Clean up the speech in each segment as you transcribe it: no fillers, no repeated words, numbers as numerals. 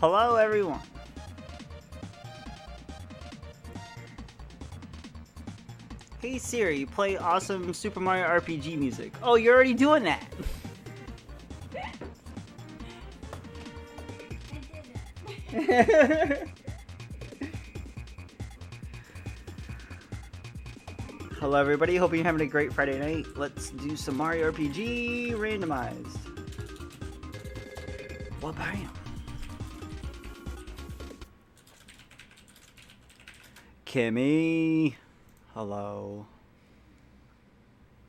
Hello, everyone. Hey Siri, play awesome Super Mario RPG music. Oh, you're already doing that. Hello everybody, hope you're having a great Friday night. Let's do some Mario RPG randomized. What about you? Kimmy. Hello.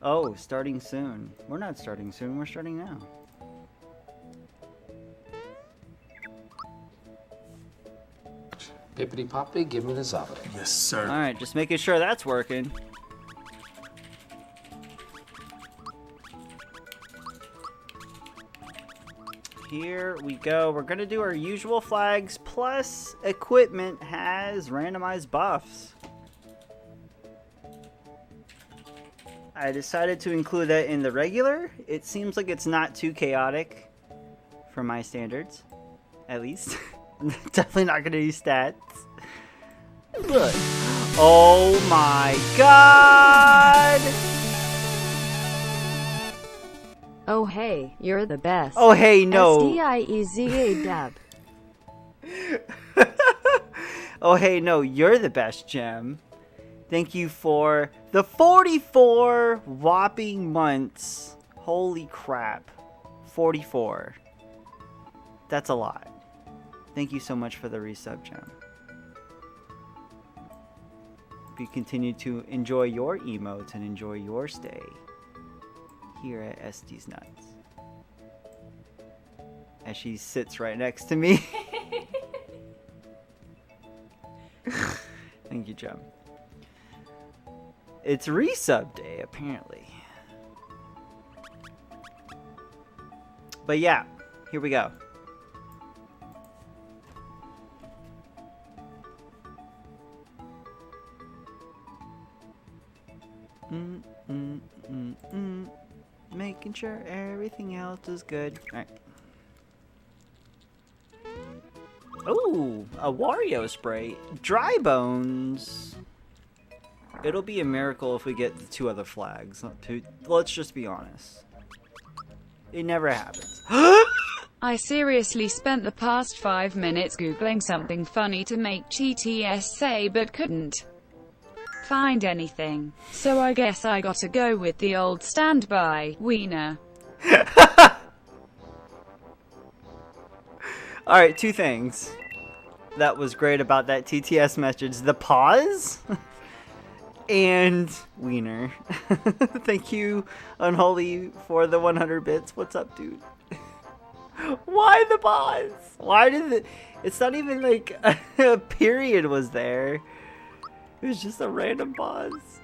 Oh, starting soon. We're not starting soon, we're starting now. Pippity poppy, give me the zobbity. Yes, sir. Alright, just making sure that's working. Here we go. We're gonna do our usual flags, plus equipment has randomized buffs. I decided to include that in the regular. It seems like it's not too chaotic for my standards, at least. Definitely not gonna use stats. But, oh my god! Oh hey, you're the best. Oh hey, no. SDIEZA dab. Oh hey, no, you're the best, Gem. Thank you for the 44 whopping months. Holy crap. 44. That's a lot. Thank you so much for the resub, Gem. If you continue to enjoy your emotes and enjoy your stay here at SD's Nuts. As she sits right next to me. Thank you, Gem. It's resub day, apparently. But yeah, here we go. Making sure everything else is good. Alright. Ooh, a Wario spray. Dry bones. It'll be a miracle if we get the 2 other flags. Let's just be honest. It never happens. I seriously spent the past 5 minutes googling something funny to make GTS say but couldn't find anything. So I guess I gotta go with the old standby, wiener. Alright, 2 things that was great about that TTS message. The pause and wiener. Thank you, Unholy, for the 100 bits. What's up, dude? Why the pause? Why did it? It's not even like a period was there. It was just a random pause.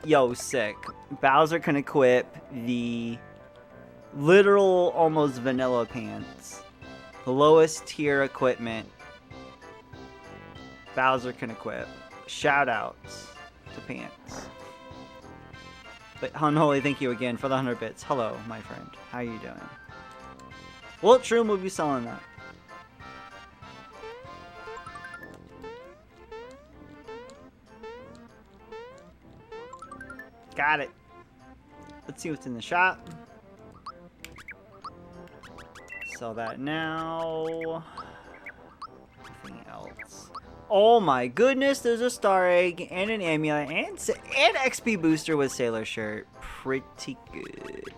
Yo, sick. Bowser can equip the literal almost vanilla pants. The lowest tier equipment Bowser can equip. Shout outs to pants. But Unholy, thank you again for the 100 bits. Hello, my friend. How you doing? What shroom will be selling that? Got it. Let's see what's in the shop. Sell that now. Nothing else. Oh my goodness, there's a star egg and an amulet and XP booster with sailor shirt. Pretty good.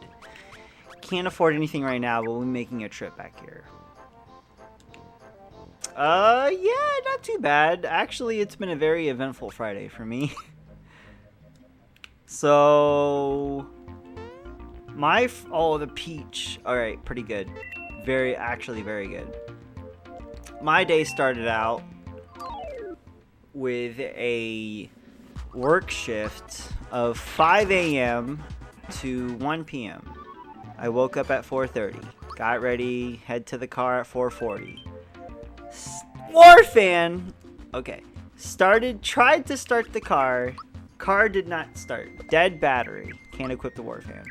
Can't afford anything right now, but we're making a trip back here. Yeah, not too bad. Actually, it's been a very eventful Friday for me. So, oh, the peach. All right, pretty good. Actually very good. My day started out with a work shift of 5 a.m. to 1 p.m. I woke up at 4:30, got ready, head to the car at 4:40. War fan! Okay. Tried to start the car. Car did not start. Dead battery. Can't equip the war fan.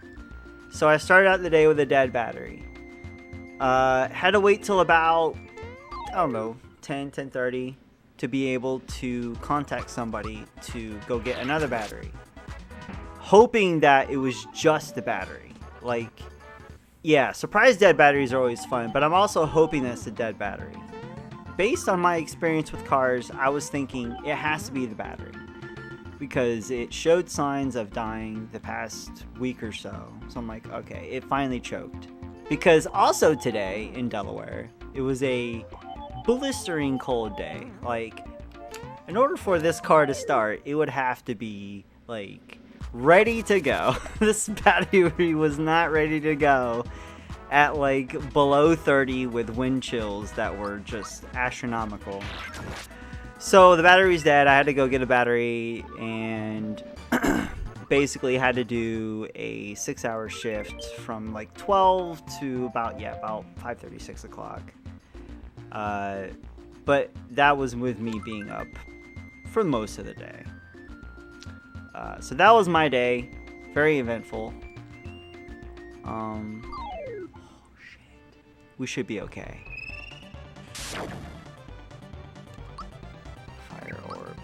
So I started out the day with a dead battery. Had to wait till about, I don't know, 10:30 to be able to contact somebody to go get another battery. Hoping that it was just the battery. Like, yeah, surprise dead batteries are always fun, but I'm also hoping that it's a dead battery. Based on my experience with cars, I was thinking it has to be the battery, because it showed signs of dying the past week or so. So I'm like, okay, it finally choked. Because also today in Delaware, it was a blistering cold day. Like, in order for this car to start, it would have to be like ready to go. This battery was not ready to go at like below 30 with wind chills that were just astronomical. So the battery's dead. I had to go get a battery and basically had to do a 6-hour shift from like 12 to about 5:30, 6 o'clock. But that was with me being up for most of the day. So that was my day. Very eventful. Oh shit. We should be okay. Fire orb.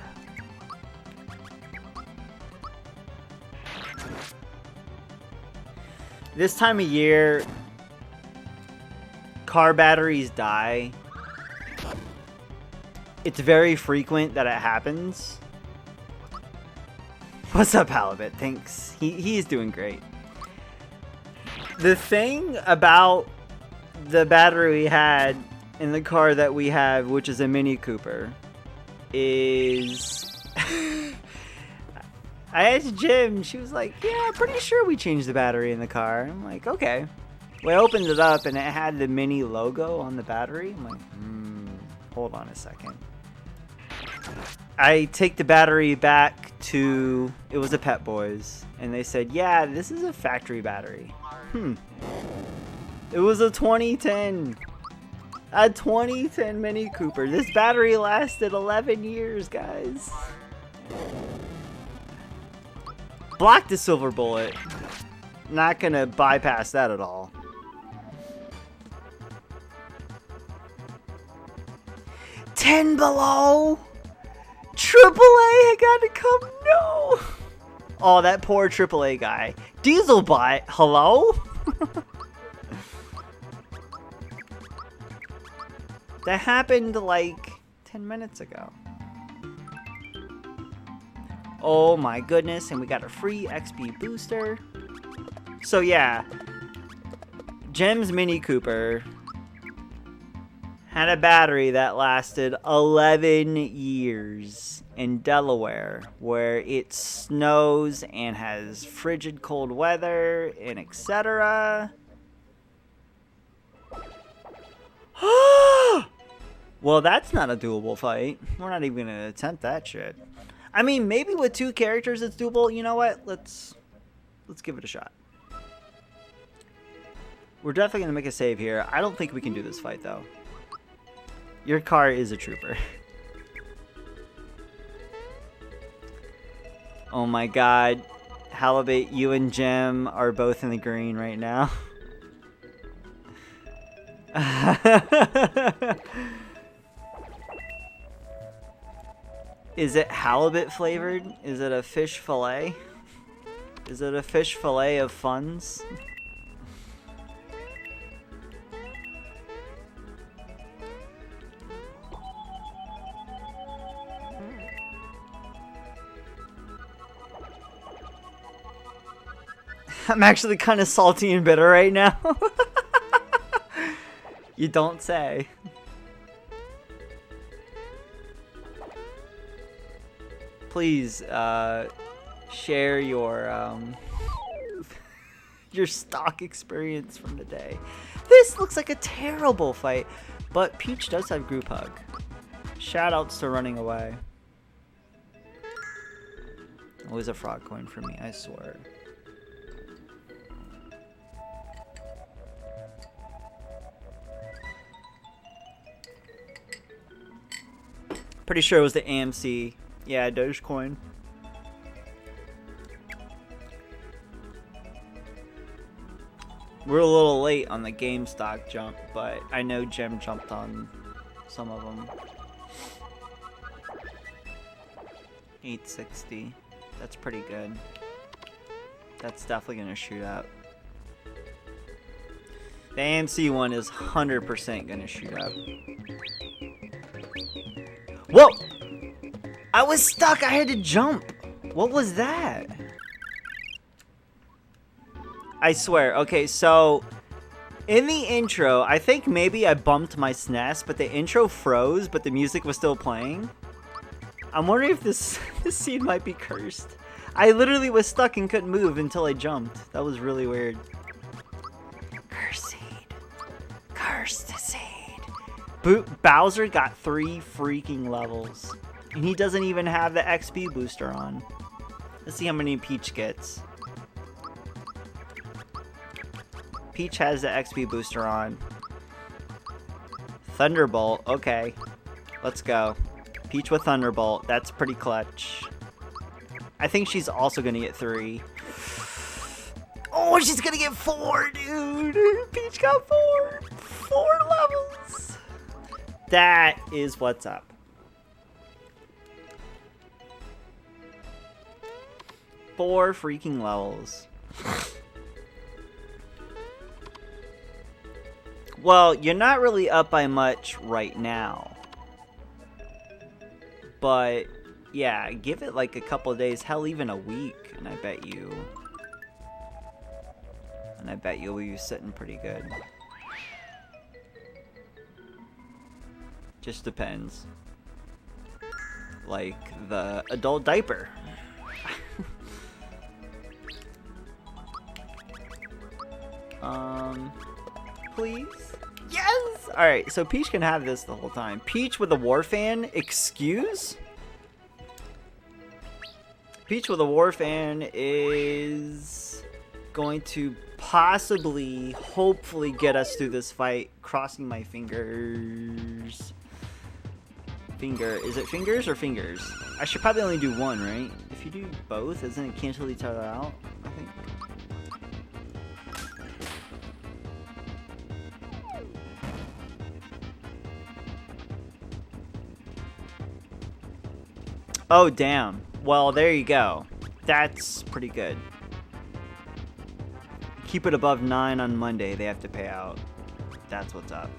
This time of year, car batteries die. It's very frequent that it happens. What's up, Halibut? Thanks. He's doing great. The thing about the battery we had in the car that we have, which is a Mini Cooper, is... I asked Jim, she was like, yeah, I'm pretty sure we changed the battery in the car. I'm like, okay. We opened it up and it had the Mini logo on the battery. I'm like, hold on a second. I take the battery back to, it was a Pet Boys, and they said, yeah, this is a factory battery. It was a 2010 Mini Cooper. This battery lasted 11 years, guys. Block the silver bullet. Not gonna bypass that at all. $10 below. AAA, I gotta come. No. Oh, that poor AAA guy. Dieselbot. Hello. That happened like 10 minutes ago. Oh my goodness, and we got a free XP booster. So yeah, Jem's Mini Cooper had a battery that lasted 11 years in Delaware, where it snows and has frigid cold weather and etc. Well, that's not a doable fight. We're not even gonna attempt that shit. I mean, maybe with 2 characters it's doable. You know what? Let's give it a shot. We're definitely gonna make a save here. I don't think we can do this fight though. Your car is a trooper. Oh my god. Halibut, you and Jem are both in the green right now. Is it halibut flavored? Is it a fish fillet? Is it a fish fillet of funds? I'm actually kind of salty and bitter right now. You don't say. Please, share your stock experience from the day. This looks like a terrible fight, but Peach does have group hug. Shoutouts to running away. Always a frog coin for me, I swear. Pretty sure it was the AMC. Yeah, Dogecoin. We're a little late on the game stock jump, but I know Jim jumped on some of them. 860. That's pretty good. That's definitely gonna shoot up. The AMC one is 100% gonna shoot up. Whoa! I was stuck! I had to jump! What was that? I swear. Okay, so in the intro, I think maybe I bumped my SNES, but the intro froze, but the music was still playing. I'm wondering if this scene might be cursed. I literally was stuck and couldn't move until I jumped. That was really weird. Curse seed. Curse the seed. Bowser got 3 freaking levels. And he doesn't even have the XP booster on. Let's see how many Peach gets. Peach has the XP booster on. Thunderbolt. Okay. Let's go. Peach with Thunderbolt. That's pretty clutch. I think she's also going to get 3. Oh, she's going to get 4, dude. Peach got 4. 4 levels. That is what's up. Four freaking levels. Well, you're not really up by much right now. But, yeah, give it like a couple of days, hell, even a week, and I bet you'll be sitting pretty good. Just depends. Like the adult diaper. Please? Yes! Alright, so Peach can have this the whole time. Peach with a war fan? Excuse? Peach with a war fan is going to possibly, hopefully get us through this fight. Crossing my fingers. Is it fingers or fingers? I should probably only do one, right? If you do both, doesn't it cancel each other out? I think. Oh, damn. Well, there you go. That's pretty good. Keep it above 9 on Monday, they have to pay out. That's what's up.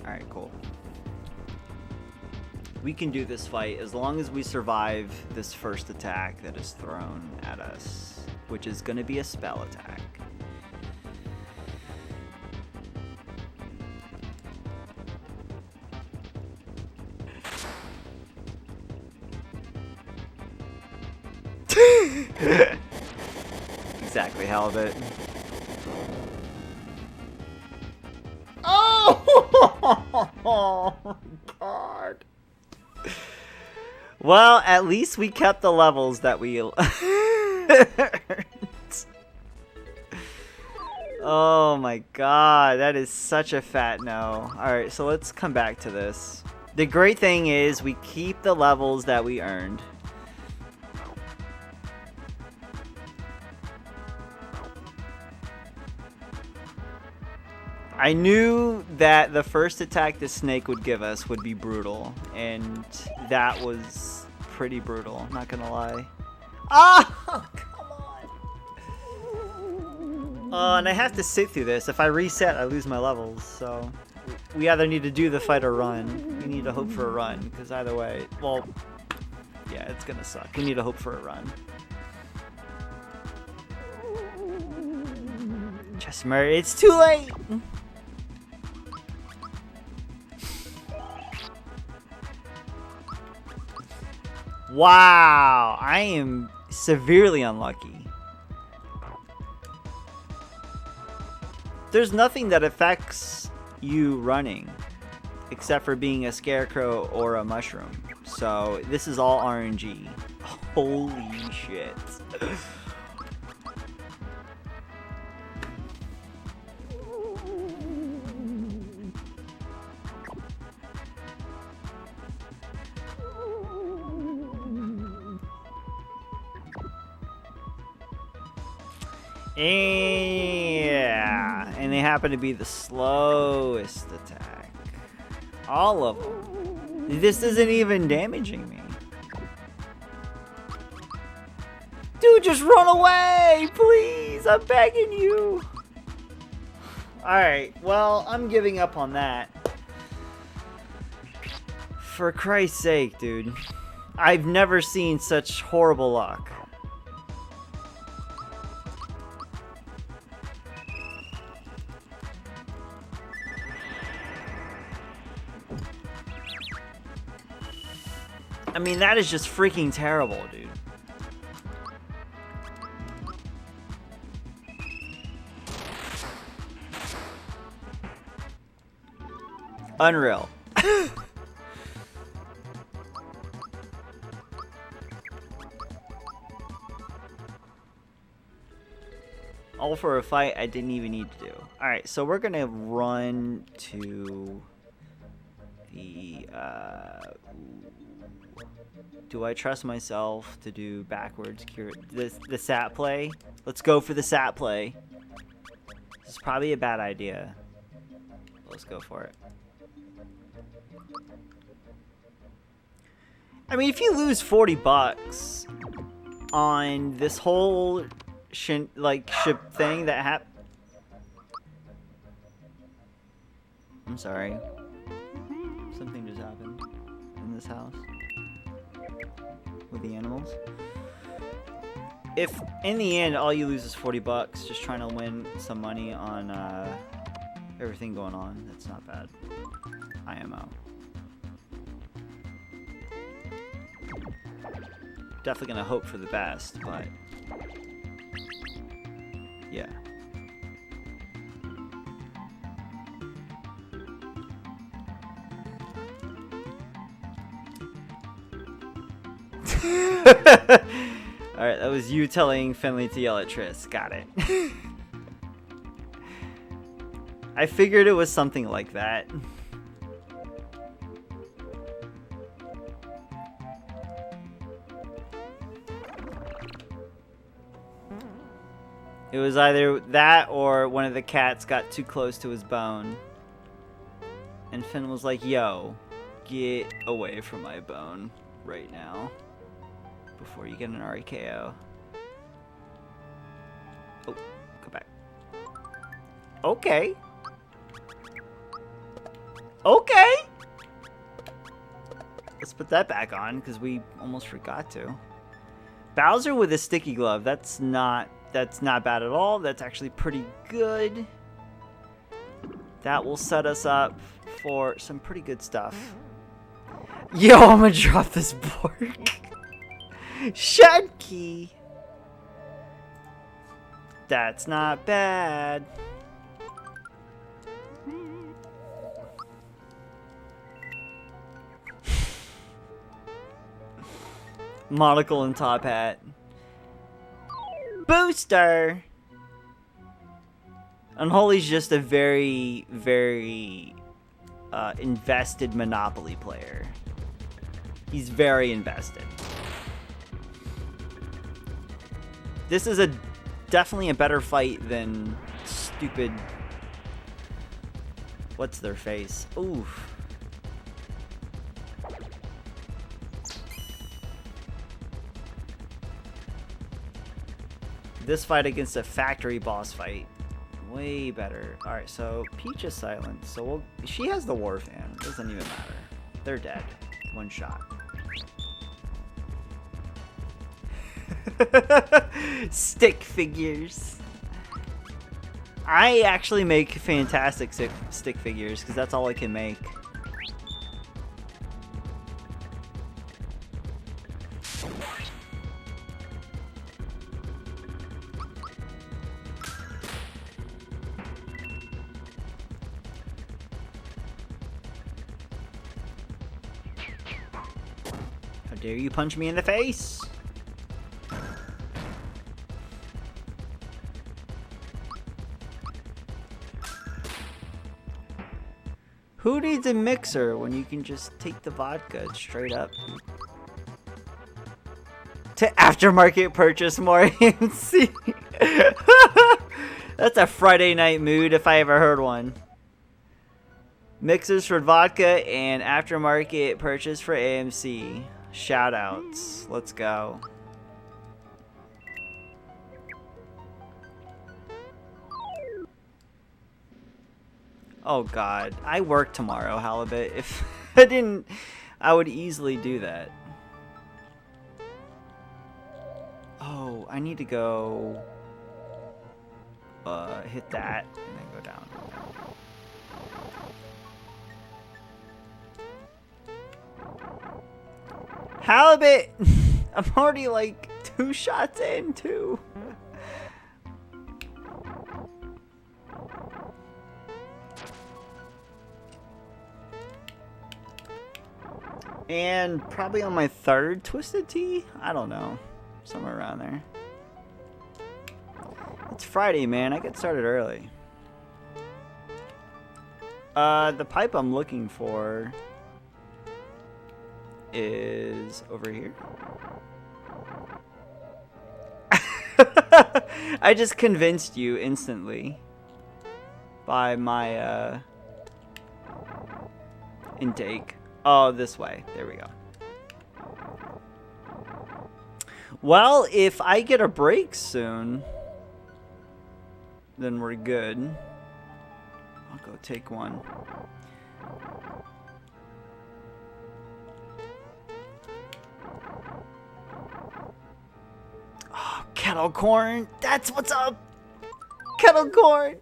Alright, cool. We can do this fight as long as we survive this first attack that is thrown at us, which is going to be a spell attack. Exactly, Halibut. Oh my god. Well, at least we kept the levels that we earned. Oh my god, that is such a fat no. Alright, so let's come back to this. The great thing is we keep the levels that we earned. I knew that the first attack the snake would give us would be brutal, and that was pretty brutal, not gonna lie. Ah! Come on! And I have to sit through this. If I reset, I lose my levels, so we either need to do the fight or run. We need to hope for a run, because either way, well, yeah, it's gonna suck. We need to hope for a run. Just murder. It's too late! Wow, I am severely unlucky. There's nothing that affects you running except for being a scarecrow or a mushroom. So this is all RNG. Holy shit. Yeah, and they happen to be the slowest attack. All of them. This isn't even damaging me. Dude, just run away, please. I'm begging you. Alright, well, I'm giving up on that. For Christ's sake, dude. I've never seen such horrible luck. I mean, that is just freaking terrible, dude. Unreal. All for a fight I didn't even need to do. Alright, so we're gonna run to the, do I trust myself to do backwards cure the sat play? Let's go for the sat play. This is probably a bad idea. Let's go for it. I mean, if you lose 40 bucks on this whole ship thing that happened. I'm sorry. Something just happened in this house with the animals. If in the end all you lose is 40 bucks just trying to win some money on everything going on, that's not bad. IMO. Definitely gonna hope for the best, but yeah. Alright, that was you telling Finley to yell at Triss. Got it. I figured it was something like that. It was either that or one of the cats got too close to his bone. And Finn was like, yo, get away from my bone right now before you get an RKO. Oh, go back. Okay. Okay. Let's put that back on because we almost forgot to. Bowser with a sticky glove. That's not bad at all. That's actually pretty good. That will set us up for some pretty good stuff. Yo, I'm gonna drop this board. Shadkey. That's not bad. Monocle and top hat. Booster! Unholy's just a very, very invested Monopoly player. He's very invested. This is definitely a better fight than stupid... What's their face? Oof. This fight against a factory boss fight. Way better. Alright, so Peach is silent. So she has the war fan. Doesn't even matter. They're dead. One shot. Stick figures. I actually make fantastic stick figures because that's all I can make. How dare you punch me in the face? Who needs a mixer when you can just take the vodka straight up? To aftermarket purchase more AMC. That's a Friday night mood if I ever heard one. Mixers for vodka and aftermarket purchase for AMC. Shoutouts. Let's go. Oh god. I work tomorrow, Halibut. If I didn't, I would easily do that. Oh, I need to go hit that and then go down. Halibut! I'm already like 2 shots in, too. And probably on my 3rd Twisted Tea? I don't know. Somewhere around there. It's Friday, man. I get started early. The pipe I'm looking for is over here. I just convinced you instantly by my intake. Oh, this way. There we go. Well, if I get a break soon, then we're good. I'll go take one. Oh, kettle corn. That's what's up. Kettle corn.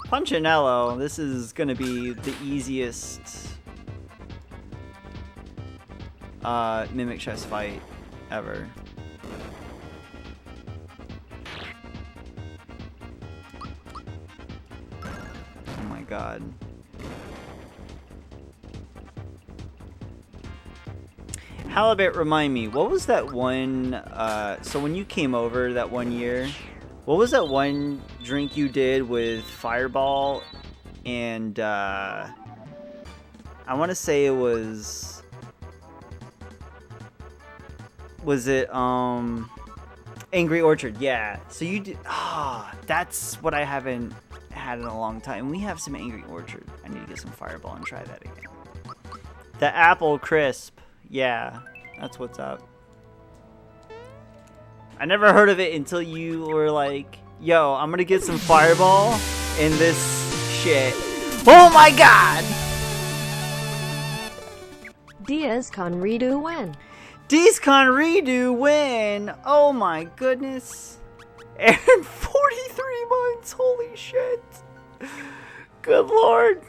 Punchinello. This is going to be the easiest Mimic Chess fight ever. Oh my god. Halibut, remind me, what was that one, so when you came over that one year, what was that one drink you did with Fireball and, I want to say it was it, Angry Orchard, yeah. So you did, that's what I haven't had in a long time. We have some Angry Orchard. I need to get some Fireball and try that again. The apple crisp. Yeah, that's what's up. I never heard of it until you were like, yo, I'm gonna get some Fireball in this shit. Oh my god! Diaz con redo when? Diaz con redo when? Oh my goodness. Aaron, 43 months, holy shit. Good lord.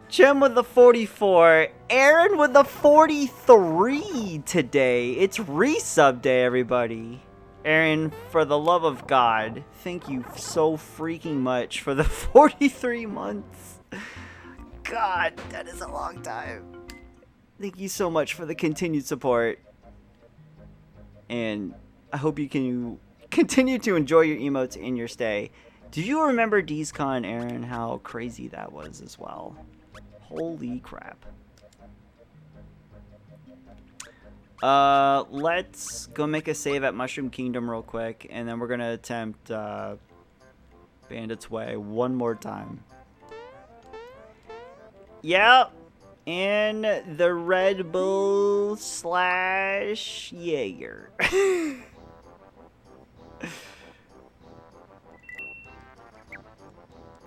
Jem with the 44. Aaron with the 43 today. It's resub day, everybody. Aaron, for the love of God, thank you so freaking much for the 43 months. God, that is a long time. Thank you so much for the continued support. And I hope you can continue to enjoy your emotes and your stay. Do you remember DeezCon, Aaron? How crazy that was as well. Holy crap. Let's go make a save at Mushroom Kingdom real quick, and then we're gonna attempt Bandit's Way one more time. Yep, and the Red Bull / Jaeger.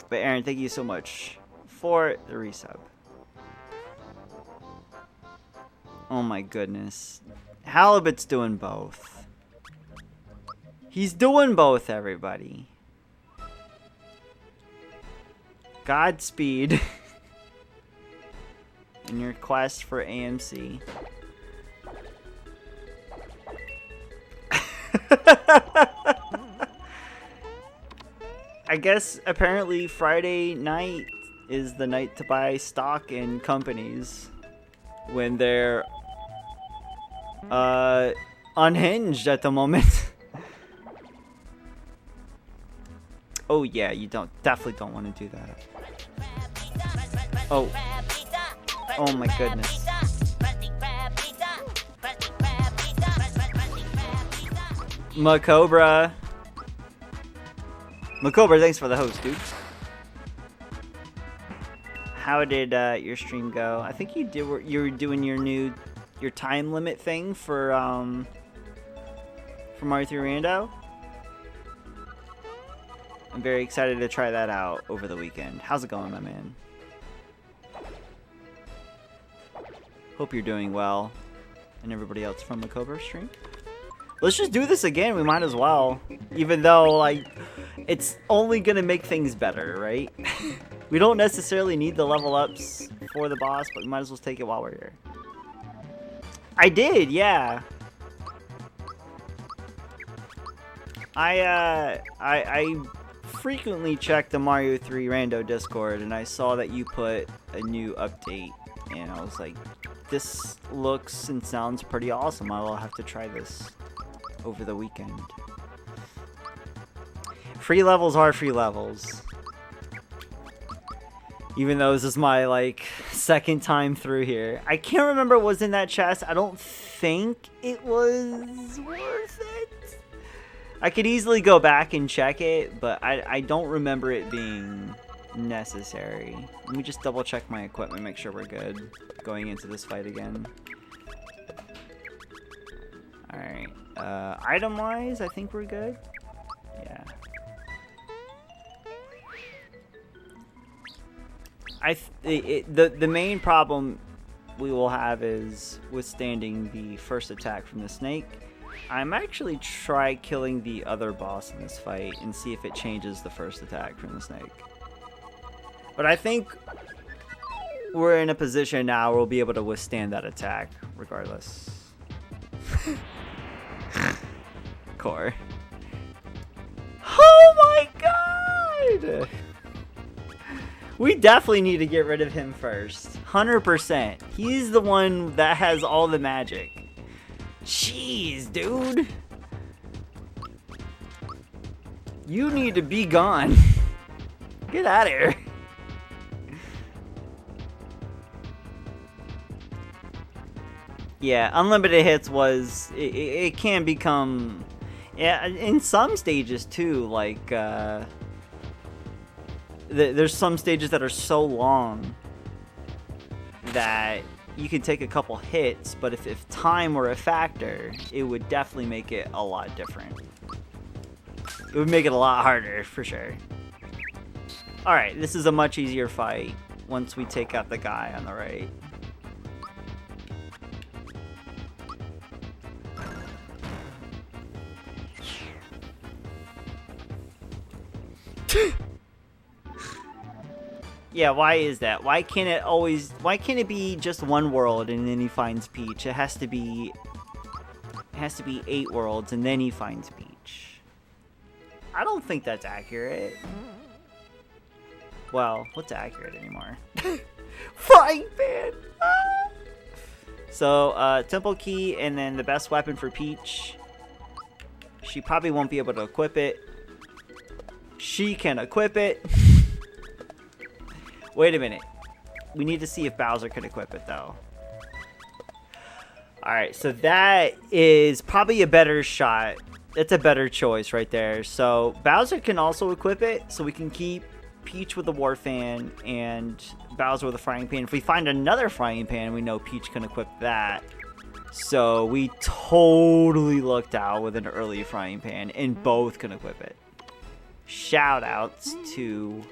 But Aaron, thank you so much for the resub. Oh my goodness. Halibut's doing both. He's doing both, everybody. Godspeed in your quest for AMC. I guess apparently Friday night is the night to buy stock in companies when they're unhinged at the moment. Oh yeah, you definitely don't want to do that. Oh my goodness. Macobra. Macobra, thanks for the host, dude. How did your stream go? I think you were doing your time limit thing for Mario 3 Rando. I'm very excited to try that out over the weekend. How's it going, my man? Hope you're doing well. And everybody else from the Cobra stream. Let's just do this again. We might as well. Even though, like, it's only gonna make things better, right? We don't necessarily need the level ups for the boss, but we might as well take it while we're here. I did, yeah. I frequently check the Mario 3 Rando Discord, and I saw that you put a new update, and I was like, this looks and sounds pretty awesome. I will have to try this over the weekend. Free levels are free levels. Even though this is my, like, second time through here. I can't remember what was in that chest. I don't think it was worth it. I could easily go back and check it, but I don't remember it being necessary. Let me just double check my equipment, make sure we're good going into this fight again. Alright. Item-wise, I think we're good. Yeah. The main problem we will have is withstanding the first attack from the snake. I'm actually try killing the other boss in this fight and see if it changes the first attack from the snake. But I think we're in a position now where we'll be able to withstand that attack regardless. Core. Oh my god! We definitely need to get rid of him first. 100%. He's the one that has all the magic. Jeez, dude. You need to be gone. Get out of here. Yeah, unlimited hits was... It can become... Yeah, in some stages too, like... there's some stages that are so long that you can take a couple hits, but if time were a factor, it would definitely make it a lot different. It would make it a lot harder, for sure. Alright, this is a much easier fight once we take out the guy on the right. Yeah, why is that? Why can't it be just one world and then he finds Peach? It has to be 8 worlds and then he finds Peach. I don't think that's accurate. Well, what's accurate anymore? Frying pan! Ah! So, Temple Key and then the best weapon for Peach. She probably won't be able to equip it. She can equip it. Wait a minute. We need to see if Bowser can equip it, though. Alright, so that is probably a better shot. That's a better choice right there. So, Bowser can also equip it, so we can keep Peach with the War Fan and Bowser with a Frying Pan. If we find another Frying Pan, we know Peach can equip that. So, we totally lucked out with an early Frying Pan, and both can equip it. Shoutouts to...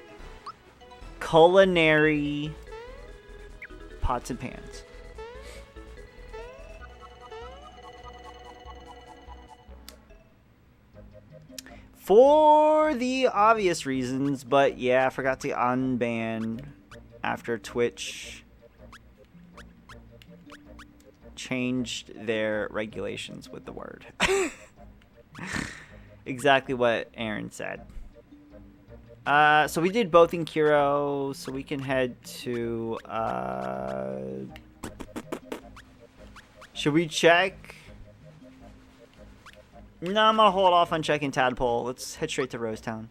culinary pots and pans. For the obvious reasons, but yeah, I forgot to unban after Twitch changed their regulations with the word. Exactly what Aaron said. So we did both in Kiro, so we can head to, should we check? No, I'm gonna hold off on checking Tadpole. Let's head straight to Rosetown.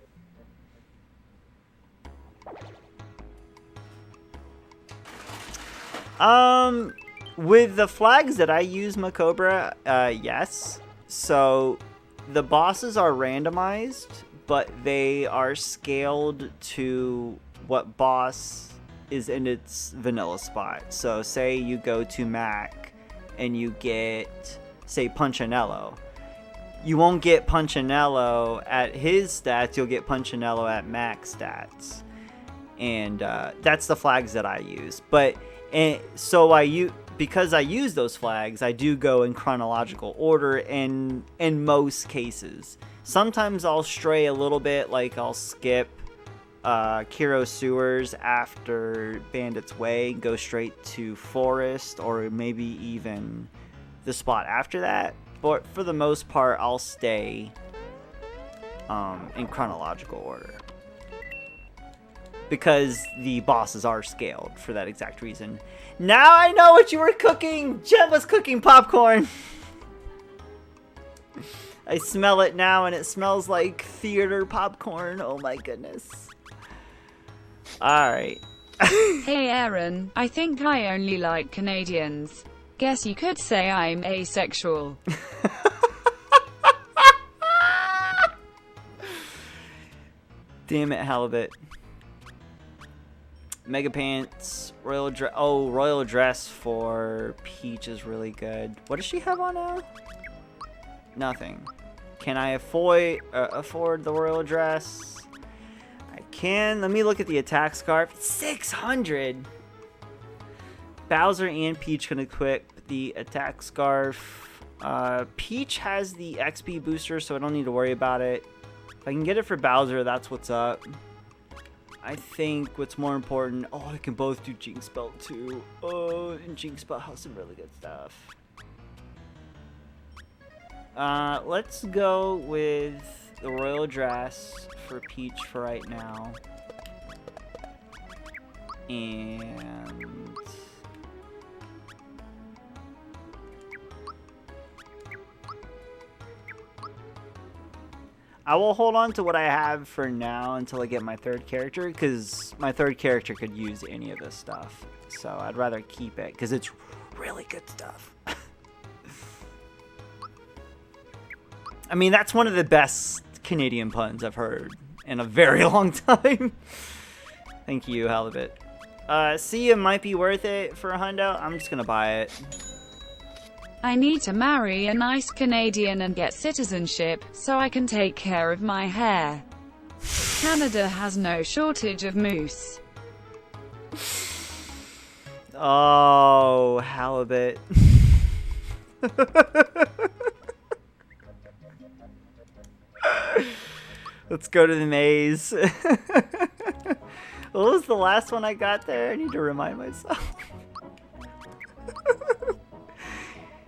With the flags that I use, Macobra, yes. So, the bosses are randomized, but they are scaled to what boss is in its vanilla spot. So say you go to Mac and you get, say, Punchinello. You won't get Punchinello at his stats, you'll get Punchinello at Max stats. And that's the flags that I use. But because I use those flags, I do go in chronological order in most cases. Sometimes I'll stray a little bit, like I'll skip Kiro Sewers after Bandit's Way, go straight to Forest, or maybe even the spot after that. But for the most part, I'll stay in chronological order. Because the bosses are scaled for that exact reason. Now I know what you were cooking! Jen was cooking popcorn! I smell it now and it smells like theater popcorn. Oh my goodness. Alright. Hey Aaron, I think I only like Canadians. Guess you could say I'm asexual. Damn it, Halibut. Mega Pants, Royal Dress. Oh, Royal Dress for Peach is really good. What does she have on now? Nothing. Can I afford the Royal Dress? I can. Let me look at the attack scarf. 600! Bowser and Peach can equip the attack scarf. Peach has the XP booster, so I don't need to worry about it. If I can get it for Bowser, that's what's up. I think what's more important... Oh, I can both do Jinx Belt too. Oh, and Jinx Belt has some really good stuff. Let's go with the Royal Dress for Peach for right now. And... I will hold on to what I have for now until I get my third character, because my third character could use any of this stuff. So I'd rather keep it, because it's really good stuff. I mean, that's one of the best Canadian puns I've heard in a very long time. Thank you, Halibut. See, it might be worth it for a hundo. I'm just going to buy it. I need to marry a nice Canadian and get citizenship, so I can take care of my hair. Canada has no shortage of moose. Oh, Halibut. Let's go to the maze. What was the last one I got there? I need to remind myself.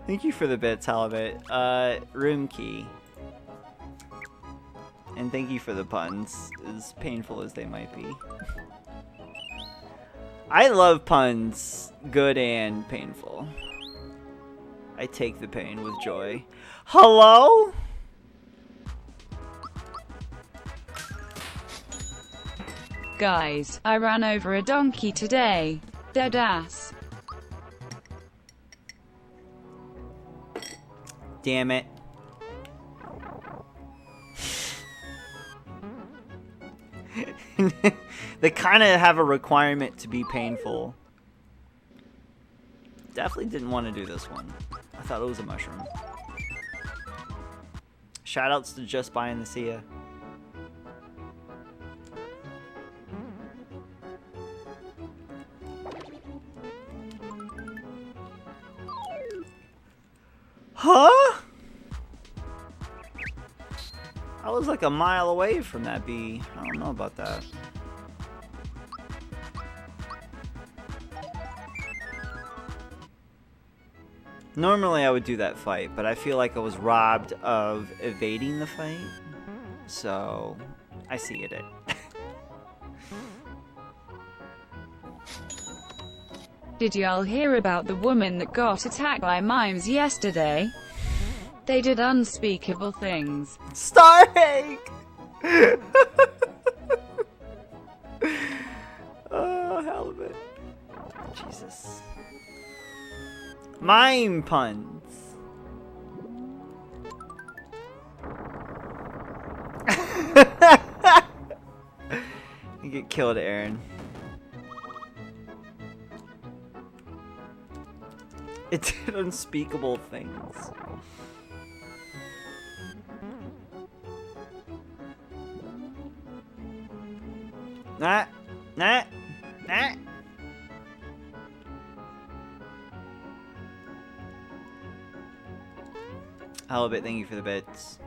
Thank you for the bits, Halibut. Room key. And thank you for the puns, as painful as they might be. I love puns, good and painful. I take the pain with joy. Hello? Guys, I ran over a donkey today. Dead ass. Damn it. They kind of have a requirement to be painful. Definitely didn't want to do this one. I thought it was a mushroom. Shoutouts to Just Buying the Sia. Huh? I was like a mile away from that bee. I don't know about that. Normally I would do that fight, but I feel like I was robbed of evading the fight. So, I see it. Did y'all hear about the woman that got attacked by mimes yesterday? They did unspeakable things. Starhake! Oh, Halibut. Jesus. Mime puns. You get killed, Aaron. It did unspeakable things. Nah. Halibut, thank you for the bits.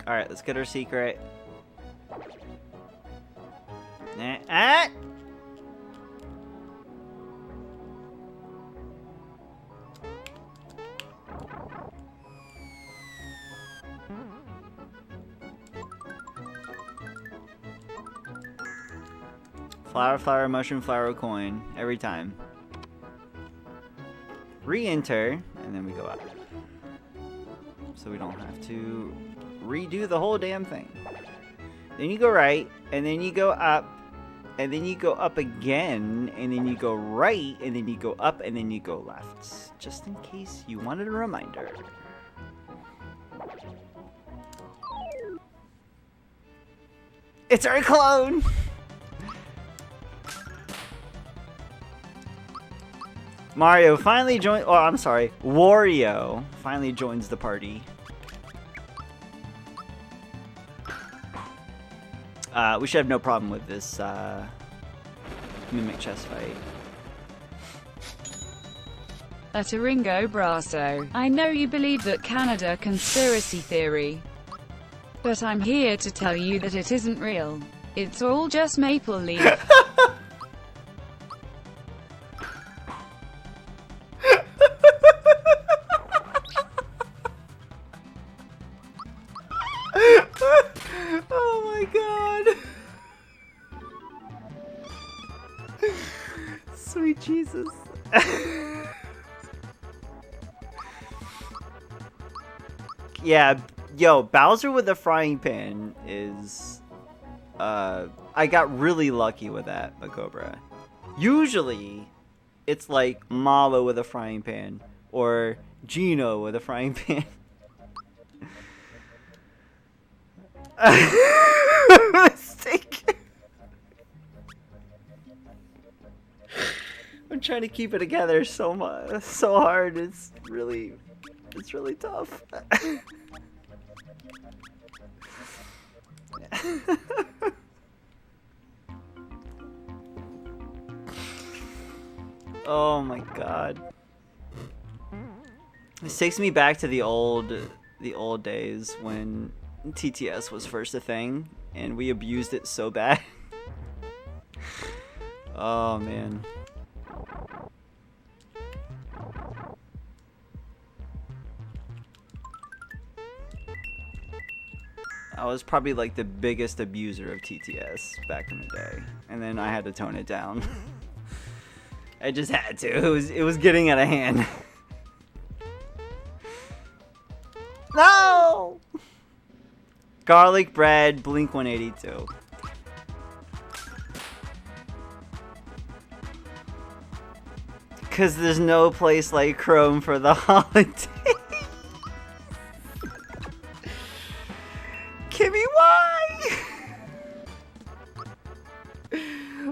Alright, let's get our secret. Flower, flower, mushroom, flower, coin. Every time. Re-enter, and then we go up. So we don't have to redo the whole damn thing. Then you go right, and then you go up, and then you go up again, and then you go right, and then you go up, and then you go left. Just in case you wanted a reminder. It's our clone! Mario finally joined. Oh, I'm sorry. Wario finally joins the party. We should have no problem with this mimic chess fight. At a Ringo Brasso, I know you believe that Canada conspiracy theory, but I'm here to tell you that it isn't real. It's all just maple leaf. Oh my god. Sweet Jesus. Yeah, yo, Bowser with the frying pan is I got really lucky with that, Macobra. Usually it's like Malo with a frying pan or Gino with a frying pan. Mistake. I'm trying to keep it together so hard. It's really tough. Oh my god. This takes me back to the old days when TTS was first a thing and we abused it so bad. Oh man. I was probably like the biggest abuser of TTS back in the day, and then I had to tone it down. I just had to. It was getting out of hand. No! Garlic bread, Blink 182. Cause there's no place like Chrome for the holiday. Kimmy, why?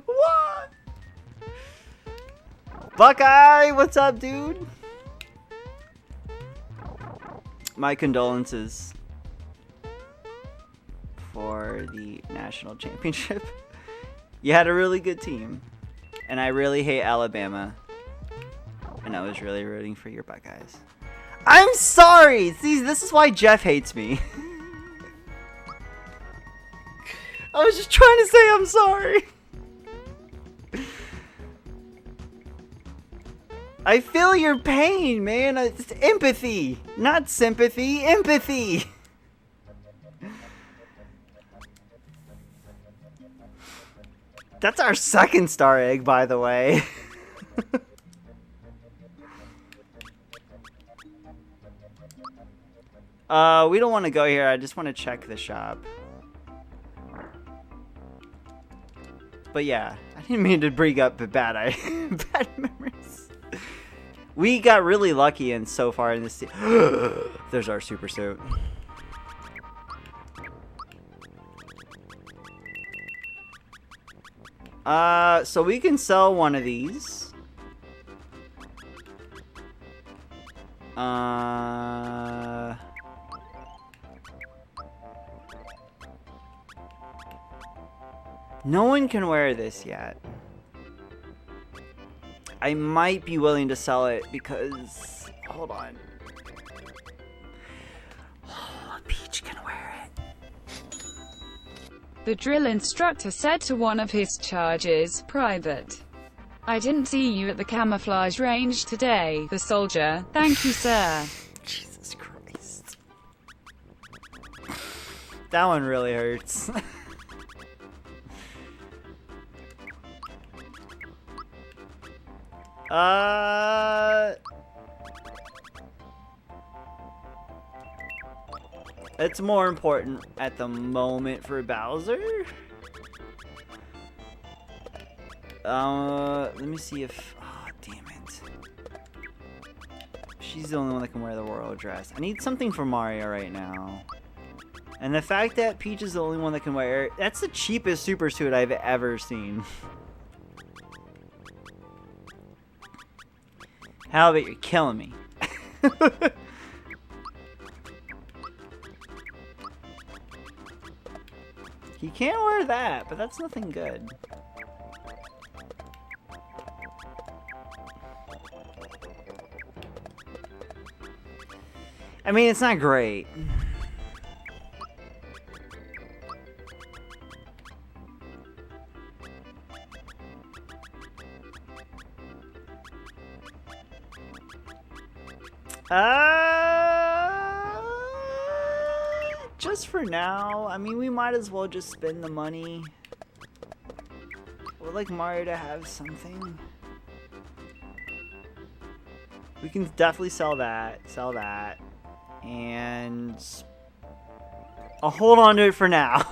What? Buckeye, what's up, dude? My condolences for the national championship. You had a really good team, and I really hate Alabama, and I was really rooting for your Buckeyes. I'm sorry! See, this is why Jeff hates me. I was just trying to say I'm sorry. I feel your pain, man. It's empathy, not sympathy. Empathy. That's our second star egg, by the way. We don't want to go here. I just want to check the shop. But yeah, I didn't mean to bring up the bad memories. We got really lucky and so far in this. There's our super suit. So we can sell one of these. No one can wear this yet. I might be willing to sell it because... Hold on. Oh, Peach can wear it. The drill instructor said to one of his charges, "Private, I didn't see you at the camouflage range today." The soldier, "Thank you, sir." Jesus Christ. That one really hurts. It's more important at the moment for Bowser. Let me see if... Oh, damn it. She's the only one that can wear the royal dress. I need something for Mario right now. And the fact that Peach is the only one that can wear it, that's the cheapest super suit I've ever seen. How about you're killing me? He can't wear that, but that's nothing good. I mean, it's not great. Just for now. I mean, we might as well just spend the money. I would like Mario to have something. We can definitely sell that. And I'll hold on to it for now.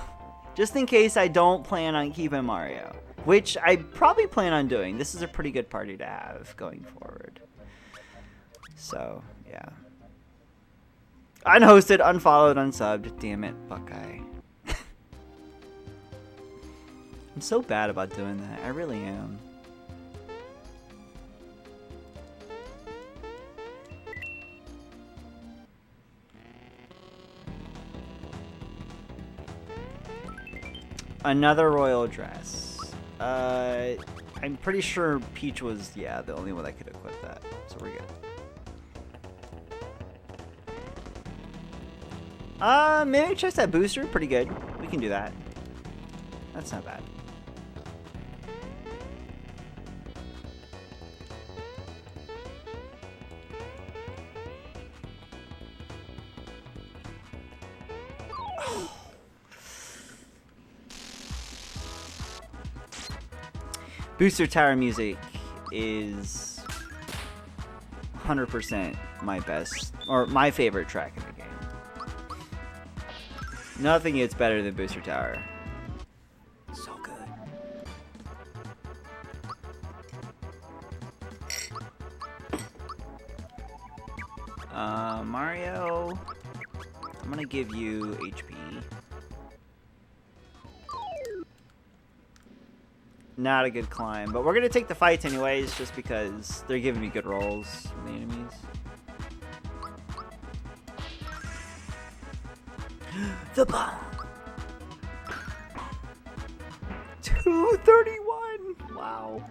Just in case I don't plan on keeping Mario. Which I probably plan on doing. This is a pretty good party to have going forward. So, yeah. Unhosted, unfollowed, unsubbed. Damn it, Buckeye. I'm so bad about doing that. I really am. Another royal dress. I'm pretty sure Peach was, yeah, the only one that could equip that. So we're good. Maybe check that booster. Pretty good. We can do that. That's not bad. Booster Tower music is 100% my best, or my favorite track in the game. Nothing gets better than Booster Tower. So good. Mario, I'm gonna give you HP. Not a good climb, but we're gonna take the fights anyways, just because they're giving me good rolls from the enemies. The bomb. 231. Wow.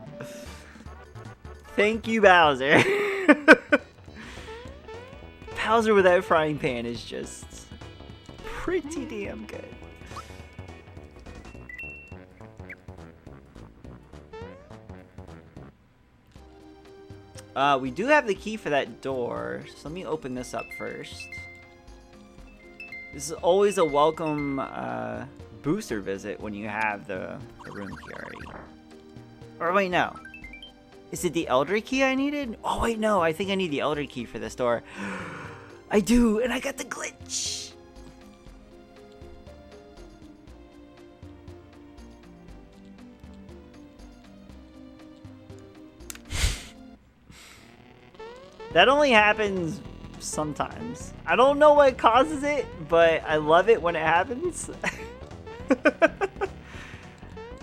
Thank you, Bowser. Bowser with that frying pan is just pretty damn good. We do have the key for that door, so let me open this up first. This is always a welcome booster visit when you have the room key already. Or wait, no. Is it the Elder key I needed? Oh wait, no, I think I need the Elder key for this door. I do, and I got the glitch. That only happens sometimes. I don't know what causes it, but I love it when it happens.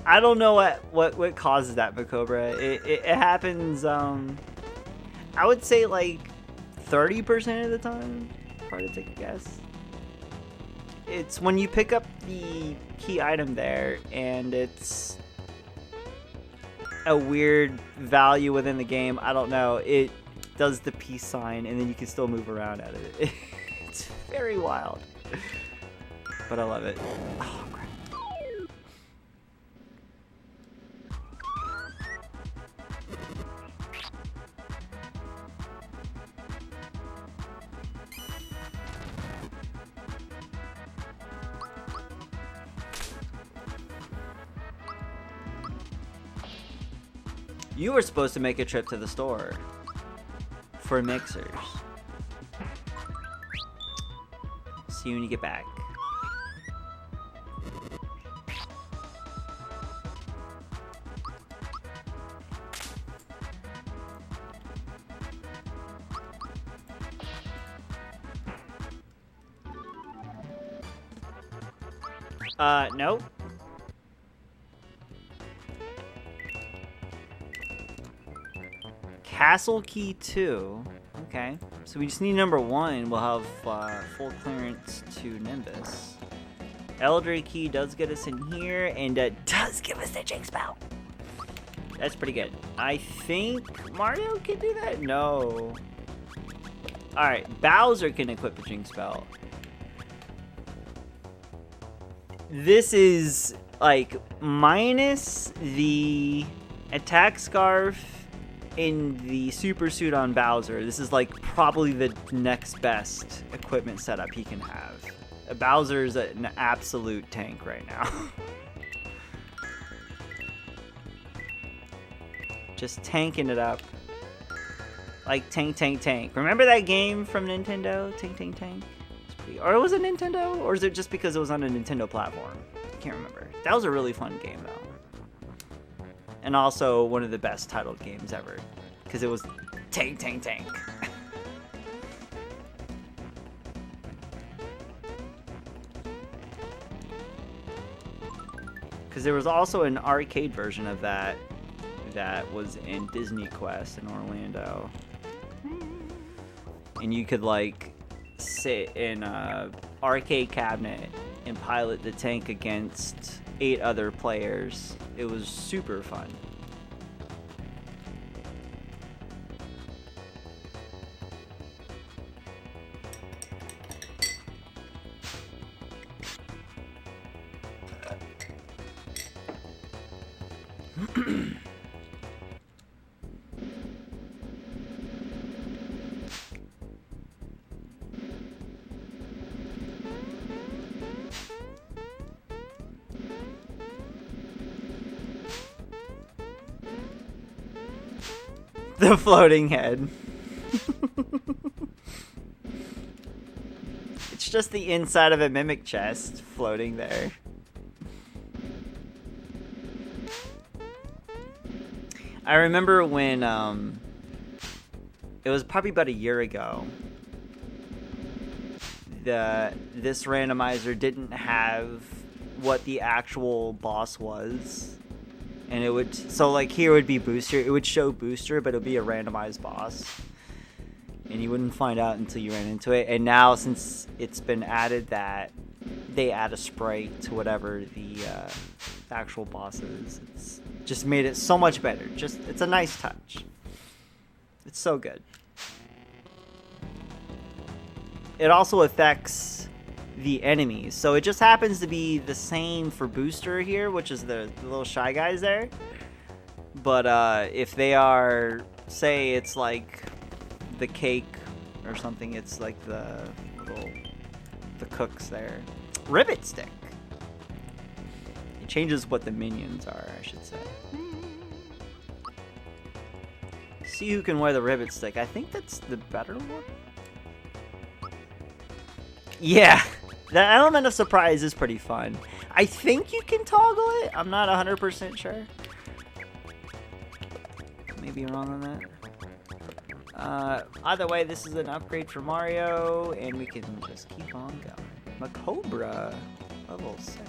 I don't know what causes that, Macobra. It happens, I would say like 30% of the time. Hard to take a guess. It's when you pick up the key item there and it's a weird value within the game. I don't know. It does the peace sign and then you can still move around out of it. It's very wild. But I love it. Oh, crap. You were supposed to make a trip to the store for mixers. See you when you get back. Nope. Castle Key 2. Okay. So we just need number 1. We'll have full clearance to Nimbus. Eldritch Key does get us in here, and does give us the Jinx Belt. That's pretty good. I think Mario can do that? No. Alright, Bowser can equip the Jinx Belt. This is, like, minus the attack scarf in the super suit on Bowser. This is like probably the next best equipment setup he can have. Bowser's an absolute tank right now. Just tanking it up. Like tank, tank, tank. Remember that game from Nintendo? Tank, tank, tank? Or was it Nintendo? Or is it just because it was on a Nintendo platform? I can't remember. That was a really fun game though. And also one of the best titled games ever. Because it was tank, tank, tank. Because there was also an arcade version of that that was in Disney Quest in Orlando. And you could like sit in a arcade cabinet and pilot the tank against 8 other players. It was super fun. The floating head. It's just the inside of a mimic chest floating there. I remember when it was probably about a year ago. This randomizer didn't have what the actual boss was. And it would, so like here would be Booster, it would show Booster, but it would be a randomized boss. And you wouldn't find out until you ran into it. And now since it's been added that they add a sprite to whatever the actual boss is, it's just made it so much better. Just, it's a nice touch. It's so good. It also affects the enemies. So it just happens to be the same for Booster here, which is the little shy guys there. But if they are, say it's like the cake or something, it's like the cooks there. Ribbit Stick. It changes what the minions are, I should say. See who can wear the Ribbit Stick. I think that's the better one. Yeah. The element of surprise is pretty fun. I think you can toggle it. I'm not 100% sure. Maybe wrong on Either way, this is an upgrade for Mario, and we can just keep on going. Macobra, level 6.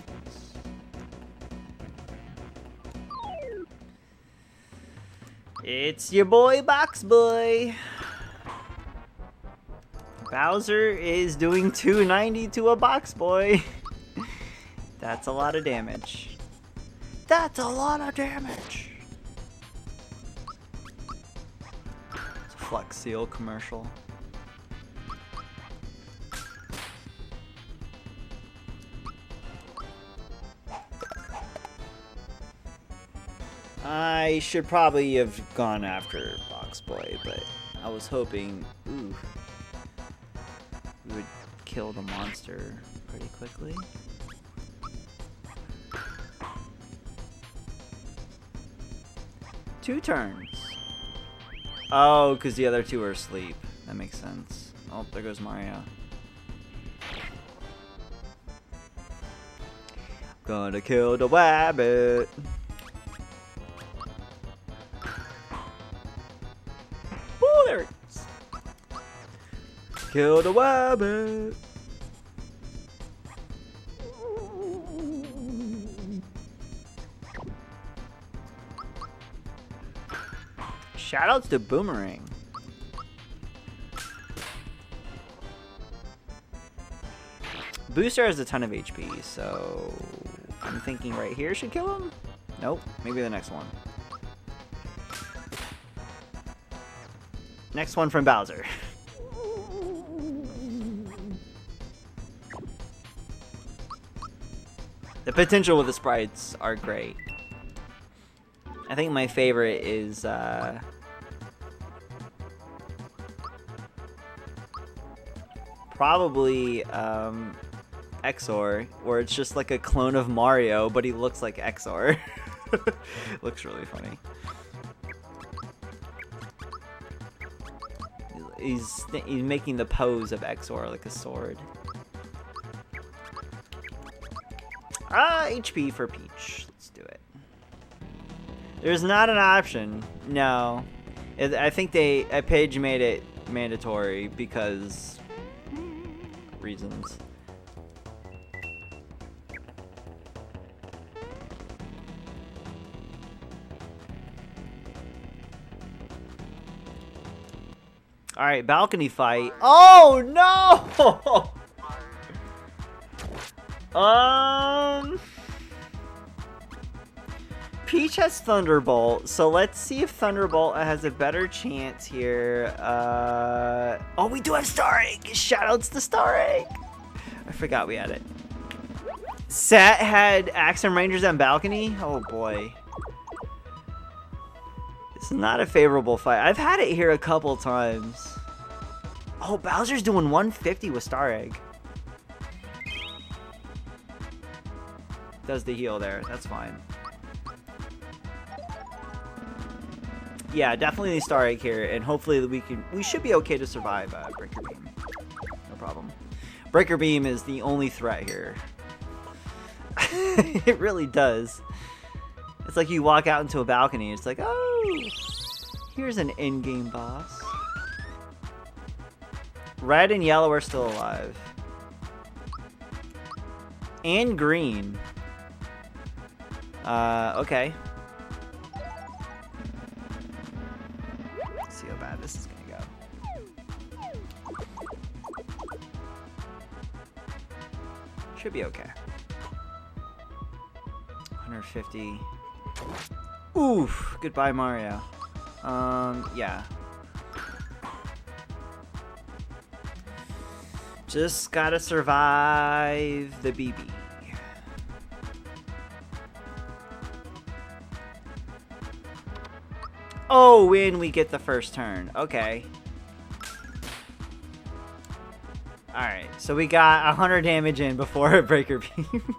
It's your boy, Box Boy. Bowser is doing 290 to a Box Boy. That's a lot of damage. That's a lot of damage. It's a Flex Seal commercial. I should probably have gone after Box Boy, but I was hoping, we would kill the monster pretty quickly. Two turns. Oh, because the other two are asleep. That makes sense. Oh, there goes Mario. Gonna kill the rabbit. Oh, there it is. Kill the rabbit. Shoutouts to Boomerang. Booster has a ton of HP, so I'm thinking right here should kill him? Nope, maybe the next one. Next one from Bowser. The potential with the sprites are great. I think my favorite is probably Exor, where it's just like a clone of Mario, but he looks like Exor. Looks really funny. He's making the pose of Exor like a sword. HP for Peach. Let's do it. There's not an option. No. I think Page made it mandatory because reasons. All right, balcony fight. Oh no! Peach has Thunderbolt, so let's see if Thunderbolt has a better chance here. Oh, we do have Star Egg! Shoutouts to Star Egg! I forgot we had it. Sat had Axum Rangers on balcony? Oh boy. It's not a favorable fight. I've had it here a couple times. Oh, Bowser's doing 150 with Star Egg. Does the heal there. That's fine. Yeah, definitely the Star Egg here, and hopefully we should be okay to survive Breaker Beam. No problem. Breaker Beam is the only threat here. It really does. It's like you walk out into a balcony, it's like, oh, here's an in-game boss. Red and yellow are still alive. And green. Okay. Let's see how bad this is gonna go. Should be okay. 150. Oof! Goodbye, Mario. Yeah. Just gotta survive the BB. Oh, when we get the first turn. Okay. Alright, so we got 100 damage in before a Breaker Beam.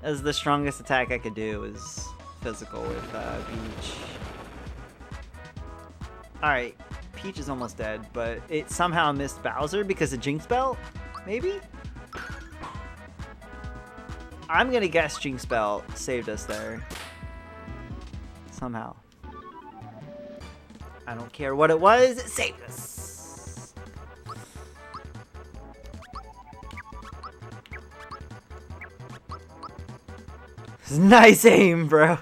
As the strongest attack I could do is physical with Peach. Alright, Peach is almost dead, but it somehow missed Bowser because of Jinx Belt? Maybe? I'm gonna guess Jinx Belt saved us there. Somehow. I don't care what it was. Save us. Nice aim, bro.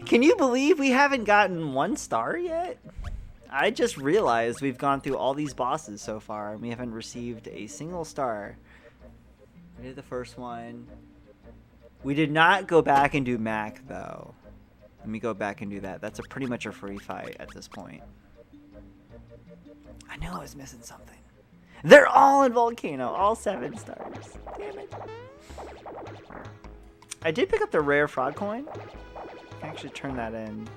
Can you believe we haven't gotten 1 star yet? I just realized we've gone through all these bosses so far and we haven't received a single star. We did the first one. We did not go back and do Mac though. Let me go back and do that. That's pretty much a free fight at this point. I knew I was missing something. They're all in Volcano. All 7 stars. Damn it. I did pick up the rare frog coin. I can actually turn that in.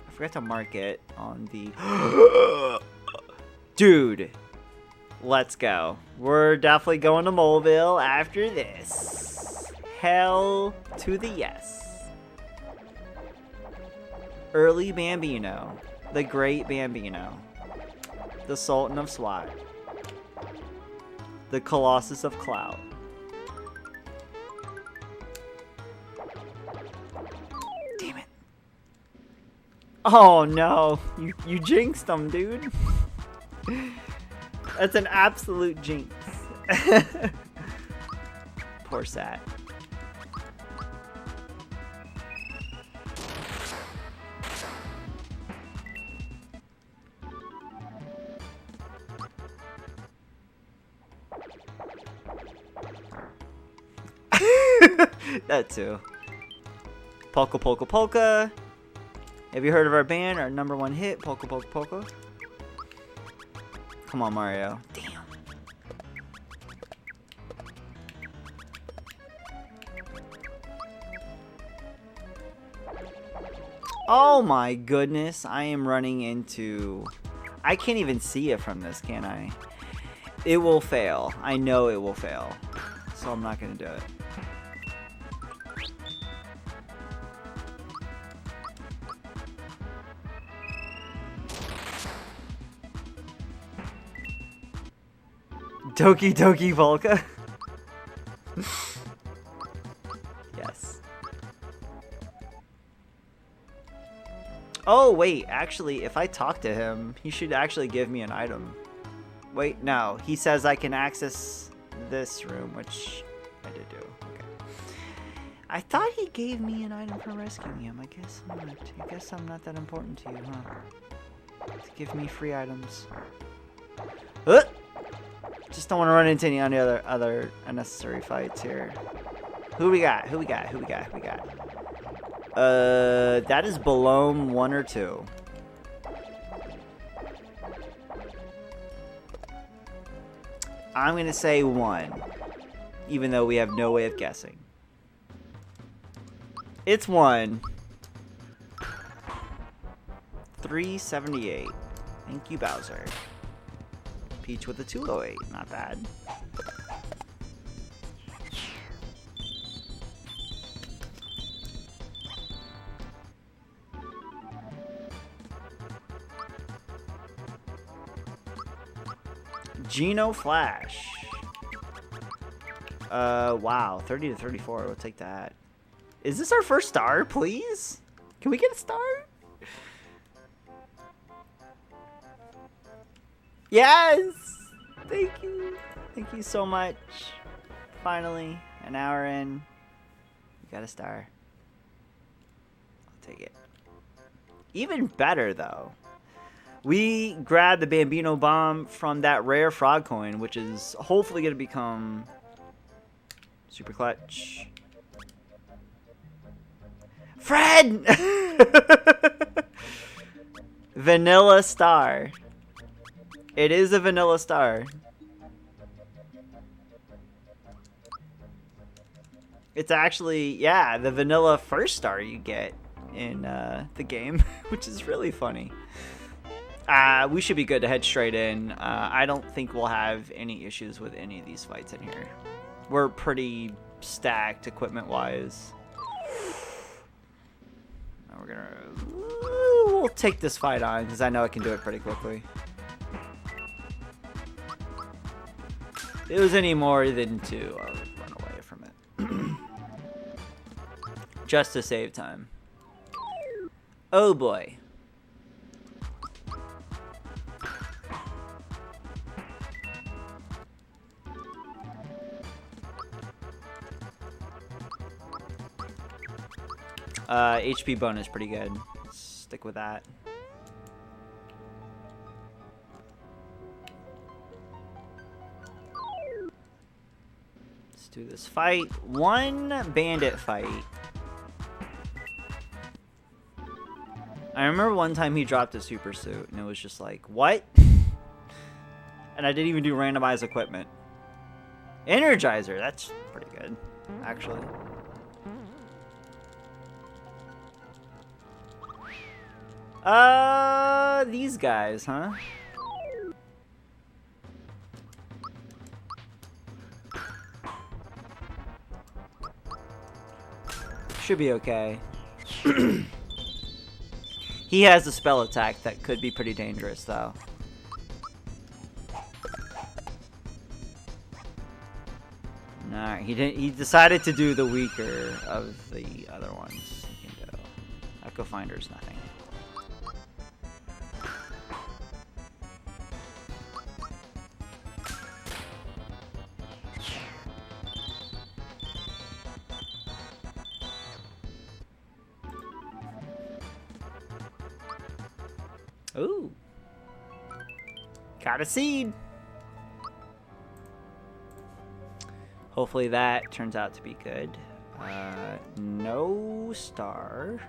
I forgot to mark it on the... Dude. Let's go. We're definitely going to Moleville after this. Hell to the yes. Early Bambino. The Great Bambino. The Sultan of SWAT. The Colossus of Cloud. Damn it. Oh no. You jinxed them, dude. That's an absolute jinx. Poor Sat. That too. Polka Polka Polka. Have you heard of our band? Our #1 hit, Polka Polka Polka. Come on, Mario. Damn. Oh my goodness. I am running into... I can't even see it from this, can I? It will fail. I know it will fail. So I'm not going to do it. Doki Doki Volca. Yes. Oh, wait. Actually, if I talk to him, he should actually give me an item. Wait, no. He says I can access this room, which I did do. Okay. I thought he gave me an item for rescuing him. I guess not. I guess I'm not that important to you, huh? To give me free items. Just don't want to run into any other unnecessary fights here. Who we got? Who we got? Who we got? Who we got? That is Balome 1 or 2. I'm gonna say 1, even though we have no way of guessing. It's 1. 378. Thank you, Bowser. Peach with a 208. Not bad. Geno Flash. Wow. 30 to 34. We'll take that. Is this our first star, please? Can we get a star? Yes! Thank you. Thank you so much. Finally, an hour in. We got a star. I'll take it. Even better, though. We grabbed the Bambino Bomb from that rare frog coin, which is hopefully going to become super clutch. Fred! Vanilla star. It is a vanilla star. It's actually, yeah, the vanilla first star you get in the game, which is really funny. We should be good to head straight in. I don't think we'll have any issues with any of these fights in here. We're pretty stacked equipment-wise. Now we'll take this fight on, because I know I can do it pretty quickly. If it was any more than 2, I would run away from it. Just to save time. Oh boy. HP bonus pretty good. Stick with that. Let's do this fight. One bandit fight. I remember one time he dropped a super suit and it was just like, what? And I didn't even do randomized equipment. Energizer, that's pretty good, actually. These guys, huh? Should be okay. He has a spell attack that could be pretty dangerous, though. Alright, he decided to do the weaker of the other ones. You can go. Echo Finder's nothing. Ooh. Got a seed. Hopefully that turns out to be good. No star.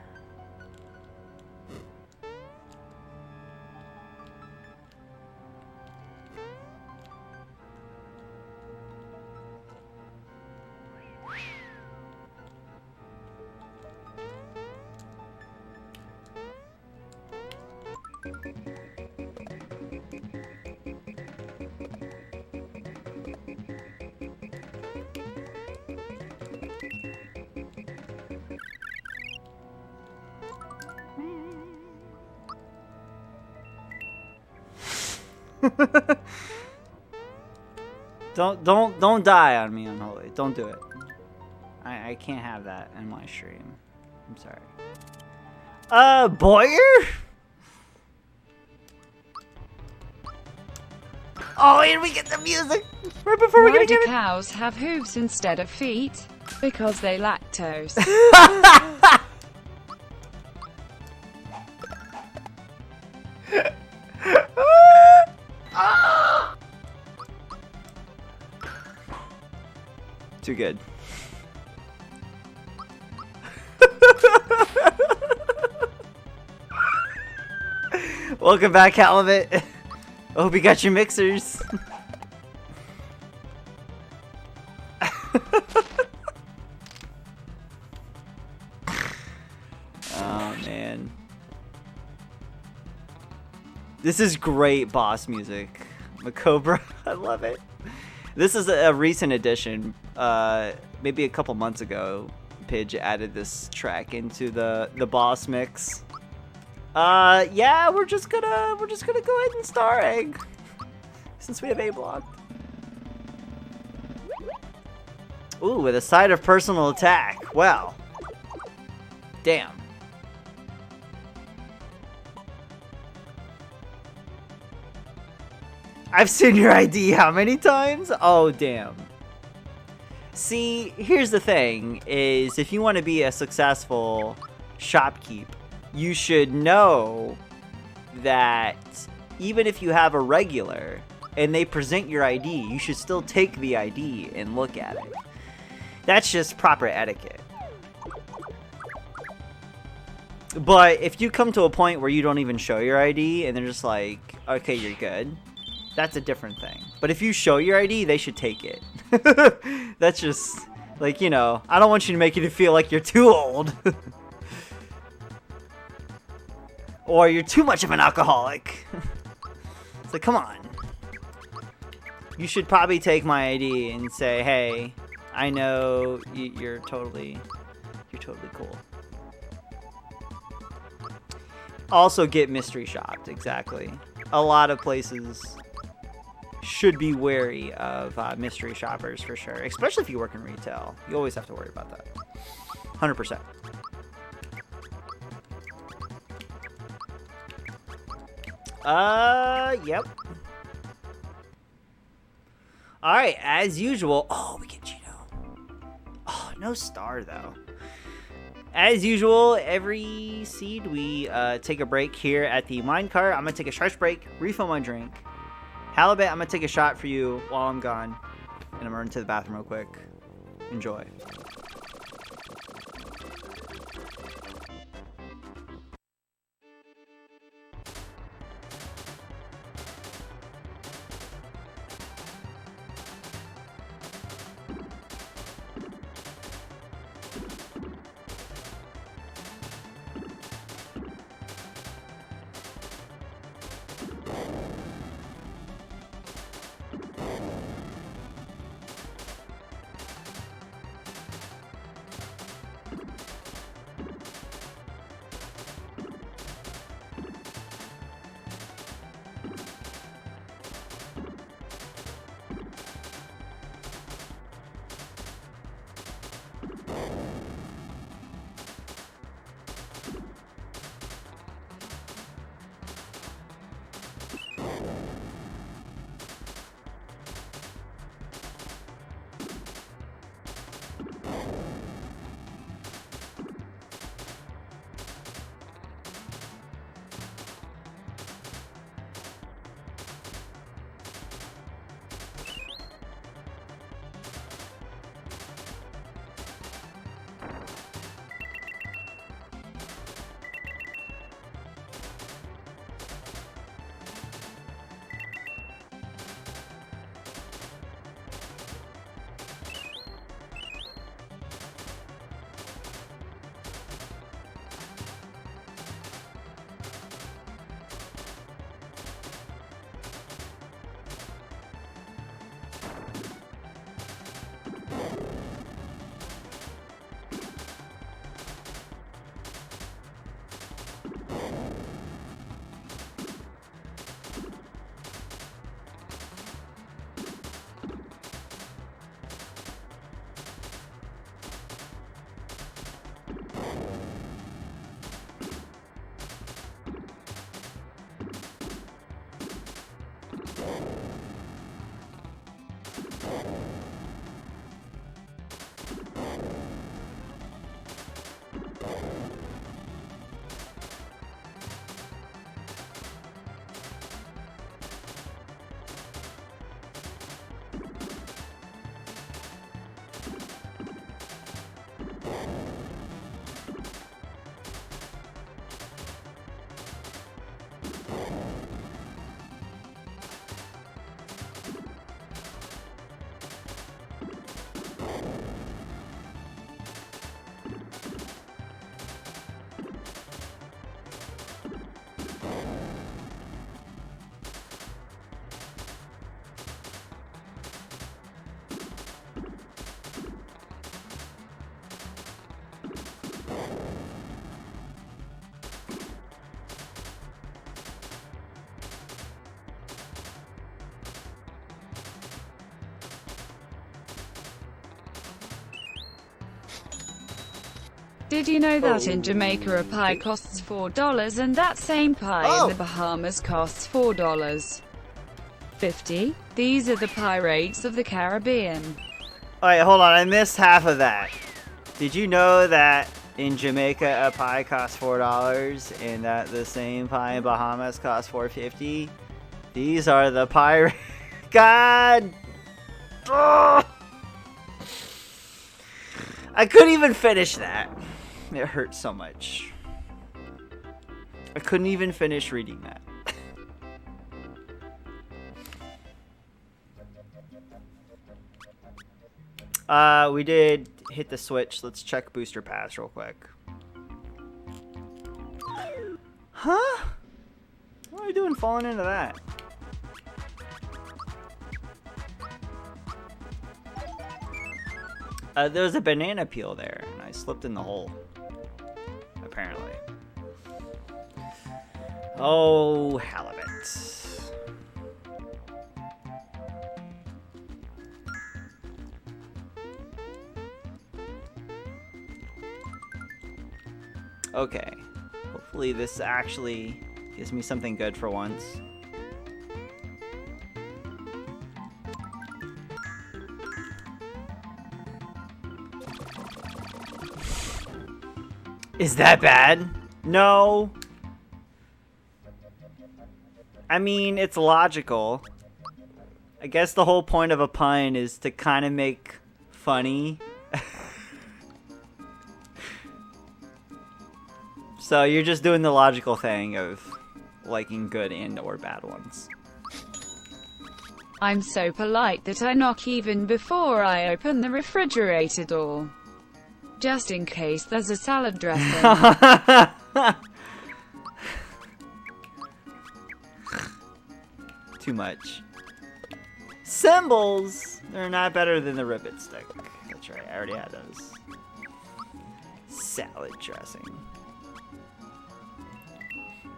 Don't die on me, Unholy. Don't do it. I can't have that in my stream. I'm sorry. Boyer? Oh, and we get the music right before we Why get do it. cows have hooves instead of feet? Because they lactose. Too good. Welcome back, Halibut. I hope you got your mixers. Oh, man. This is great boss music. Macobra, I love it. This is a recent addition. Maybe a couple months ago, Pidge added this track into the boss mix. Yeah, we're just gonna go ahead and star egg since we have A blocked. Ooh, with a side of personal attack. Well, damn. I've seen your ID how many times? Oh, damn. See, here's the thing, is if you want to be a successful shopkeep, you should know that even if you have a regular and they present your ID, you should still take the ID and look at it. That's just proper etiquette. But if you come to a point where you don't even show your ID and they're just like, okay, you're good, that's a different thing. But if you show your ID, they should take it. That's just, like, you know, I don't want you to make you feel like you're too old. Or you're too much of an alcoholic. It's like, come on. You should probably take my ID and say, hey, I know you're totally cool. Also get mystery shopped, exactly. A lot of places should be wary of mystery shoppers for sure, especially if you work in retail. You always have to worry about that. 100%. Yep. Alright, as usual. Oh, we get Cheeto. Oh, no star, though. As usual, every seed, we take a break here at the minecart. I'm going to take a short break, refill my drink. Halibut, I'm going to take a shot for you while I'm gone. And I'm going to run to the bathroom real quick. Enjoy. Did you know that in Jamaica a pie costs $4 and that same pie in the Bahamas costs $4.50? These are the pie rates of the Caribbean. Alright, hold on. I missed half of that. Did you know that in Jamaica a pie costs $4 and that the same pie in Bahamas costs $4.50? These are the pie rates. God! Ugh! I couldn't even finish that. It hurt so much. I couldn't even finish reading that. We did hit the switch. Let's check booster pass real quick. Huh? What are we doing falling into that? There was a banana peel there, and I slipped in the hole. Apparently. Oh, halibut. Okay. Hopefully this actually Gives me something good for once. Is that bad? No. I mean, it's logical. I guess the whole point of a pun is to kind of make funny. So you're just doing the logical thing of liking good and or bad ones. I'm so polite that I knock even before I open the refrigerator door. Just in case there's a salad dressing. Too much. Symbols! They're not better than the ribbit stick. That's right, I already had those. Salad dressing.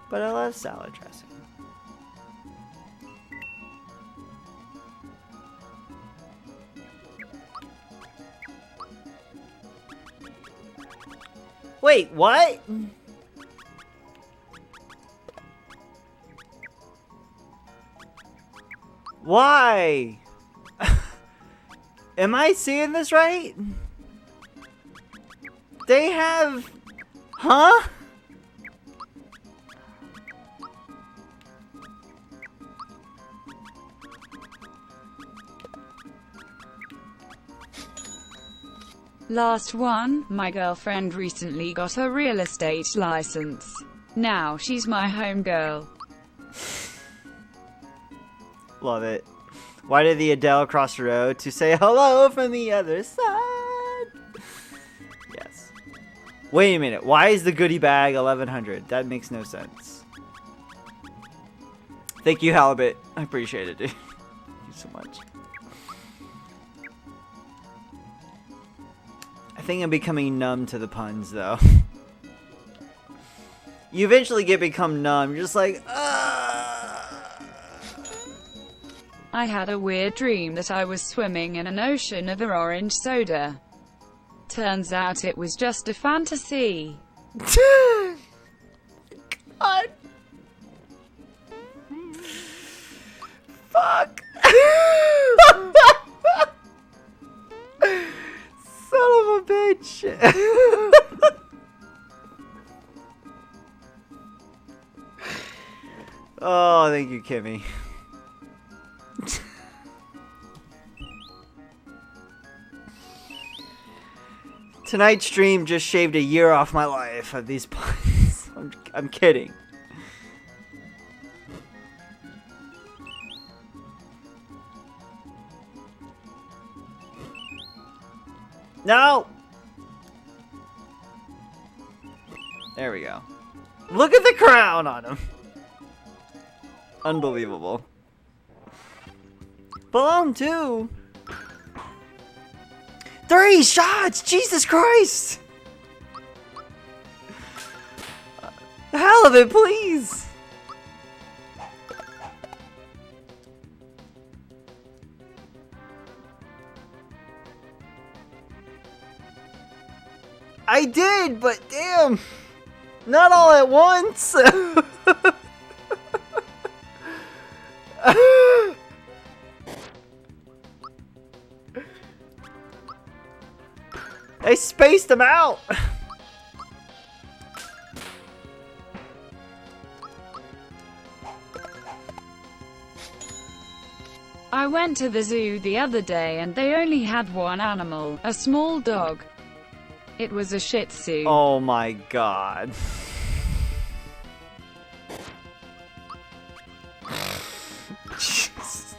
But I love salad dressing. Wait, what? Why? Am I seeing this right? They have... Huh? Last one, my girlfriend recently got her real estate license. Now she's my homegirl. Love it. Why did the Adele cross the road to say hello from the other side? Yes. Wait a minute. Why is the goodie bag 1100? That makes no sense. Thank you, Halibut. I appreciate it, dude. Thank you so much. I think I'm becoming numb to the puns, though. You eventually become numb. You're just like, I had a weird dream that I was swimming in an ocean of orange soda. Turns out it was just a fantasy. God. Fuck. Son of a bitch. Oh, thank you, Kimmy. Tonight's stream just shaved a year off my life of these puns. I'm kidding. No! There we go. Look at the crown on him. Unbelievable. Balloon too. 3 shots! Jesus Christ! Halibut, please! I did, but damn! Not all at once! I spaced them out! I went to the zoo the other day and they only had one animal, a small dog. It was a Shih Tzu. Oh my god. Jeez.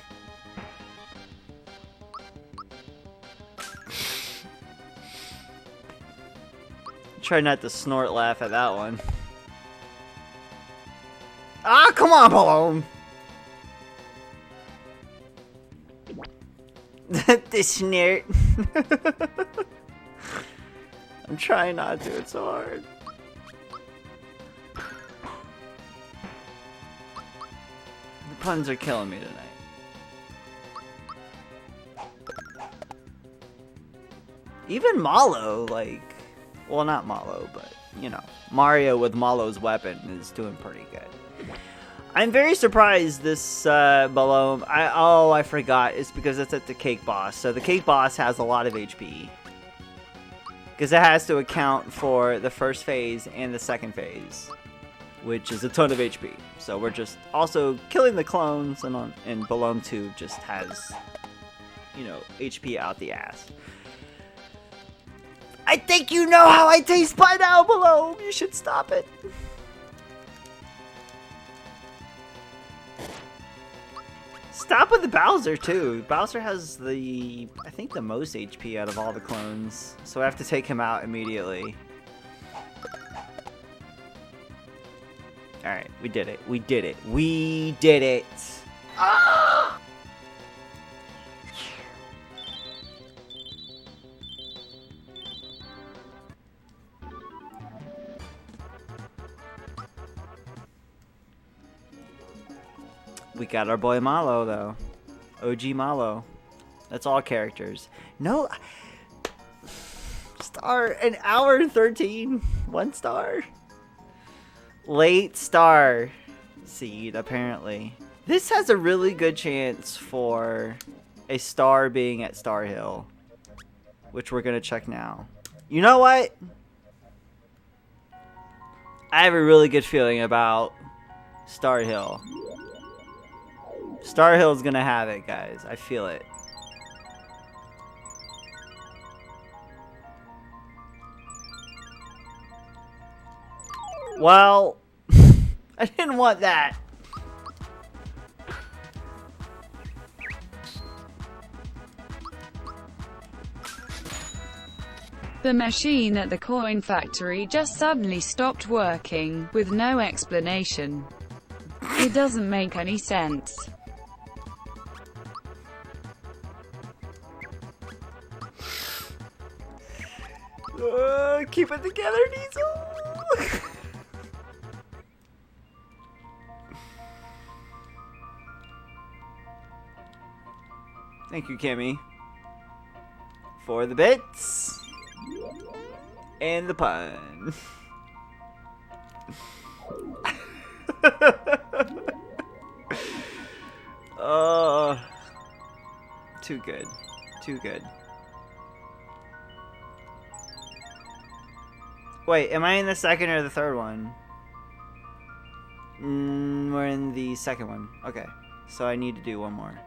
Try not to snort laugh at that one. Ah, come on, Balloon! The snort. I'm trying not to, it's so hard. The puns are killing me tonight. Even Malo, like... Well, not Malo, but, you know. Mario with Malo's weapon is doing pretty good. I'm very surprised this below. I forgot. It's because it's at the cake boss. So the cake boss has a lot of HP. Because it has to account for the first phase and the second phase, which is a ton of HP. So we're just also killing the clones, and Balloon 2 just has, you know, HP out the ass. I think you know how I taste by now, Balloon. You should stop it. Stop with the Bowser, too. Bowser has I think the most HP out of all the clones. So I have to take him out immediately. Alright, we did it. We did it. We did it. Ah! We got our boy Malo, though. OG Malo. That's all characters. No. Star. An hour and 13. 1 star. Late star seed, apparently. This has a really good chance for a star being at Star Hill, which we're going to check now. You know what? I have a really good feeling about Star Hill. Star Hill's gonna have it, guys. I feel it. Well, I didn't want that. The machine at the coin factory just suddenly stopped working, with no explanation. It doesn't make any sense. Keep it together, Diesel! Thank you, Kimmy. For the bits. And the pun. Oh. Too good. Too good. Wait, am I in the second or the third one? We're in the second one. Okay, so I need to do one more.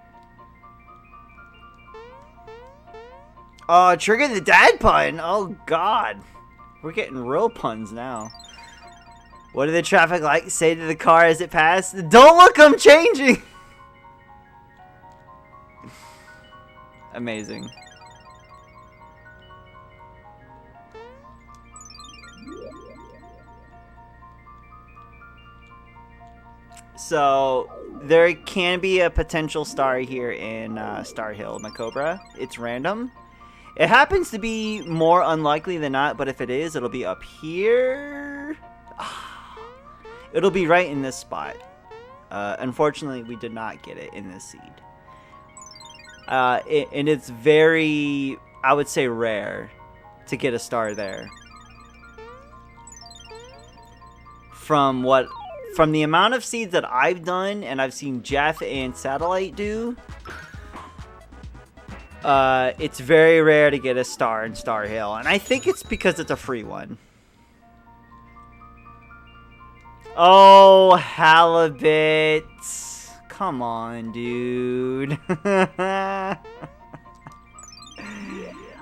Oh, trigger the dad pun! Oh, God. We're getting real puns now. What did the traffic lights say to the car as it passed? Don't look, I'm changing! Amazing. So, there can be a potential star here in Star Hill, Macobra. It's random. It happens to be more unlikely than not, but if it is, it'll be up here. It'll be right in this spot. Unfortunately, we did not get it in this seed. And it's very, I would say, rare to get a star there. From the amount of seeds that I've done, and I've seen Jeff and Satellite do, it's very rare to get a star in Star Hill. And I think it's because it's a free one. Oh, halibut. Come on, dude. I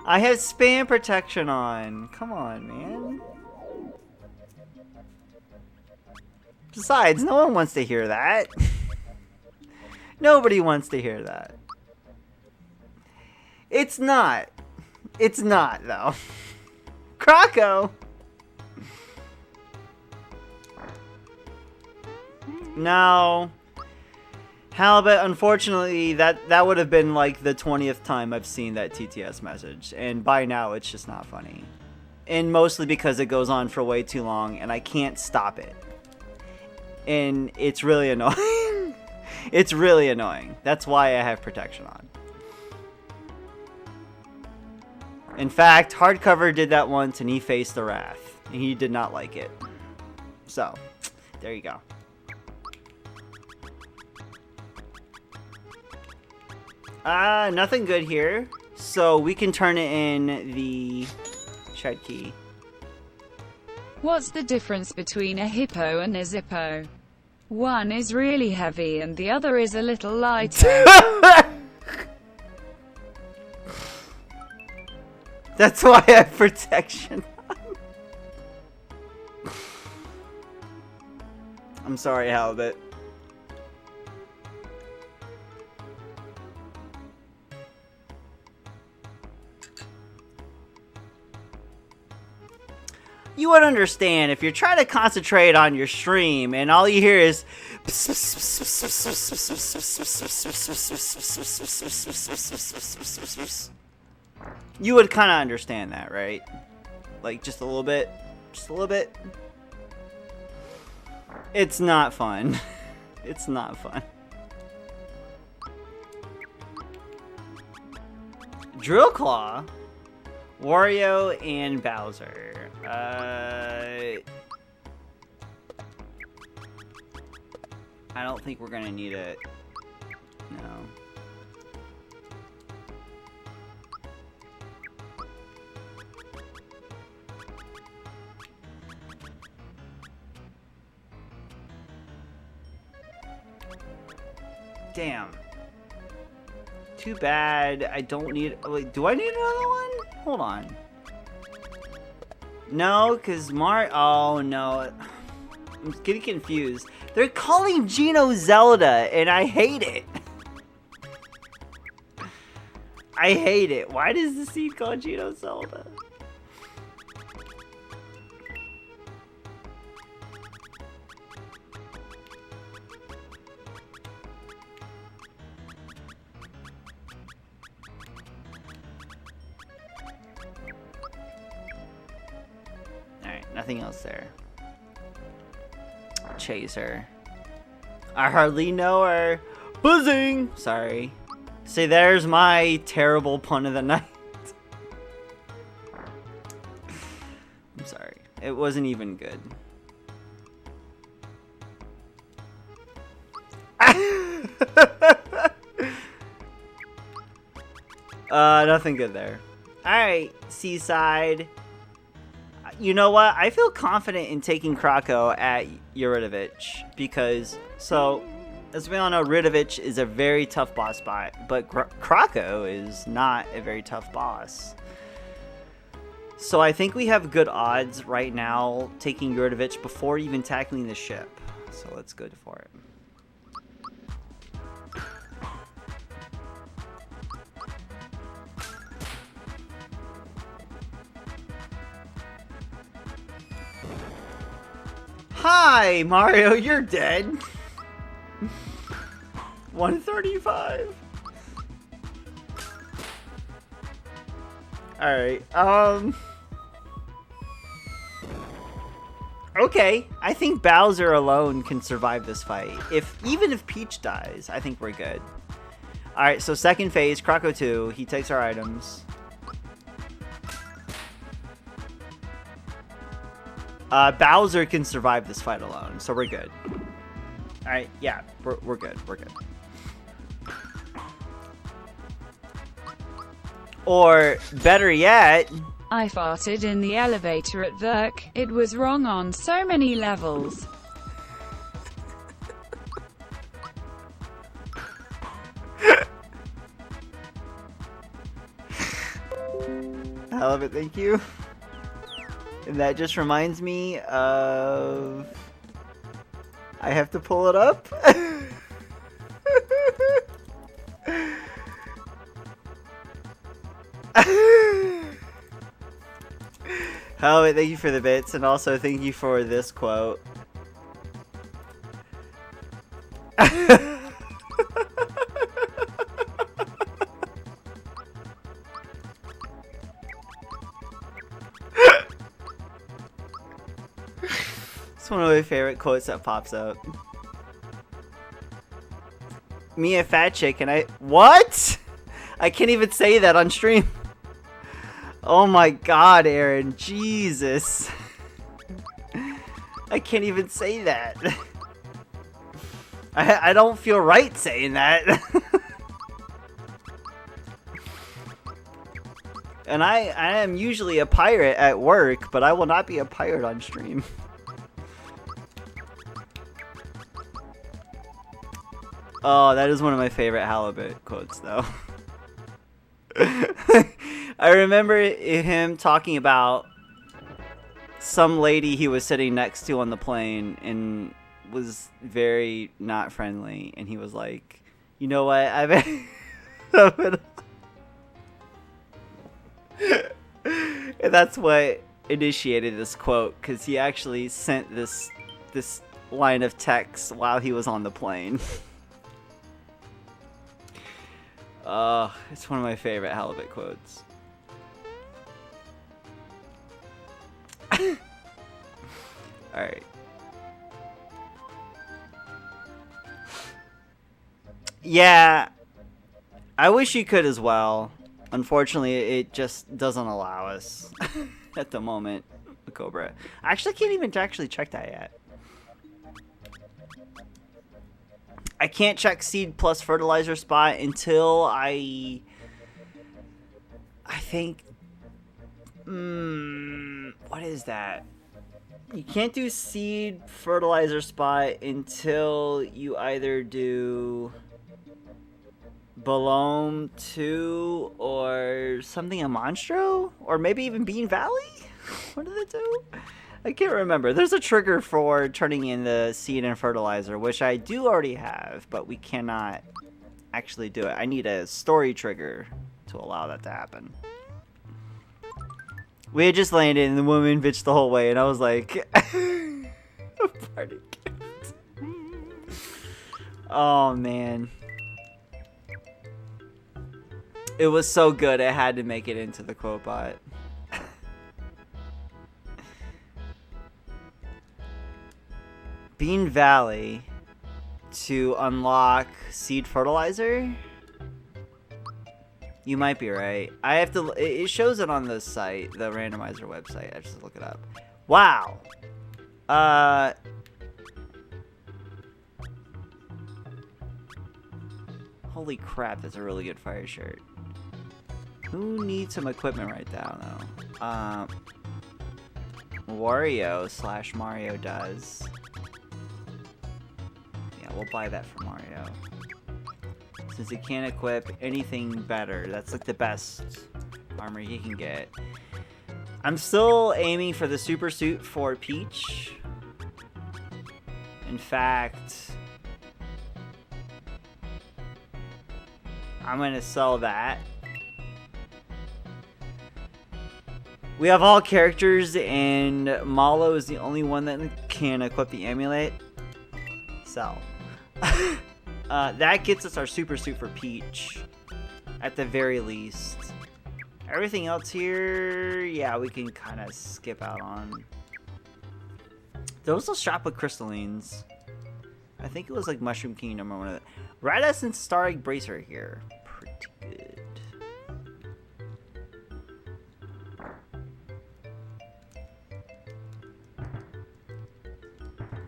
have spam protection on. Come on, man. Besides, no one wants to hear that. Nobody wants to hear that. It's not. It's not, though. Croco! No. Halibut, unfortunately, that would have been like the 20th time I've seen that TTS message. And by now, it's just not funny. And mostly because it goes on for way too long, and I can't stop it. And it's really annoying. It's really annoying. That's why I have protection on. In fact, Hardcover did that once, and he faced the wrath. And he did not like it. So, there you go. Nothing good here. So we can turn it in the shed key. What's the difference between a hippo and a Zippo? One is really heavy and the other is a little lighter. That's why I have protection on. I'm sorry, Halibut. You would understand if you're trying to concentrate on your stream and all you hear is you would kind of understand that, right? Like just a little bit, just a little bit. It's not fun. It's not fun. Drill Claw, Wario, and Bowser. I don't think we're gonna need it. No. Damn. Too bad. I don't need. Wait, do I need another one? Hold on. No, because oh no. I'm getting confused. They're calling Geno Zelda, and I hate it. I hate it. Why does the seed call Geno Zelda? Nothing else there. Chaser. I hardly know her. Buzzing! Sorry. See, there's my terrible pun of the night. I'm sorry. It wasn't even good. Nothing good there. Alright, Seaside. You know what? I feel confident in taking Krako at Yuridovich because, so, as we all know, Ridovich is a very tough boss fight, but Krako is not a very tough boss. So I think we have good odds right now taking Yuridovich before even tackling the ship. So let's go for it. Hi, Mario, you're dead. 135. Alright, okay, I think Bowser alone can survive this fight. Even if Peach dies, I think we're good. Alright, so second phase, Krako 2, he takes our items. Bowser can survive this fight alone, so we're good. Alright, yeah, we're good, we're good. Or, better yet... I farted in the elevator at work. It was wrong on so many levels. I love it, thank you. And that just reminds me of... I have to pull it up. Oh, thank you for the bits, and also thank you for this quote. It's one of my favorite quotes that pops up. Me a fat chick and I... What? I can't even say that on stream. Oh my god, Aaron. Jesus. I can't even say that. I don't feel right saying that. And I am usually a pirate at work, but I will not be a pirate on stream. Oh, that is one of my favorite halibut quotes, though. I remember him talking about some lady he was sitting next to on the plane and was very not friendly. And he was like, you know what? And that's what initiated this quote, because he actually sent this line of text while he was on the plane. It's one of my favorite halibut quotes. Alright. Yeah, I wish you could as well. Unfortunately, it just doesn't allow us at the moment, Cobra. I actually can't even actually check that yet. I can't check seed plus fertilizer spot until I think, what is that? You can't do seed fertilizer spot until you either do Balome 2 or something in Monstro? Or maybe even Bean Valley? What do they do? I can't remember. There's a trigger for turning in the seed and fertilizer, which I do already have, but we cannot actually do it. I need a story trigger to allow that to happen. We had just landed and the woman bitched the whole way, and I was like, a party gift. Oh, man. It was so good, I had to make it into the quote bot. Bean Valley to unlock seed fertilizer? You might be right. I have to. It shows it on the site, the randomizer website. I have to look it up. Wow. Holy crap, that's a really good fire shirt. Who needs some equipment right now, though? Wario / Mario does. Yeah, we'll buy that for Mario. Since he can't equip anything better. That's like the best armor he can get. I'm still aiming for the super suit for Peach. In fact, I'm gonna sell that. We have all characters, and Malo is the only one that can equip the amulet. Sell. That gets us our super suit for Peach, at the very least. Everything else here, yeah, we can kind of skip out on. There was a shop with crystallines. I think it was like Mushroom Kingdom or one of the. Red Essence Star Egg Bracer here. Pretty good.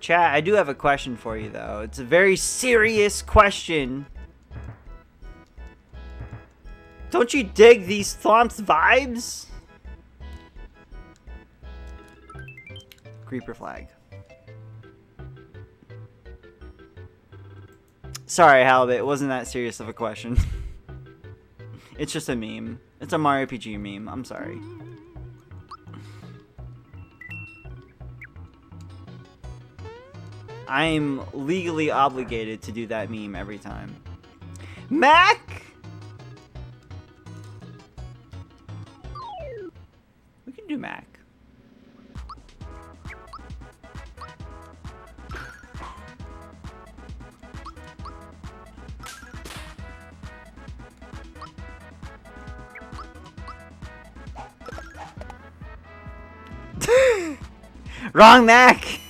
Chat, I do have a question for you, though. It's a very serious question. Don't you dig these Thwomps vibes? Creeper flag. Sorry, Halibut. It wasn't that serious of a question. It's just a meme. It's a Mario RPG meme. I'm sorry. I'm legally obligated to do that meme every time. Mac! We can do Mac. Wrong Mac!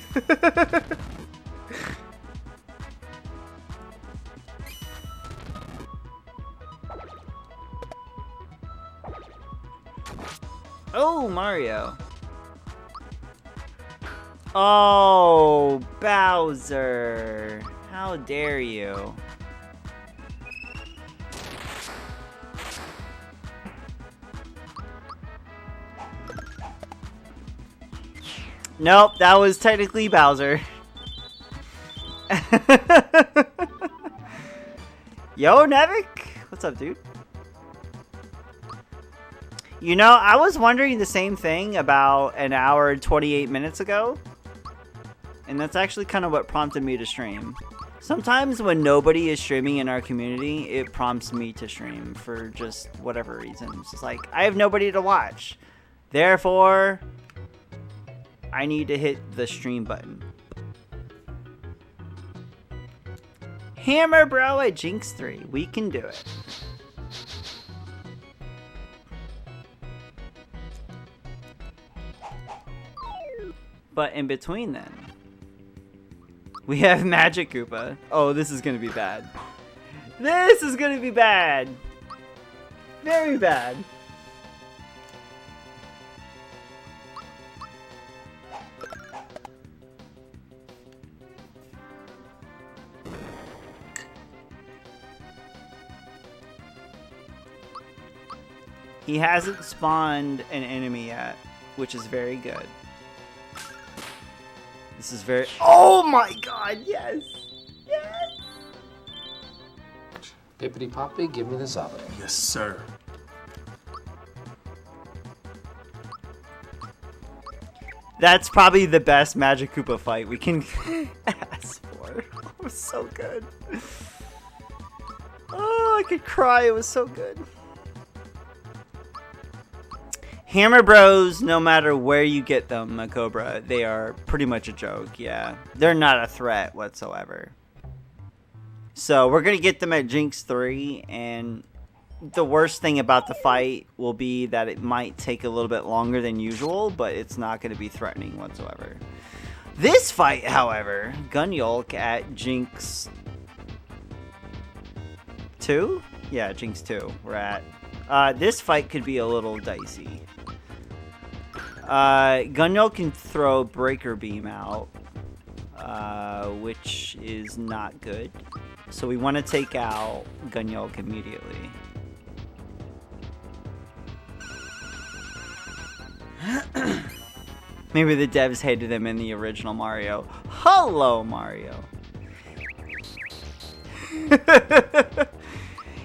Oh, Mario. Oh, Bowser. How dare you? Nope, that was technically Bowser. Yo, Nevik! What's up, dude? You know, I was wondering the same thing about an hour and 28 minutes ago. And that's actually kind of what prompted me to stream. Sometimes when nobody is streaming in our community, it prompts me to stream for just whatever reason. It's just like, I have nobody to watch. Therefore, I need to hit the stream button. Hammer Bro at Jinx 3. We can do it. But in between then, we have Magic Koopa. Oh, this is gonna be bad. This is gonna be bad. Very bad. He hasn't spawned an enemy yet, which is very good. This is very... Oh my god, yes! Yes! Pippity Poppy, give me the zombie. Yes, sir. That's probably the best Magic Koopa fight we can ask for. It was so good. Oh, I could cry. It was so good. Hammer Bros, no matter where you get them, Cobra, they are pretty much a joke, yeah. They're not a threat whatsoever. So we're going to get them at Jinx 3, and the worst thing about the fight will be that it might take a little bit longer than usual, but it's not going to be threatening whatsoever. This fight, however, Gunyulk at Jinx 2? Yeah, Jinx 2 we're at. This fight could be a little dicey. Gunyulk can throw Breaker Beam out, which is not good. So we want to take out Gunyulk immediately. Maybe the devs hated him in the original Mario. Hello, Mario.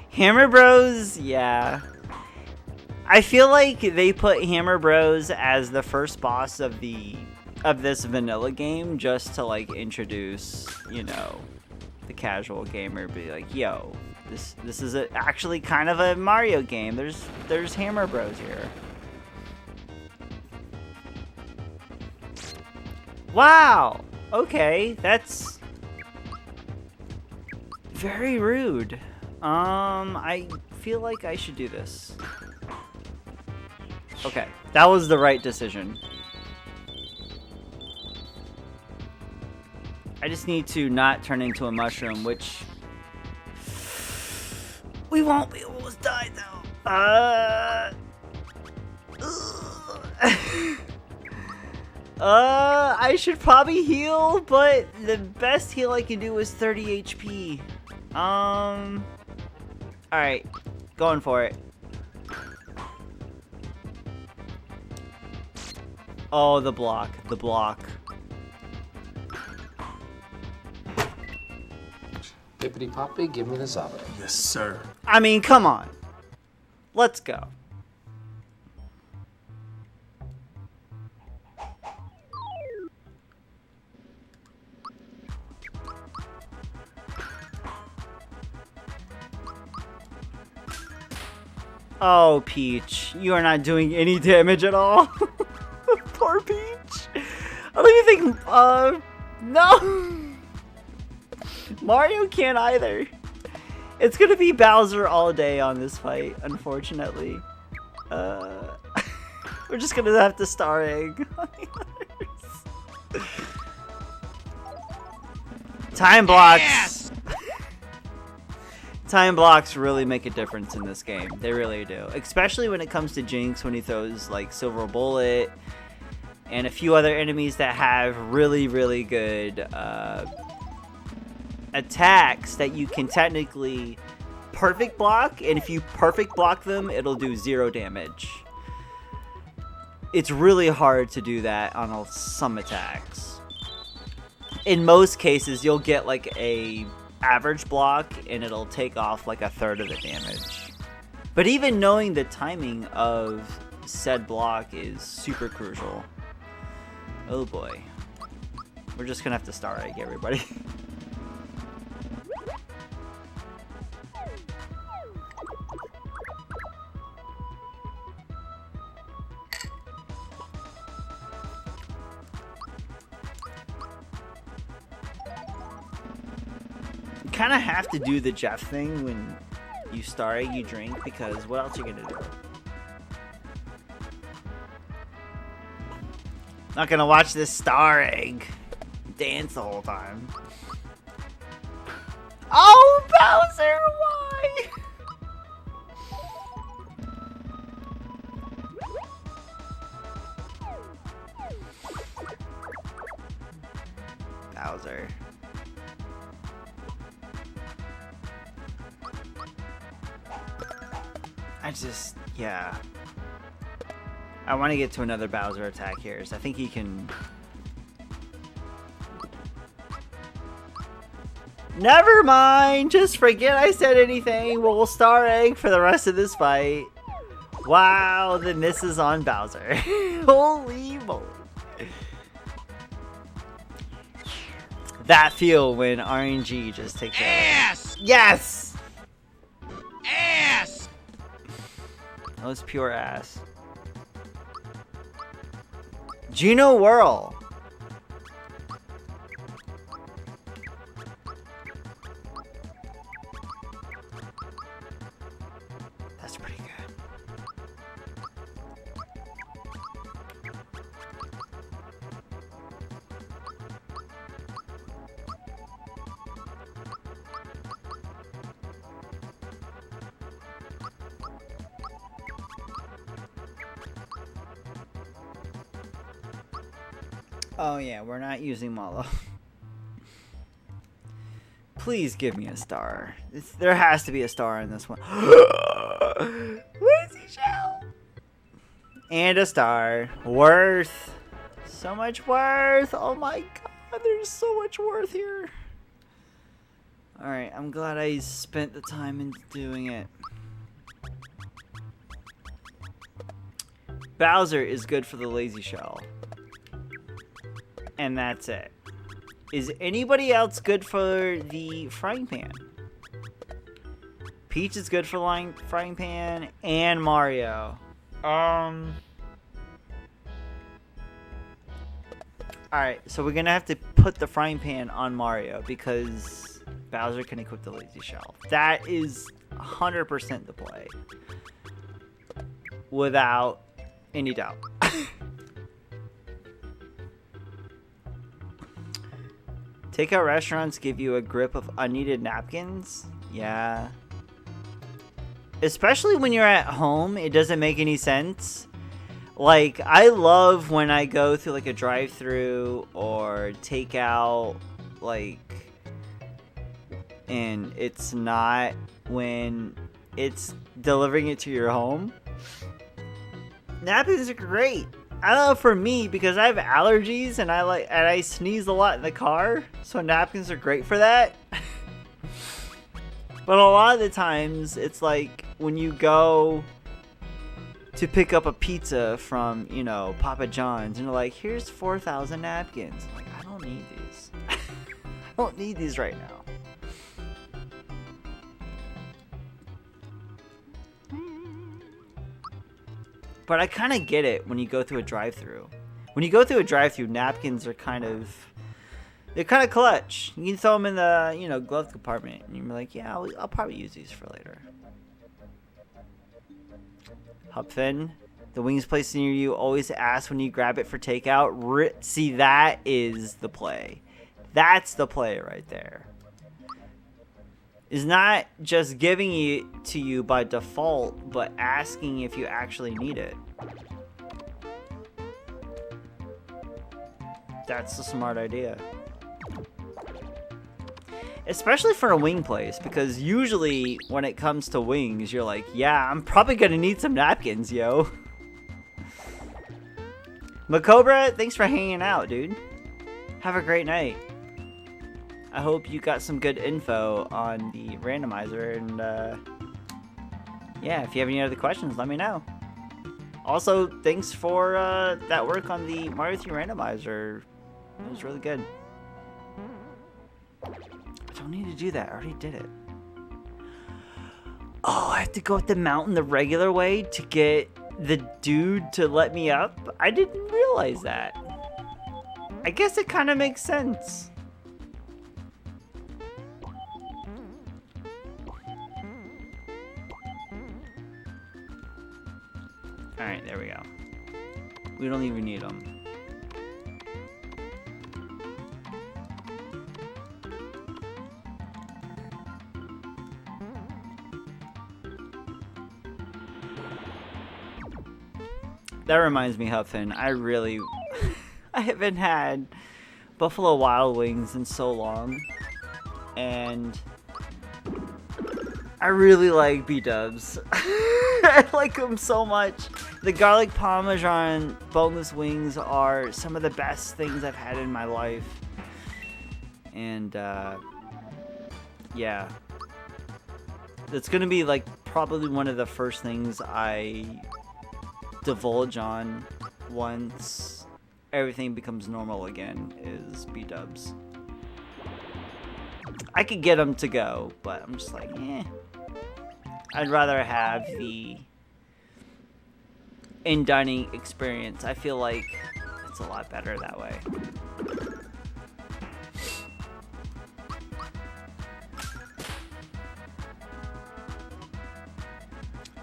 Hammer Bros, yeah. I feel like they put Hammer Bros as the first boss of this vanilla game just to like introduce, you know, the casual gamer, be like, yo, this is actually kind of a Mario game. There's Hammer Bros here. Wow. Okay, that's very rude. I feel like I should do this. Okay, that was the right decision. I just need to not turn into a mushroom, which we won't. We almost died though. I should probably heal, but the best heal I can do is 30 HP. Alright, going for it. Oh, the block. Pippity Poppy, give me the zombie. Yes, sir. I mean, come on. Let's go. Oh, Peach. You are not doing any damage at all. Poor Peach. I don't even think... no! Mario can't either. It's gonna be Bowser all day on this fight, unfortunately. We're just gonna have to star egg on the others. Time blocks! Yes! Time blocks really make a difference in this game. They really do. Especially when it comes to Jinx, when he throws like Silver Bullet and a few other enemies that have really, really good attacks that you can technically perfect block, and if you perfect block them, it'll do 0 damage. it's really hard to do that on some attacks. In most cases, you'll get like a average block and it'll take off like a third of the damage. But even knowing the timing of said block is super crucial. Oh boy. We're just gonna have to star egg everybody. You kind of have to do the Jeff thing when you star egg, you drink, because what else are you gonna do? Not gonna watch this star egg dance the whole time. Oh, Bowser, why? Bowser. Yeah. I want to get to another Bowser attack here, so I think he can... Never mind! Just forget I said anything. We'll star egg for the rest of this fight. Wow, the miss is on Bowser. Holy moly. That feel when RNG just takes Ass! Yes! Ass! That was pure ass. Geno Whirl. That's pretty good. Oh yeah, we're not using Malo. Please give me a star. There has to be a star in this one. Lazy Shell! And a star. Worth. So much worth. Oh my god, there's so much worth here. Alright, I'm glad I spent the time in doing it. Bowser is good for the Lazy Shell. And that's it. Is anybody else good for the frying pan? Peach is good for the frying pan, and Mario. Alright, so we're gonna have to put the frying pan on Mario because Bowser can equip the Lazy Shell. That is 100% the play. Without any doubt. Takeout restaurants give you a grip of unneeded napkins. Yeah. Especially when you're at home, it doesn't make any sense. Like, I love when I go through like a drive-thru or takeout, like, and it's not when it's delivering it to your home. Napkins are great. I don't know, for me, because I have allergies and I sneeze a lot in the car, so napkins are great for that. But a lot of the times, it's like when you go to pick up a pizza from, you know, Papa John's, and they're like, here's 4,000 napkins. I'm like, I don't need these. I don't need these right now. But I kind of get it when you go through a drive-thru. When you go through a drive-thru, napkins are they're kind of clutch. You can throw them in the, you know, glove compartment, and you're like, yeah, I'll probably use these for later. Hupfin, the wings place near you always ask when you grab it for takeout. See, that is the play. That's the play right there. Is not just giving it to you by default, but asking if you actually need it. That's a smart idea. Especially for a wing place, because usually when it comes to wings, you're like, yeah, I'm probably gonna need some napkins, yo. Macobra, thanks for hanging out, dude. Have a great night. I hope you got some good info on the randomizer, and yeah, if you have any other questions, let me know. Also, thanks for that work on the Mario 3 randomizer. It was really good. I don't need to do that. I already did it. Oh, I have to go up the mountain the regular way to get the dude to let me up? I didn't realize that. I guess it kind of makes sense. Alright, there we go. We don't even need them. That reminds me, Huffin, I haven't had Buffalo Wild Wings in so long, and I really like B-dubs. I like them so much. The garlic parmesan boneless wings are some of the best things I've had in my life, and yeah, it's gonna be like probably one of the first things I divulge on once everything becomes normal again is B-dubs. I could get them to go, but I'm just like, eh. I'd rather have the in-dining experience. I feel like it's a lot better that way.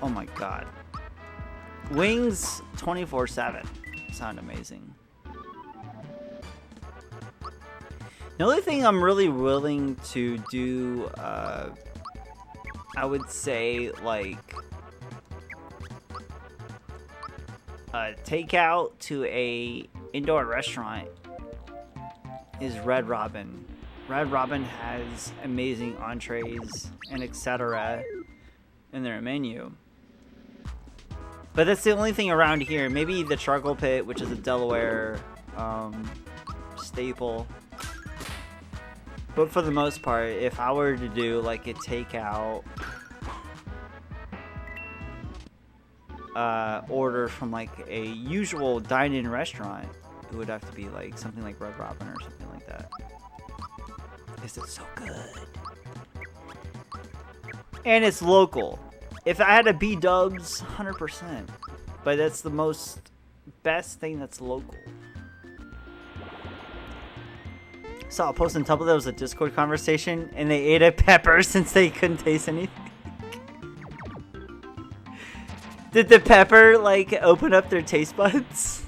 Oh my god. Wings 24/7 sound amazing. The only thing I'm really willing to do, I would say, like, takeout to a indoor restaurant is Red Robin. Red Robin has amazing entrees and etc. in their menu. But that's the only thing around here. Maybe the Charcoal Pit, which is a Delaware staple. But for the most part, if I were to do like a takeout order from like a usual dine-in restaurant, it would have to be like something like Red Robin or something like that. Because it's so good. And it's local. If I had to be Dubs, 100%. But that's the best thing that's local. Saw a post on Tumblr that was a Discord conversation, and they ate a pepper since they couldn't taste anything. Did the pepper, like, open up their taste buds?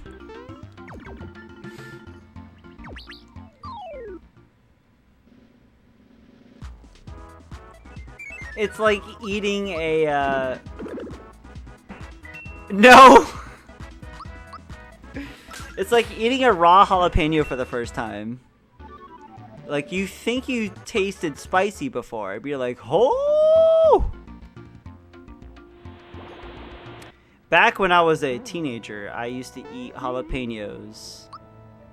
It's like eating a, No! It's like eating a raw jalapeno for the first time. Like, you think you tasted spicy before, but you're like, oh! Back when I was a teenager, I used to eat jalapenos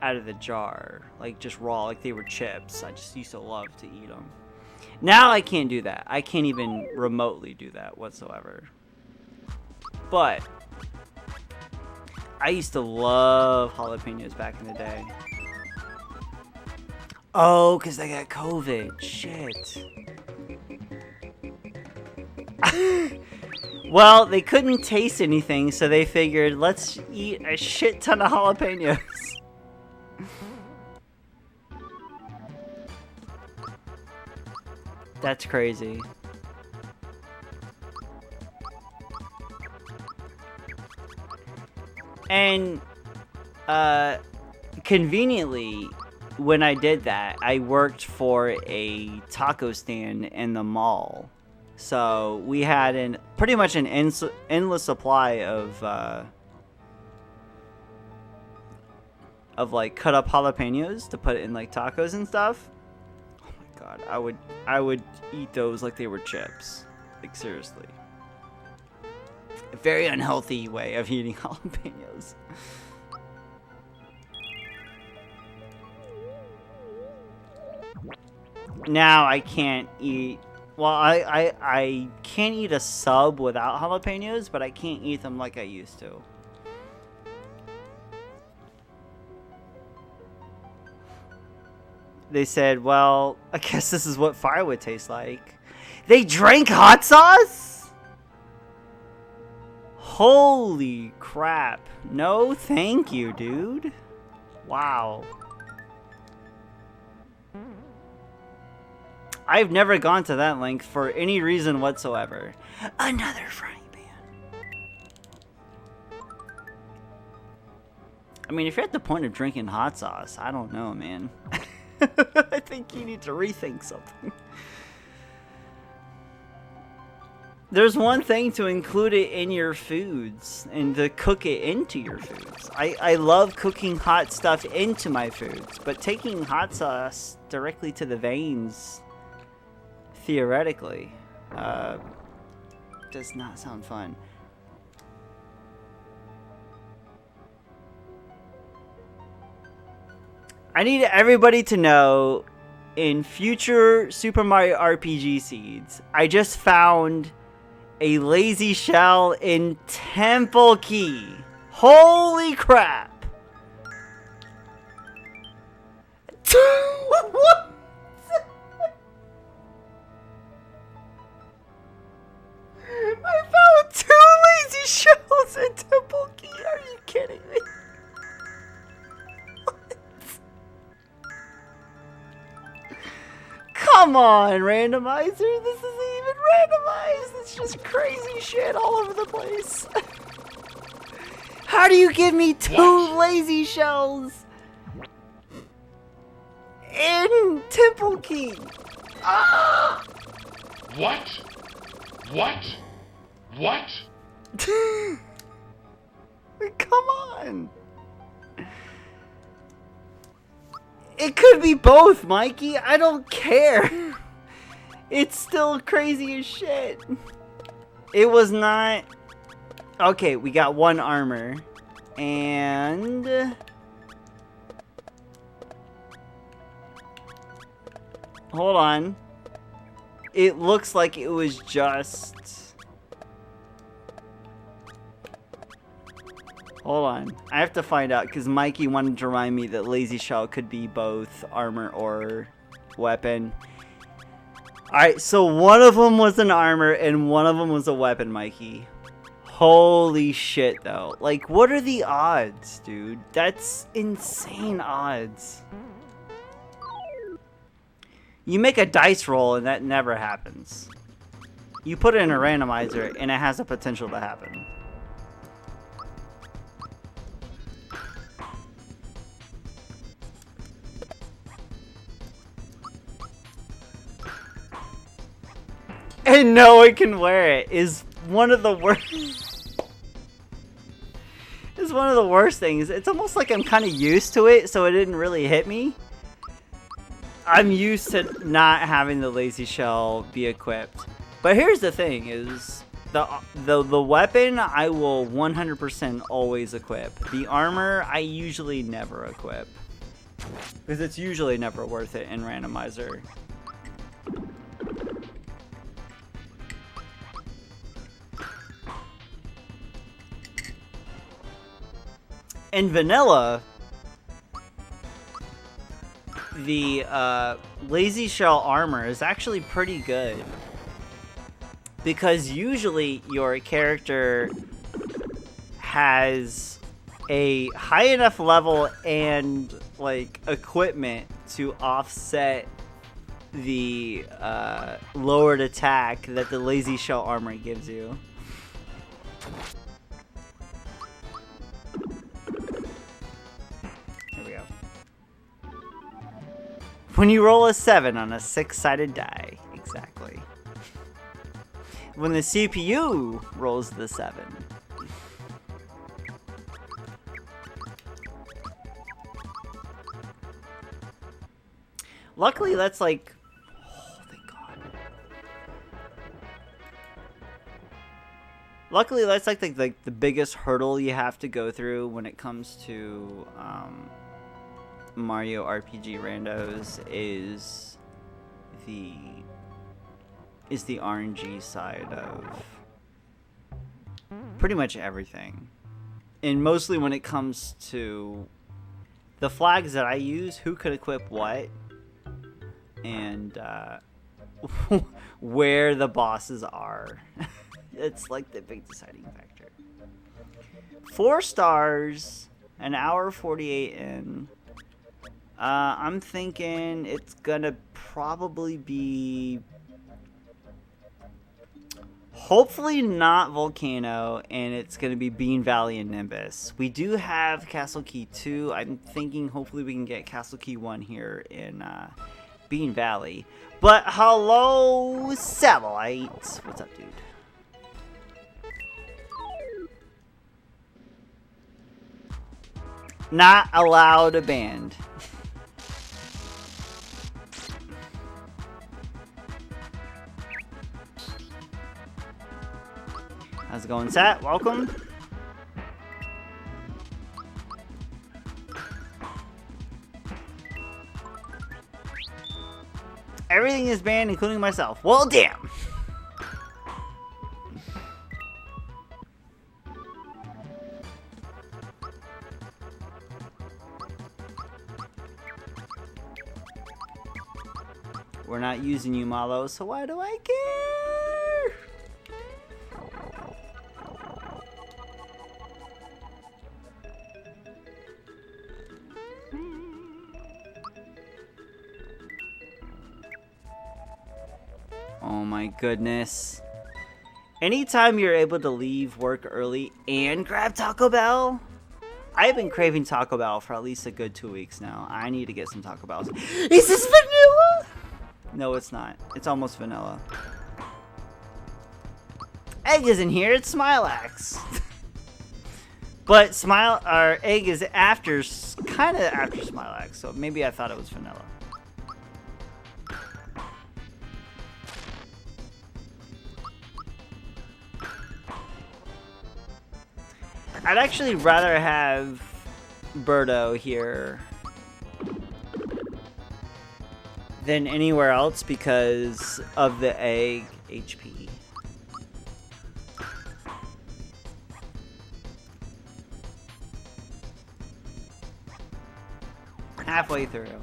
out of the jar. Like, just raw, like they were chips. I just used to love to eat them. Now I can't do that. I can't even remotely do that whatsoever. But I used to love jalapenos back in the day. Oh, because they got COVID. Shit. Well, they couldn't taste anything, so they figured, let's eat a shit ton of jalapenos. That's crazy. And, conveniently, when I did that, I worked for a taco stand in the mall. So we had pretty much an endless supply of like cut up jalapenos to put in like tacos and stuff. Oh my god, I would eat those like they were chips. Like, seriously. A very unhealthy way of eating jalapenos. now I can't eat. Well, I can't eat a sub without jalapenos, but I can't eat them like I used to. They said, well, I guess this is what fire would taste like. They drank hot sauce? Holy crap. No, thank you, dude. Wow. I've never gone to that length for any reason whatsoever. Another frying pan. I mean, if you're at the point of drinking hot sauce, I don't know, man. I think you need to rethink something. There's one thing to include it in your foods and to cook it into your foods. I love cooking hot stuff into my foods, but taking hot sauce directly to the veins, theoretically, does not sound fun. I need everybody to know, in future Super Mario RPG seeds, I just found a lazy shell in Temple Key. Holy crap! What? I found 2 lazy shells in Temple Key. Are you kidding me? Come on, randomizer. This isn't even randomized. It's just crazy shit all over the place. How do you give me 2 lazy shells in Temple Key? Ah! What? What? What? Come on. It could be both, Mikey. I don't care. It's still crazy as shit. It was not... Okay, we got 1 armor. And... Hold on. It looks like it was just... Hold on. I have to find out, because Mikey wanted to remind me that Lazy Shell could be both armor or weapon. Alright, so one of them was an armor and one of them was a weapon, Mikey. Holy shit, though. Like, what are the odds, dude? That's insane odds. You make a dice roll and that never happens. You put it in a randomizer and it has the potential to happen. And no one can wear it is one of the worst. It's one of the worst things. It's almost like I'm kind of used to it, so it didn't really hit me. I'm used to not having the lazy shell be equipped. But here's the thing: is the weapon I will 100% always equip. The armor I usually never equip because it's usually never worth it in randomizer. In vanilla, the lazy shell armor is actually pretty good because usually your character has a high enough level and like equipment to offset the lowered attack that the lazy shell armor gives you. When you roll a 7 on a 6-sided die. Exactly. When the CPU rolls the 7. Luckily, that's like... Oh, thank God. Luckily, that's like the biggest hurdle you have to go through when it comes to... Mario RPG randos is the RNG side of pretty much everything. And mostly when it comes to the flags that I use, who could equip what, and where the bosses are. It's like the big deciding factor. 4 stars, an hour 48 in. I'm thinking it's gonna probably be hopefully not Volcano, and it's gonna be Bean Valley and Nimbus. We do have Castle Key 2. I'm thinking hopefully we can get Castle Key 1 here in Bean Valley. But hello, Satellite. What's up, dude? Not allowed a band. How's it going, Sat? Welcome. Everything is banned, including myself. Well, damn. We're not using you, Malo, so why do I care? Oh my goodness. Anytime you're able to leave work early and grab Taco Bell, I've been craving Taco Bell for at least a good 2 weeks now. I need to get some Taco Bells. Is this vanilla? No, it's not. It's almost vanilla. Egg isn't here. It's Smilax. But Egg is after, kind of after Smilax. So maybe I thought it was vanilla. I'd actually rather have Birdo here than anywhere else because of the egg HP. Halfway through.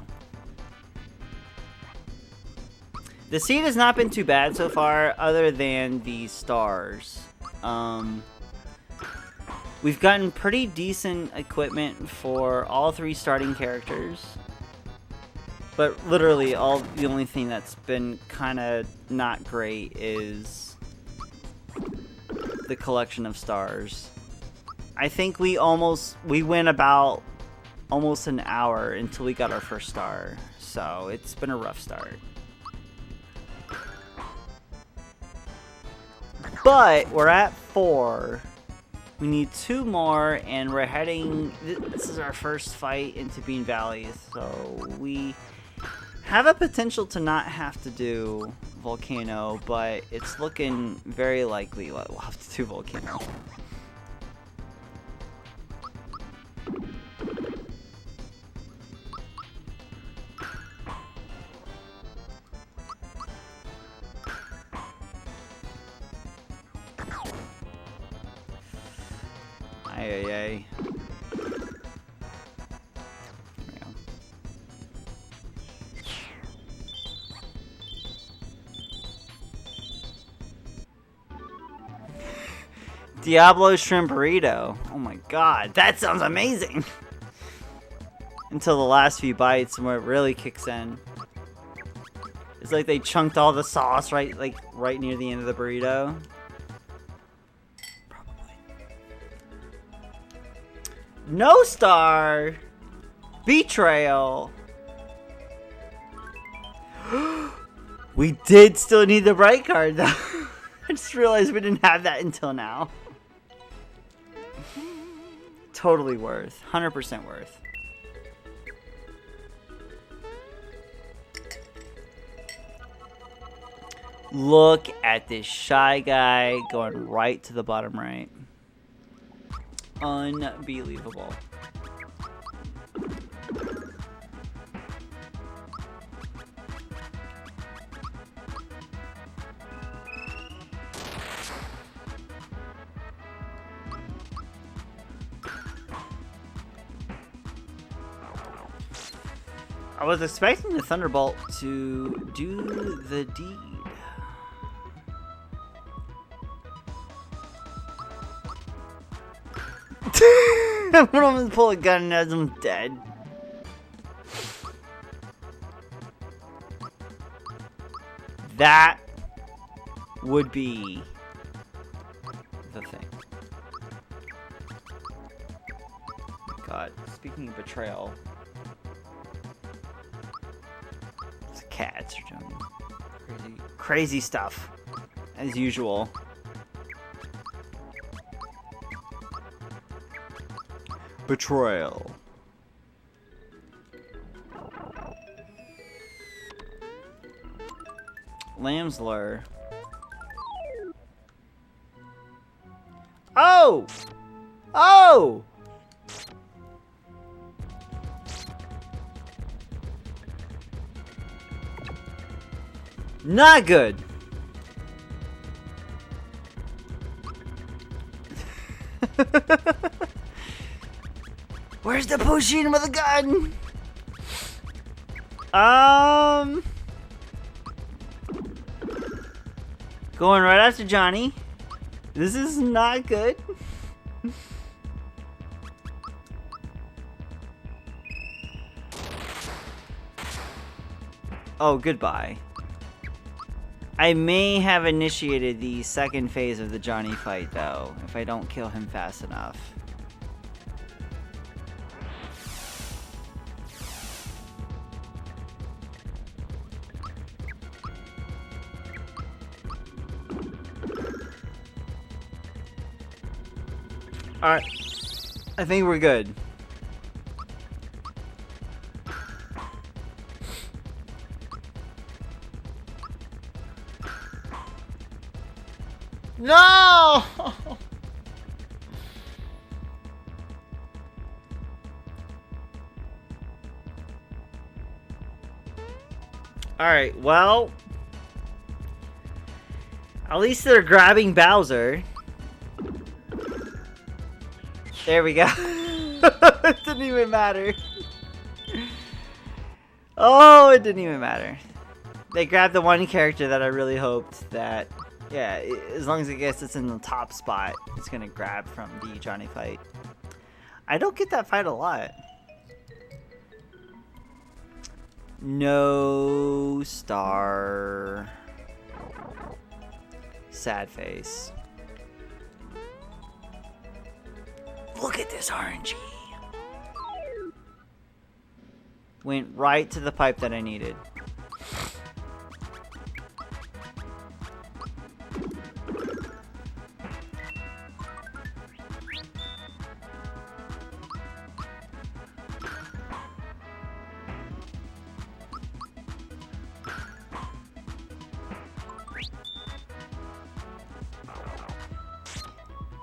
The seed has not been too bad so far, other than the stars. We've gotten pretty decent equipment for all 3 starting characters. But literally, the only thing that's been kind of not great is the collection of stars. I think we went about almost an hour until we got our first star. So it's been a rough start. But we're at 4. We need 2 more, and we're heading... This is our first fight into Bean Valley, so we have a potential to not have to do Volcano, but it's looking very likely we'll have to do Volcano. Ay. There we go. Diablo shrimp burrito. Oh my god, that sounds amazing! Until the last few bites where it really kicks in. It's like they chunked all the sauce right near the end of the burrito. No star! Betrayal! We did still need the bright card though. I just realized we didn't have that until now. Totally worth. 100% worth. Look at this shy guy going right to the bottom right. Unbelievable. I was expecting the Thunderbolt to do the deed. One of them pull a gun and has him dead. That would be the thing. God, speaking of betrayal. It's cats are doing crazy stuff. As usual. Betrayal. Lamb's Lure. Oh! Oh! Not good. Where's the Pushin with a gun? Going right after Johnny. This is not good. Oh, goodbye. I may have initiated the second phase of the Johnny fight, though, if I don't kill him fast enough. Alright. I think we're good. No! Alright, well... At least they're grabbing Bowser. There we go. It didn't even matter. Oh, it didn't even matter. They grabbed the one character that I really hoped that, yeah, as long as it gets it's in the top spot, it's gonna grab from the Johnny fight. I don't get that fight a lot. No star. Sad face. Look at this RNG. Went right to the pipe that I needed.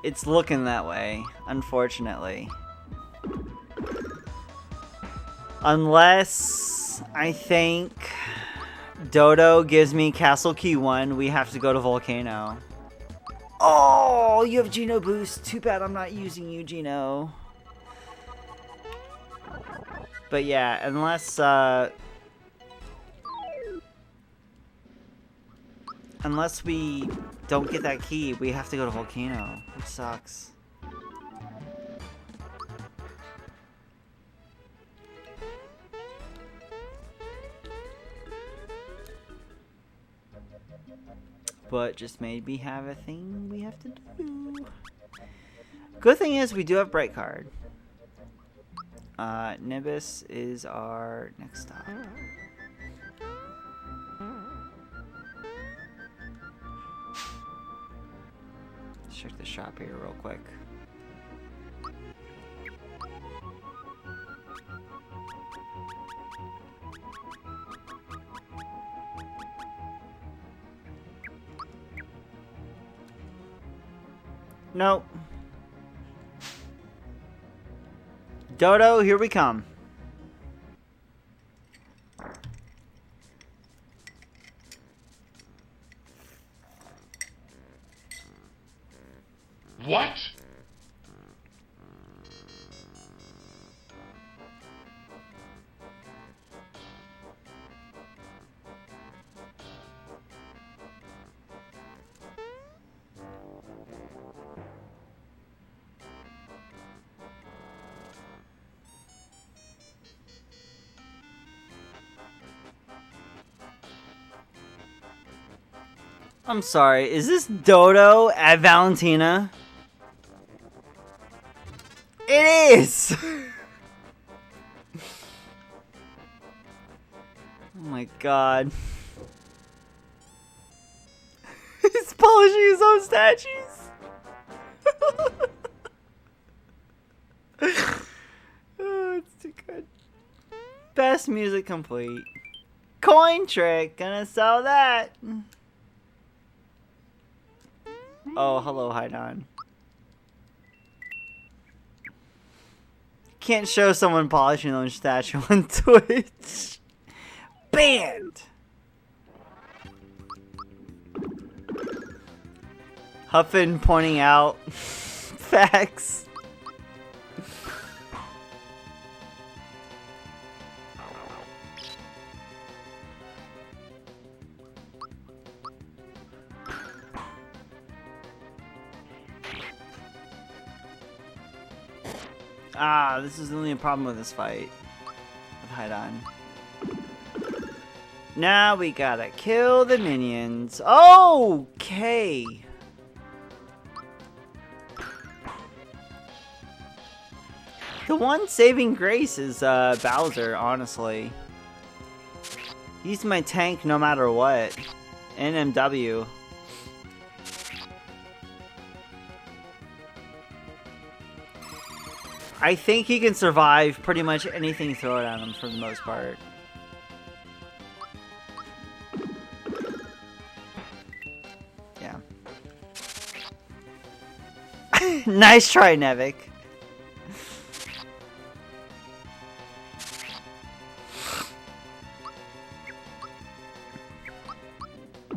It's looking that way, unfortunately. Unless, I think, Dodo gives me Castle Key 1, we have to go to Volcano. Oh, you have Geno Boost. Too bad I'm not using you, Geno. But yeah, unless we don't get that key, we have to go to Volcano, which sucks. But just made me have a thing we have to do. Good thing is we do have Bright Card. Nimbus is our next stop. Let's check the shop here real quick. Nope. Dodo, here we come. What? I'm sorry, is this Dodo at Valentina? It is! Oh my god. He's polishing his own statues! Oh, it's too good. Best music complete. Coin trick, gonna sell that. Oh, hello, Haidon. Can't show someone polishing their own statue on Twitch. Banned. Huffin pointing out facts. Ah, this is the only problem with this fight. With Haidon. Now we gotta kill the minions. Okay. The one saving grace is Bowser, honestly. He's my tank no matter what. NMW. I think he can survive pretty much anything thrown at him for the most part. Yeah. Nice try, Nevik.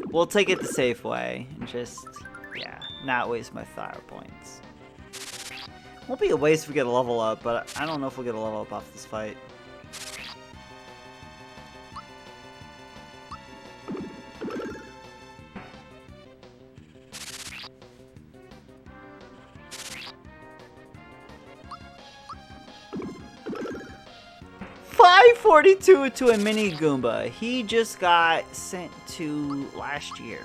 We'll take it the safe way and just, yeah, not waste my fire points. Won't be a waste if we get a level up, but I don't know if we'll get a level up off this fight. $542 to a mini Goomba. He just got sent to last year.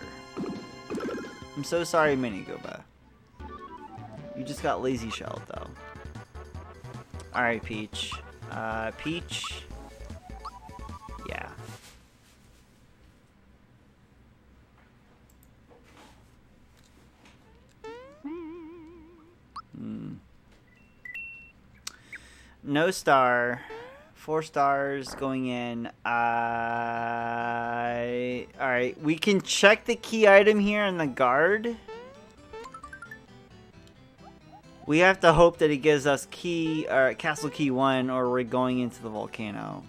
I'm so sorry, mini Goomba. You just got lazy shelled, though. Alright, Peach. Peach. Yeah. No star. 4 stars going in. Alright, we can check the key item here in the guard. We have to hope that he gives us key or castle key 1, or we're going into the volcano.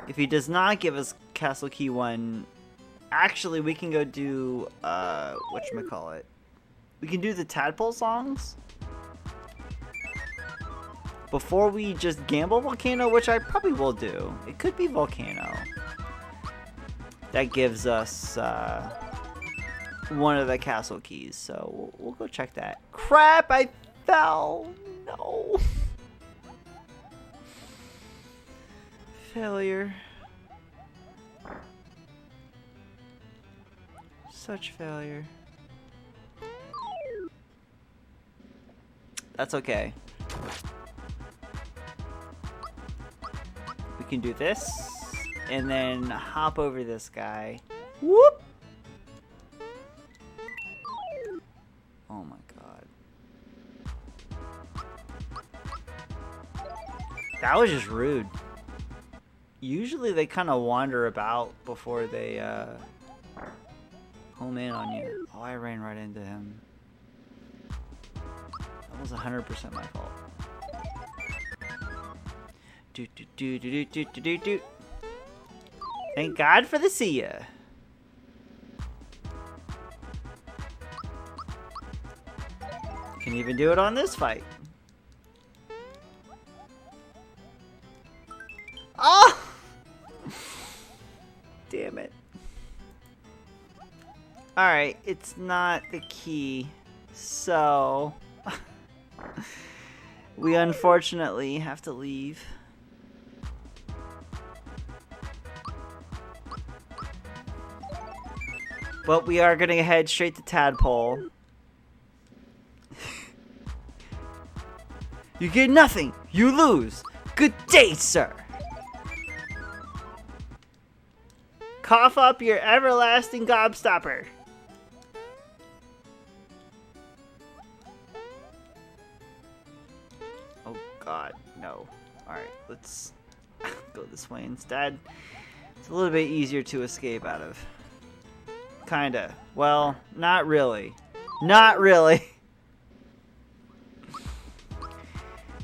If he does not give us castle key 1, actually we can go do whatchamacallit. We can do the tadpole songs before we just gamble volcano, which I probably will do. It could be volcano. That gives us one of the castle keys, so we'll go check that. Crap, I fell. No. Failure. Such failure. That's okay. We can do this, and then hop over this guy. Whoop! Oh my god. That was just rude. Usually they kind of wander about before they home in on you. Oh, I ran right into him. That was 100% my fault. Do do do do do do do do. Thank God for the see ya. Can even do it on this fight. Oh! Damn it. Alright, it's not the key, so we unfortunately have to leave. But we are gonna head straight to Tadpole. You get nothing. You lose. Good day, sir. Cough up your everlasting gobstopper. Oh God, no. Alright, let's go this way instead. It's a little bit easier to escape out of. Kinda. Well, not really. Not really.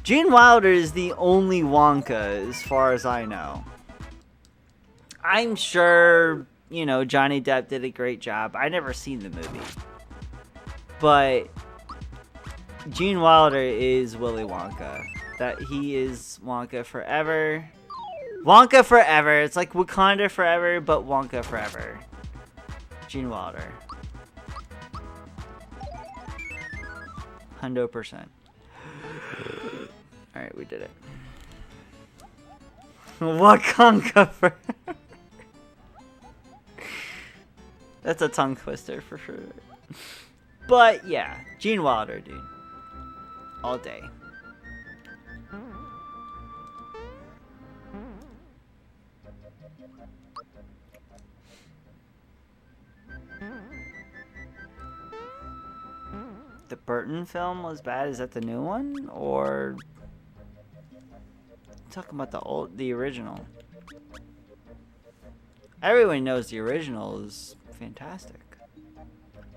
Gene Wilder is the only Wonka as far as I know. I'm sure, you know, Johnny Depp did a great job. I never seen the movie. But Gene Wilder is Willy Wonka. That he is Wonka forever. Wonka forever. It's like Wakanda forever, but Wonka forever. Gene Wilder. 100%. Alright, we did it. Wakanda forever. That's a tongue twister for sure. But yeah, Gene Wilder, dude. All day. The Burton film was bad? Is that the new one? Or talking about the original? Everyone knows the original is fantastic.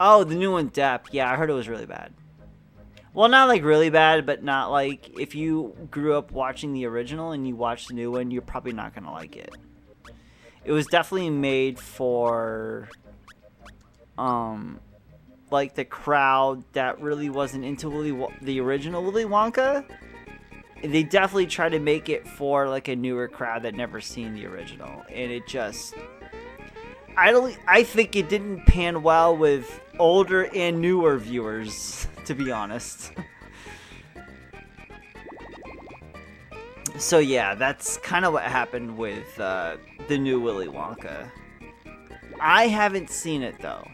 Oh, the new one, Depp. Yeah, I heard it was really bad. Well, not like really bad, but not like if you grew up watching the original and you watch the new one, you're probably not gonna like it. It was definitely made for like the crowd that really wasn't into the original Willy Wonka. They definitely tried to make it for like a newer crowd that never seen the original, and it just I think it didn't pan well with older and newer viewers, to be honest. So yeah, that's kind of what happened with the new Willy Wonka. I haven't seen it though,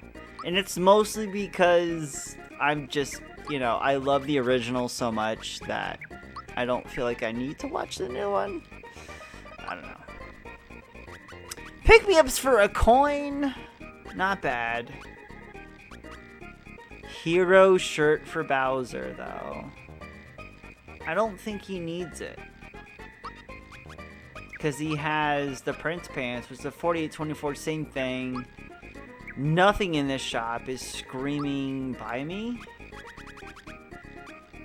and it's mostly because I'm just, you know, I love the original so much that I don't feel like I need to watch the new one. I don't know. Pick-me-ups for a coin? Not bad. Hero shirt for Bowser, though. I don't think he needs it. Because he has the Prince Pants, which is the 4824, same thing. Nothing in this shop is screaming buy me.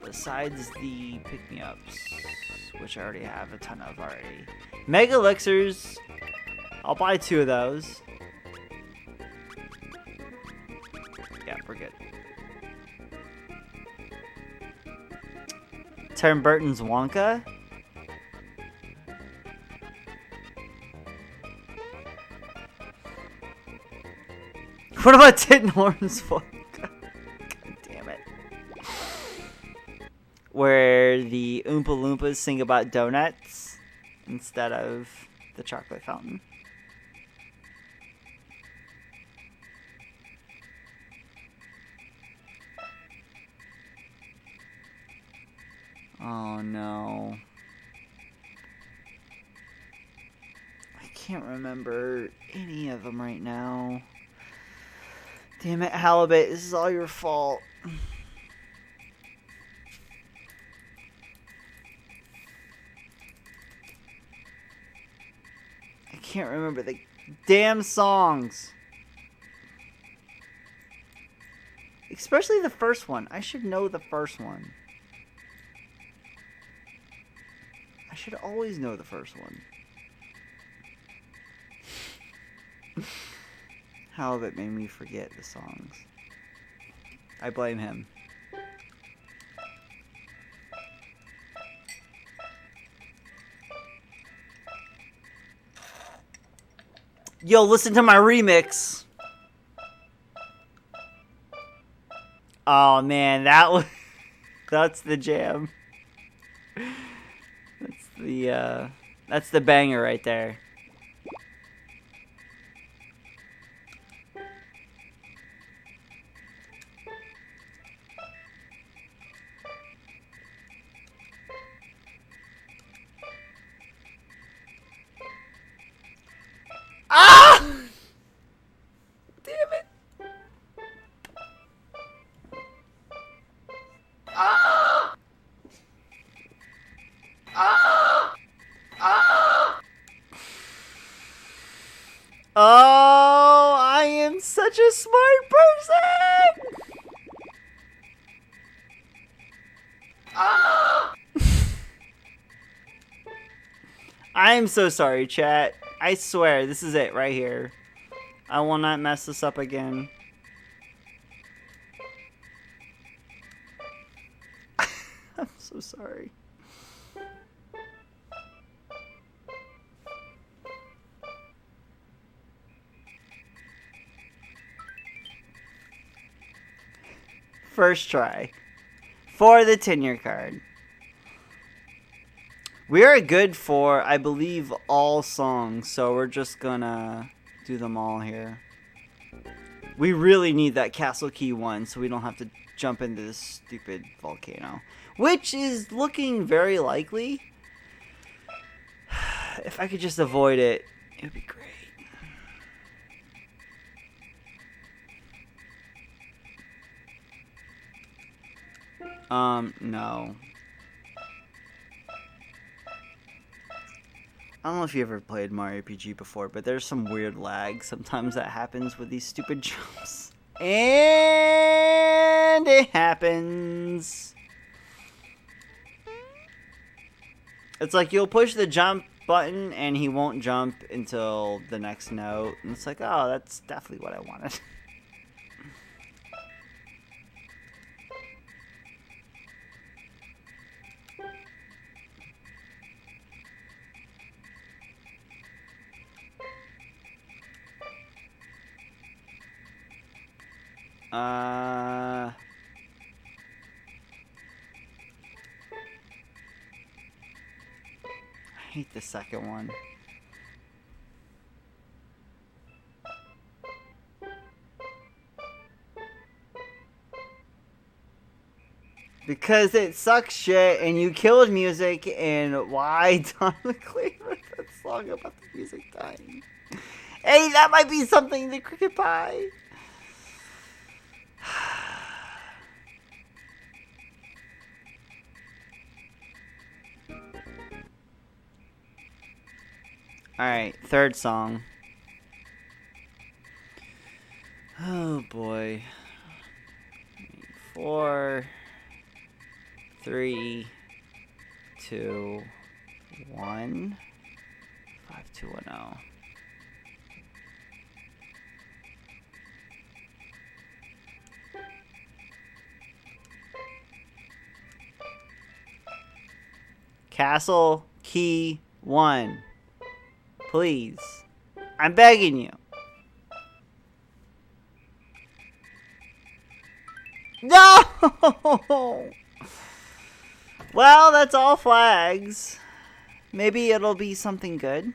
Besides the pick-me-ups, which I already have a ton of already. Mega Elixirs. I'll buy 2 of those. Yeah, we're good. Tim Burton's Wonka. What about Tin Horns Wonka? God damn it. Where the Oompa Loompas sing about donuts instead of the chocolate fountain. Oh no. I can't remember any of them right now. Damn it, Halibut, this is all your fault. I can't remember the damn songs. Especially the first one. I should know the first one. I should always know the first one. Halibut made me forget the songs. I blame him. Yo, listen to my remix. Oh man, that's the jam. That's the banger right there. Oh, I am such a smart person. I am so sorry, chat. I swear, this is it right here. I will not mess this up again. I'm so sorry. First try. For the tenure card. We are good for, I believe, all songs, so we're just gonna do them all here. We really need that Castle Key one, so we don't have to jump into this stupid volcano. Which is looking very likely. If I could just avoid it, it would be great. No. I don't know if you ever played Mario RPG before, but there's some weird lag sometimes that happens with these stupid jumps. And it happens. It's like you'll push the jump button and he won't jump until the next note. And it's like, oh, that's definitely what I wanted. I hate the second one. Because it sucks shit and you killed music and why Don McLean wrote that song about the music dying? Hey, that might be something to Cricket Pie. Alright, third song. Oh boy. 4, 3, 2, 1. 5210. Castle Key 1. Please. I'm begging you. No! Well, that's all flags. Maybe it'll be something good.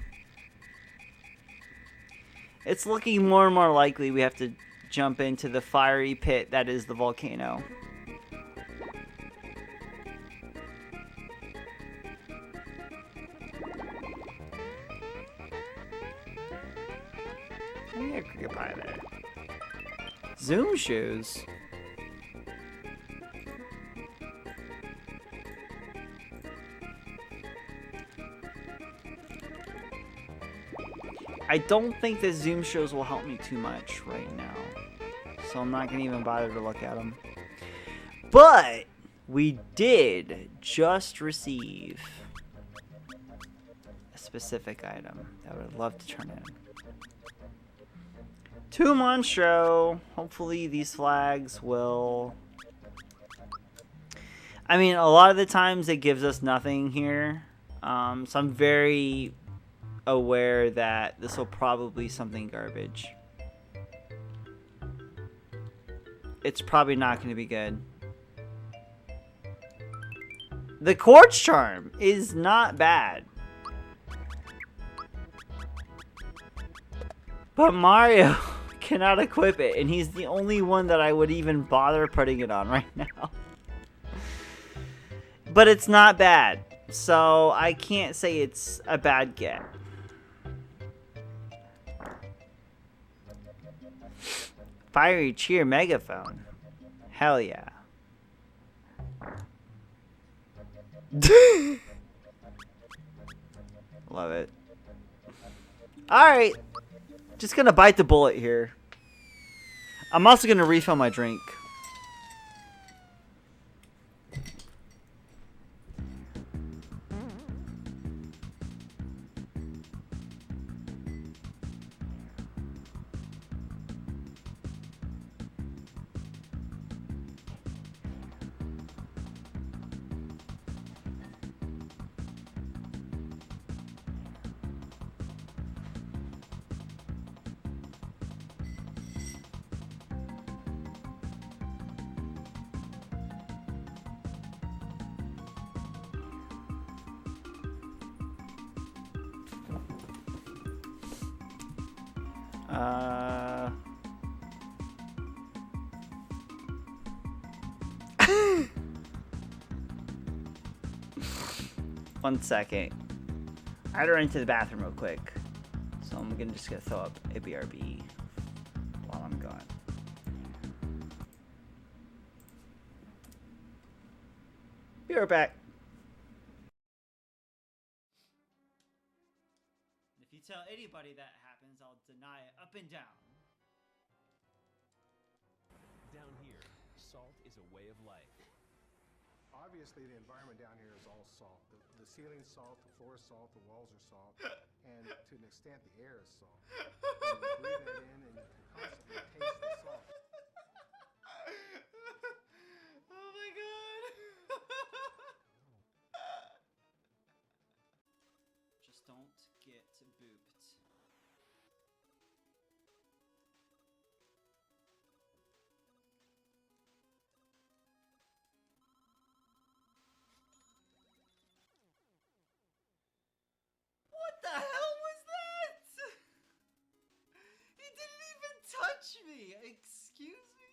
It's looking more and more likely we have to jump into the fiery pit that is the volcano. Yeah, cricket pie there. Zoom shoes. I don't think the zoom shows will help me too much right now. So I'm not going to even bother to look at them. But we did just receive a specific item that I would love to turn in. 2 Monstro. Hopefully these flags will... I mean, a lot of the times it gives us nothing here. So I'm very aware that this will probably be something garbage. It's probably not going to be good. The Quartz Charm is not bad. But Mario cannot equip it, and he's the only one that I would even bother putting it on right now. But it's not bad, so I can't say it's a bad get. Fiery Cheer Megaphone. Hell yeah. Love it. Alright. Just gonna bite the bullet here. I'm also gonna refill my drink. One second. I had to run to the bathroom real quick. So I'm just gonna throw up a BRB while I'm gone. Be right back. If you tell anybody that happens, I'll deny it up and down. Down here, salt is a way of life. Obviously, the environment down here is all salt. The ceiling's salt, the floor is salt, the walls are salt, and to an extent, the air is salt. And you breathe that in, and you can constantly taste the salt. Oh my god! Just don't get booped. What the hell was that? He didn't even touch me! Excuse me?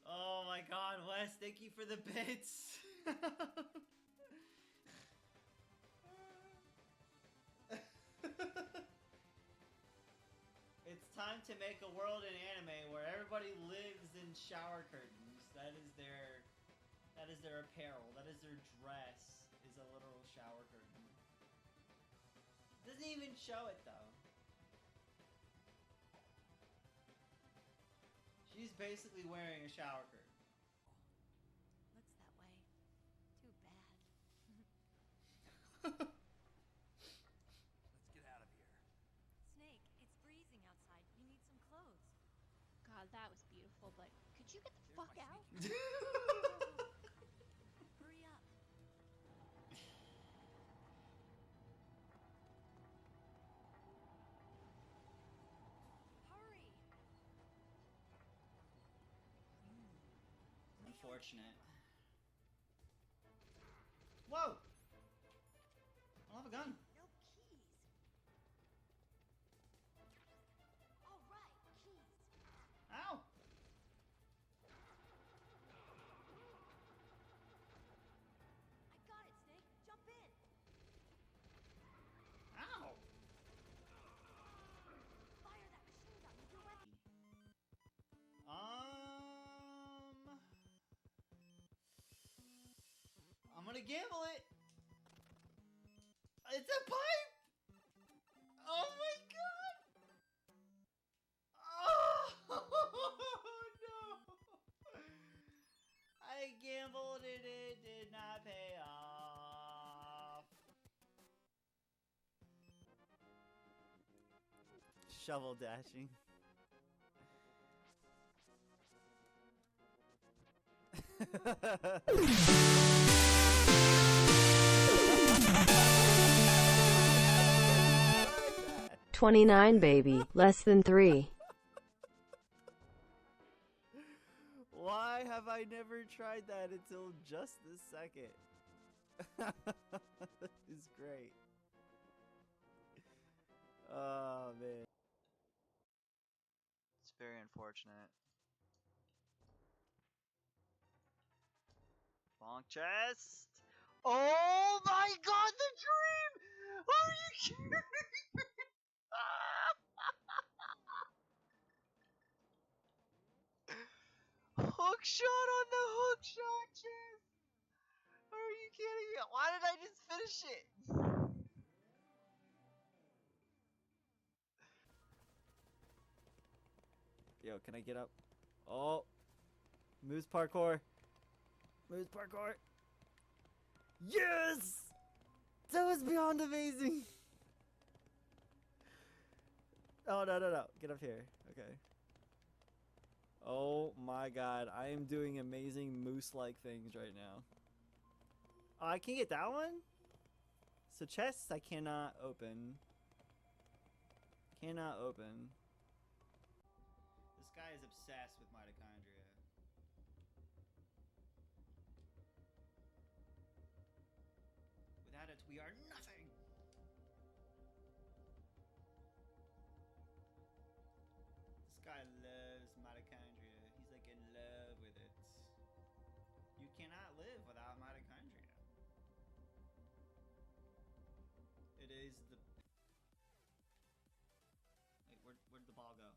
Oh my god, Wes, thank you for the bits! It's time to make a world in anime where everybody lives in shower curtains. That is their apparel. That is their dress. Is a literal shower curtain. Doesn't even show it though. She's basically wearing a shower curtain. Looks that way. Too bad. Let's get out of here. Snake, it's freezing outside. You need some clothes. God, that was beautiful, but could you get the fuck out? Hurry up. Hurry. Unfortunate. Whoa! I don't have a gun. No keys. All right, keys. Ow! I got it, Snake. Jump in. Ow! Fire that machine gun with your weapon. I'm gonna gamble it. It's a pipe. Oh my god. Oh no. I gambled and it did not pay off. Shovel dashing. 29 baby, less than 3. Why have I never tried that until just this second? This is great. Oh man. It's very unfortunate. Bonk chest. Oh my god, the dream! Are you kidding me? Hook shot on the hook shot chest! Are you kidding me? Why did I just finish it? Yo, can I get up? Oh. Moose parkour. Moose parkour. Yes! That was beyond amazing. Oh, no. Get up here. Okay. Oh my god. I am doing amazing moose-like things right now. Oh, I can get that one? So chests I cannot open. Cannot open. This guy is obsessed with mitochondria. Without it, we are nothing. This guy loves mitochondria. He's like in love with it. You cannot live without mitochondria. It is the... Wait, where'd the ball go?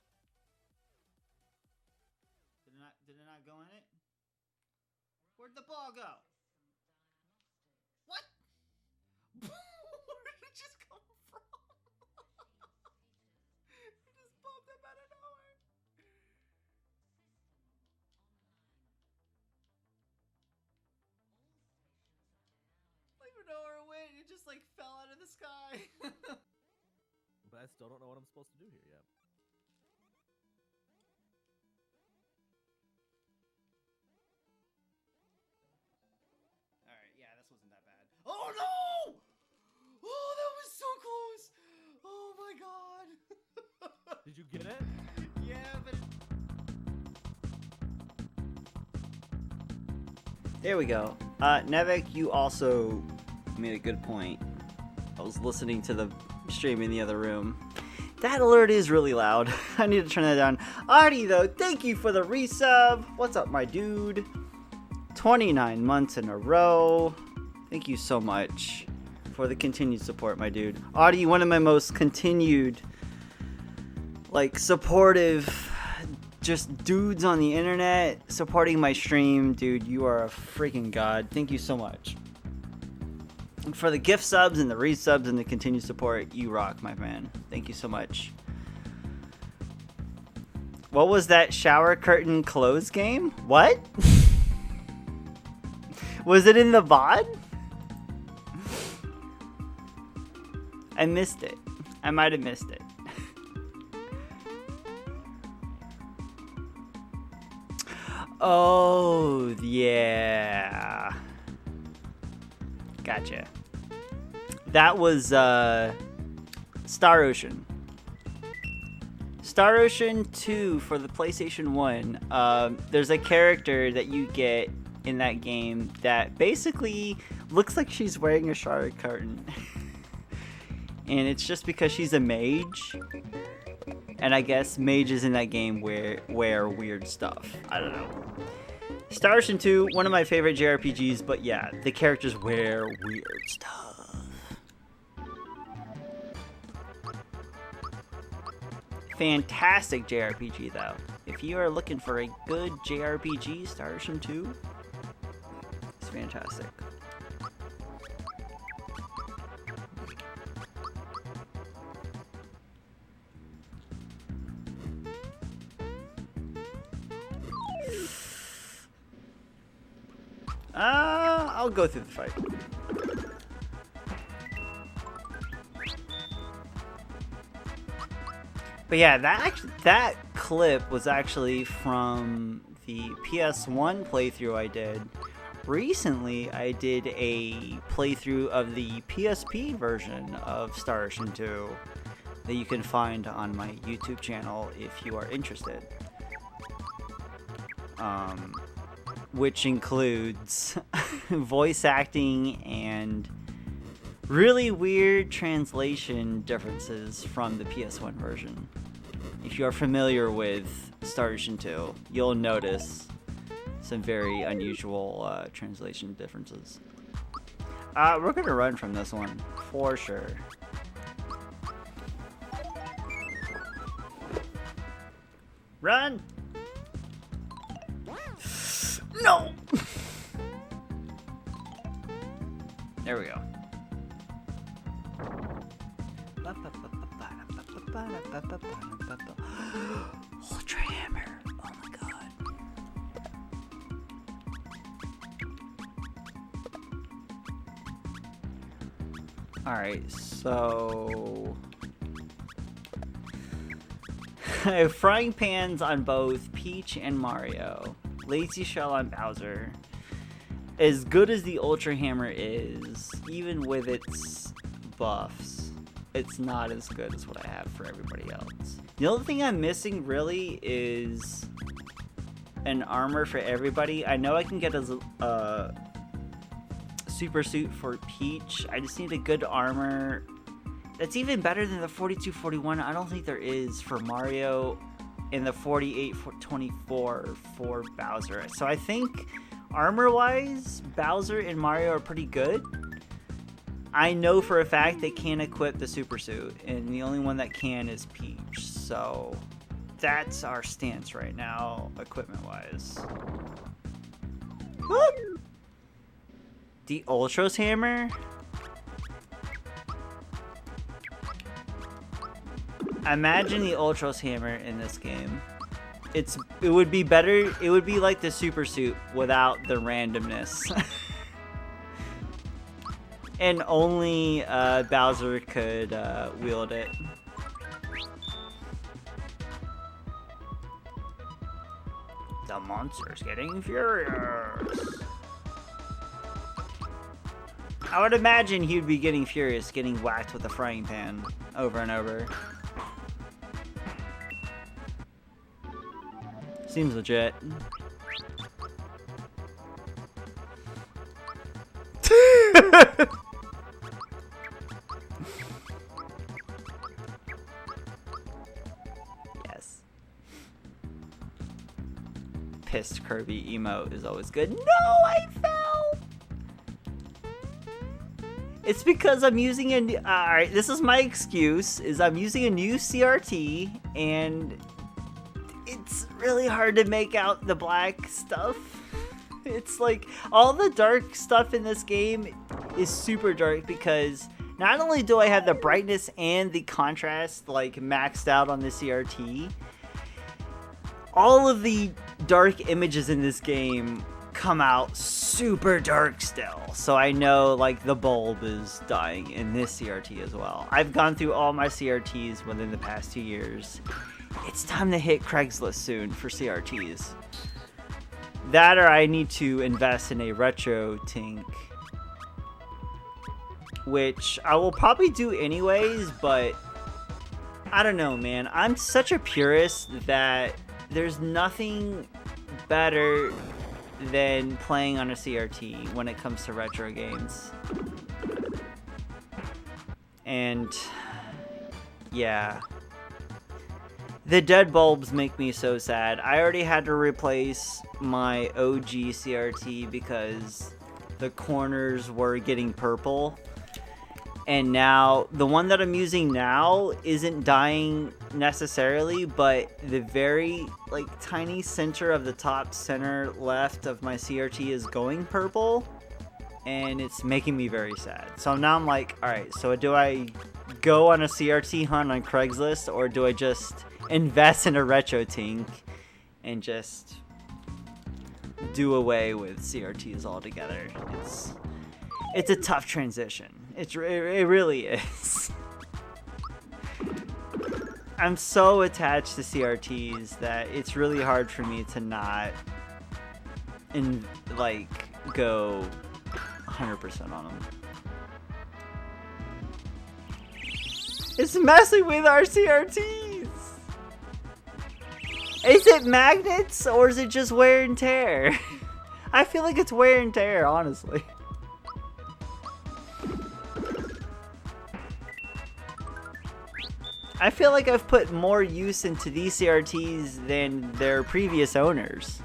Did it not go in it? Where'd the ball go? What? Where did it just come from? It just popped up out of nowhere. I don't even know where it went. It just like fell out of the sky. But I still don't know what I'm supposed to do here yet. Alright, yeah, this wasn't that bad. Oh no! Oh, that was so close! Oh my god! Did you get it? Yeah, but... There we go. Nevik, you also made a good point. I was listening to the stream in the other room. That alert is really loud. I need to turn that down. Artie, though, thank you for the resub. What's up, my dude? 29 months in a row. Thank you so much for the continued support, my dude. Artie, one of my most continued, like, supportive, just dudes on the internet supporting my stream. Dude, you are a freaking god. Thank you so much. And for the gift subs and the resubs and the continued support, you rock, my man. Thank you so much. What was that shower curtain close game? What? Was it in the VOD? I missed it. I might have missed it. Oh, yeah. Gotcha. That was Star Ocean. Star Ocean 2 for the PlayStation 1. There's a character that you get in that game that basically looks like she's wearing a shower curtain. And it's just because she's a mage. And I guess mages in that game wear weird stuff. I don't know. Star Ocean 2, one of my favorite JRPGs, but yeah, the characters wear weird stuff. Fantastic JRPG though. If you are looking for a good JRPG, Star Ocean 2, it's fantastic. I'll go through the fight. But yeah, that clip was actually from the PS1 playthrough I did. Recently, I did a playthrough of the PSP version of Star Ocean 2 that you can find on my YouTube channel if you are interested. Which includes voice acting and really weird translation differences from the PS1 version. If you're familiar with Star Ocean 2, you'll notice some very unusual translation differences. We're gonna run from this one, for sure. Run! No! There we go. Ultra Hammer. Oh my god. Alright, so I have frying pans on both Peach and Mario. Lazy Shell on Bowser. As good as the Ultra Hammer is, even with its buffs, it's not as good as what I have for everybody else. The only thing I'm missing really is an armor for everybody. I know I can get a super suit for Peach. I just need a good armor that's even better than the 4241. I don't think there is for Mario, and the 4824 for Bowser. So I think armor-wise, Bowser and Mario are pretty good. I know for a fact they can't equip the super suit, and the only one that can is Peach. So that's our stance right now, equipment-wise. Woo! The Ultra's Hammer? Imagine the Ultra's Hammer in this game. It would be better, it would be like the super suit without the randomness. And only Bowser could wield it. The monster's getting furious. I would imagine he'd be getting furious, getting whacked with a frying pan over and over. Seems legit. Yes. Pissed Kirby emote is always good. No, I fell! It's because I'm using a... Alright, this is my excuse, is I'm using a new CRT, and it's really hard to make out the black stuff. It's like, all the dark stuff in this game is super dark because not only do I have the brightness and the contrast like maxed out on the CRT, all of the dark images in this game come out super dark still. So I know like the bulb is dying in this CRT as well. I've gone through all my CRTs within the past 2 years. It's time to hit Craigslist soon for CRTs. That or I need to invest in a retro tink, which I will probably do anyways, but I don't know, man. I'm such a purist that there's nothing better than playing on a CRT when it comes to retro games. And yeah. The dead bulbs make me so sad. I already had to replace my OG CRT because the corners were getting purple. And now, the one that I'm using now isn't dying necessarily, but the very, like, tiny center of the top center left of my CRT is going purple. And it's making me very sad. So now I'm like, alright, so do I go on a CRT hunt on Craigslist, or do I just invest in a retro tink and just do away with CRTs altogether? It's a tough transition. It really is. I'm so attached to CRTs that it's really hard for me to not go 100% on them. It's messing with our CRTs! Is it magnets or is it just wear and tear? I feel like it's wear and tear, honestly. I feel like I've put more use into these CRTs than their previous owners.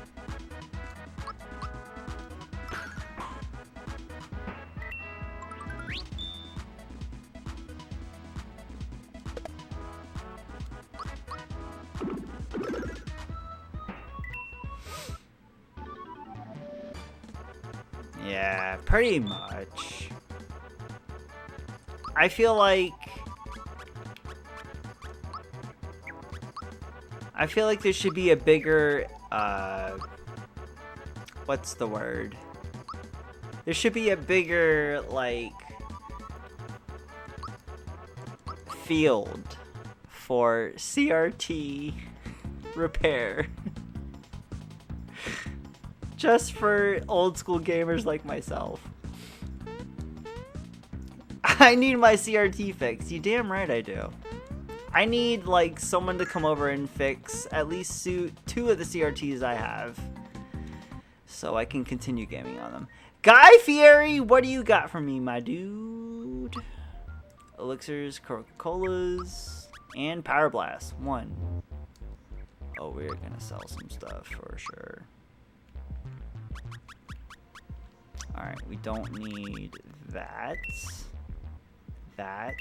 Yeah, pretty much. I feel like I feel like there should be a bigger, what's the word? There should be a bigger, like, field for CRT repair. Just for old school gamers like myself. I need my CRT fixed. You damn right I do. I need, like, someone to come over and fix at least 2 of the CRTs I have, so I can continue gaming on them. Guy Fieri, what do you got for me, my dude? Elixirs, Coca-Colas, and Power Blast. 1. Oh, we're gonna sell some stuff for sure. Alright, we don't need that. That.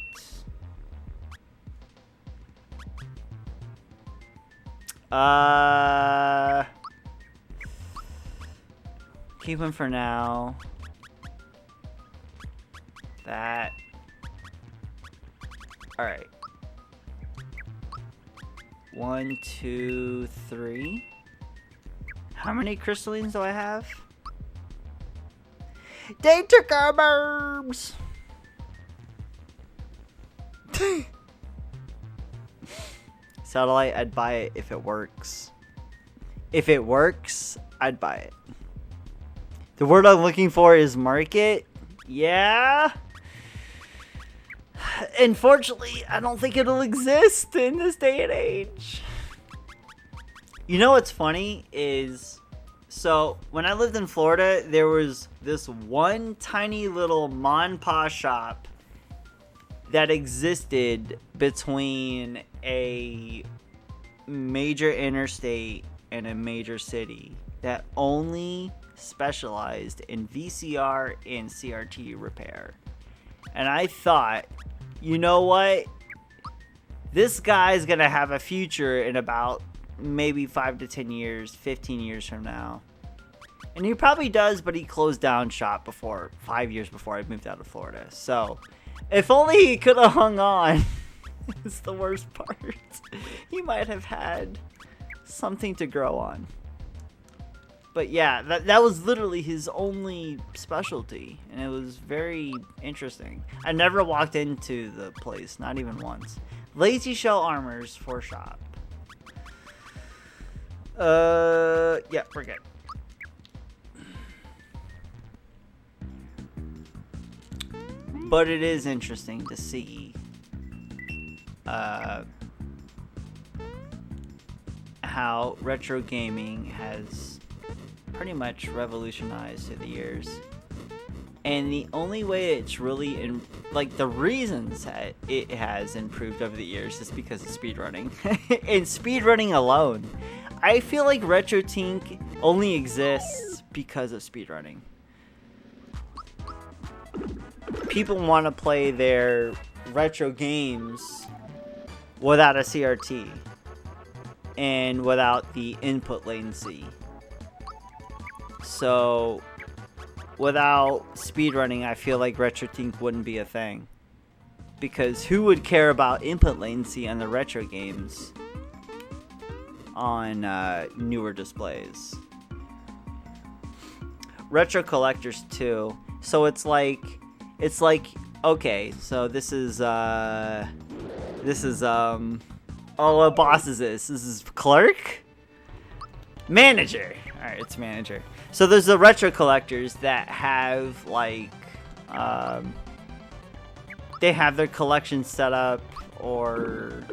Keep him for now. That. Alright. 1, 2, 3. How many crystallines do I have? They took our burbs! Satellite, I'd buy it if it works. If it works, I'd buy it. The word I'm looking for is market. Yeah. Unfortunately, I don't think it'll exist in this day and age. You know what's funny is, so when I lived in Florida, there was this one tiny little mom and pop shop that existed between a major interstate and a major city that only specialized in VCR and CRT repair. And I thought, you know what? This guy's gonna have a future in about maybe 5 to 10 years, 15 years from now. And he probably does, but he closed down shop 5 years before I moved out of Florida. So, if only he could have hung on. It's the worst part. He might have had something to grow on. But yeah, that was literally his only specialty, and it was very interesting. I never walked into the place, not even once. Lazy Shell Armors for shop. Yeah, we're good. But it is interesting to see how retro gaming has pretty much revolutionized through the years. And the only way it's really, the reasons that it has improved over the years is because of speedrunning. And speedrunning alone. I feel like RetroTink only exists because of speedrunning. People want to play their retro games without a CRT and without the input latency. So without speedrunning, I feel like RetroTink wouldn't be a thing. Because who would care about input latency on the retro games on newer displays? Retro collectors too. So it's like, okay, so this is oh, what boss is this? This is clerk? Manager. Alright, it's manager. So there's the retro collectors that have, like, they have their collection set up, or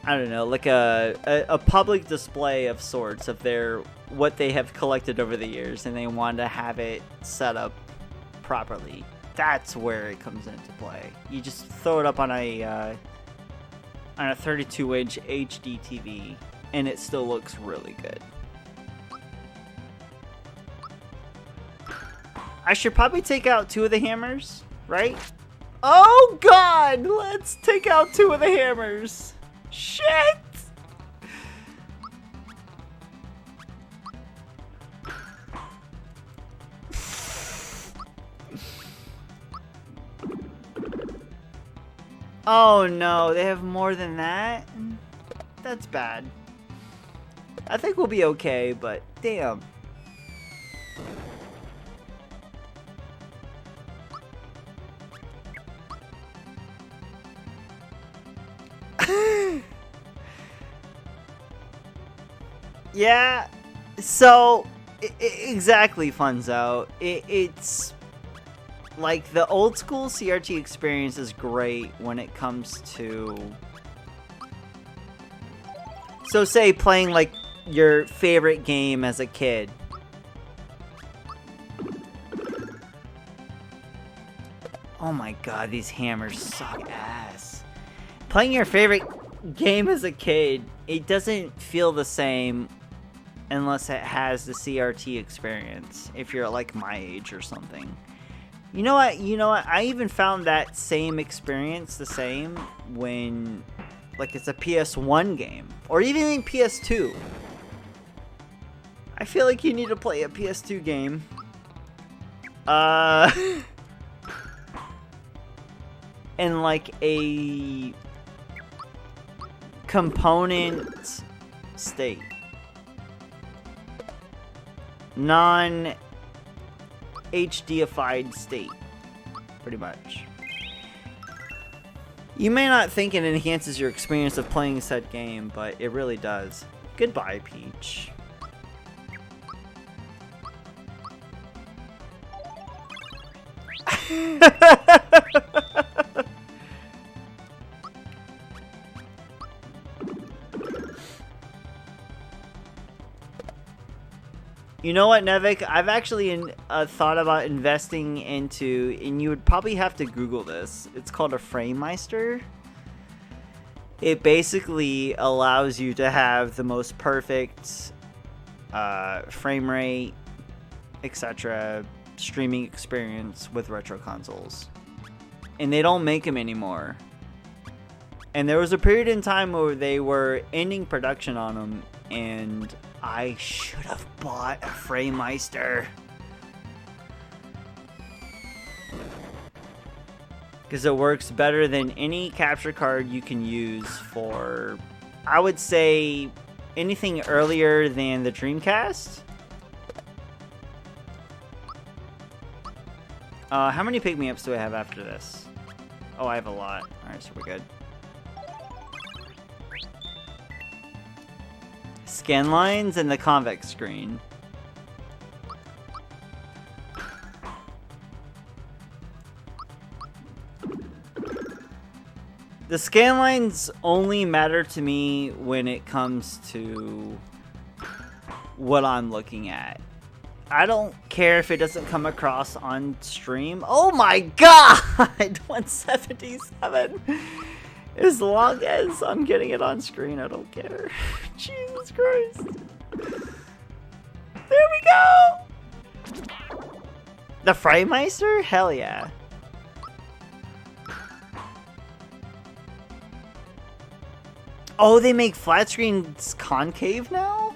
I don't know, like a public display of sorts of what they have collected over the years, and they want to have it set up properly. That's where it comes into play. You just throw it up on a 32-inch HD TV, and it still looks really good. I should probably take out 2 of the hammers, right? Oh god! Let's take out 2 of the hammers. Shit! Oh no, they have more than that? That's bad. I think we'll be okay, but damn. Yeah, so exactly, Funzo. It's like the old school CRT experience is great when it comes to, so say playing like your favorite game as a kid. Oh my god, these hammers suck ass. Playing your favorite game as a kid, it doesn't feel the same unless it has the CRT experience, if you're like my age or something. You know what? I even found that same experience the same when, like, it's a PS1 game. Or even PS2. I feel like you need to play a PS2 game. In like a component state. Non-HDified state, pretty much. You may not think it enhances your experience of playing said game, but it really does. Goodbye, Peach. You know what, Nevik? I've actually thought about investing into, and you would probably have to Google this. It's called a FrameMeister. It basically allows you to have the most perfect frame rate, etc. streaming experience with retro consoles. And they don't make them anymore. And there was a period in time where they were ending production on them, and I should have bought a FrameMeister. Because it works better than any capture card you can use for, I would say, anything earlier than the Dreamcast. How many pick-me-ups do I have after this? Oh, I have a lot. Alright, so we're good. Scan lines and the convex screen. The scan lines only matter to me when it comes to what I'm looking at. I don't care if it doesn't come across on stream. Oh my god! 177! As long as I'm getting it on screen, I don't care. Jesus Christ. There we go! The FrameMeister? Hell yeah. Oh, they make flat screens concave now?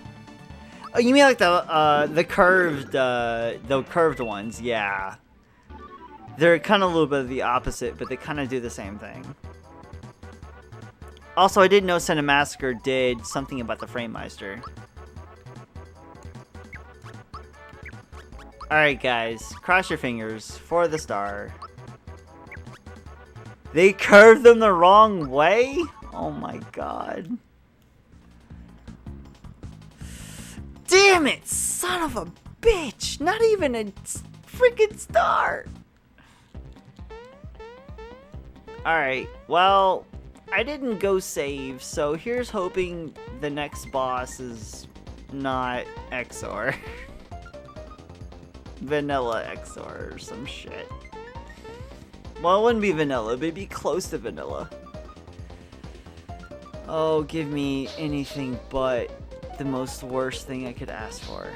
Oh, you mean like the curved ones? Yeah. They're kind of a little bit of the opposite, but they kind of do the same thing. Also, I didn't know Cinemassacre did something about the FrameMeister. Alright, guys. Cross your fingers for the star. They curved them the wrong way? Oh my god. Damn it! Son of a bitch! Not even a freaking star! Alright, well, I didn't go save, so here's hoping the next boss is not XOR. Vanilla XOR or some shit. Well, it wouldn't be vanilla, but it'd be close to vanilla. Oh, give me anything but the most worst thing I could ask for.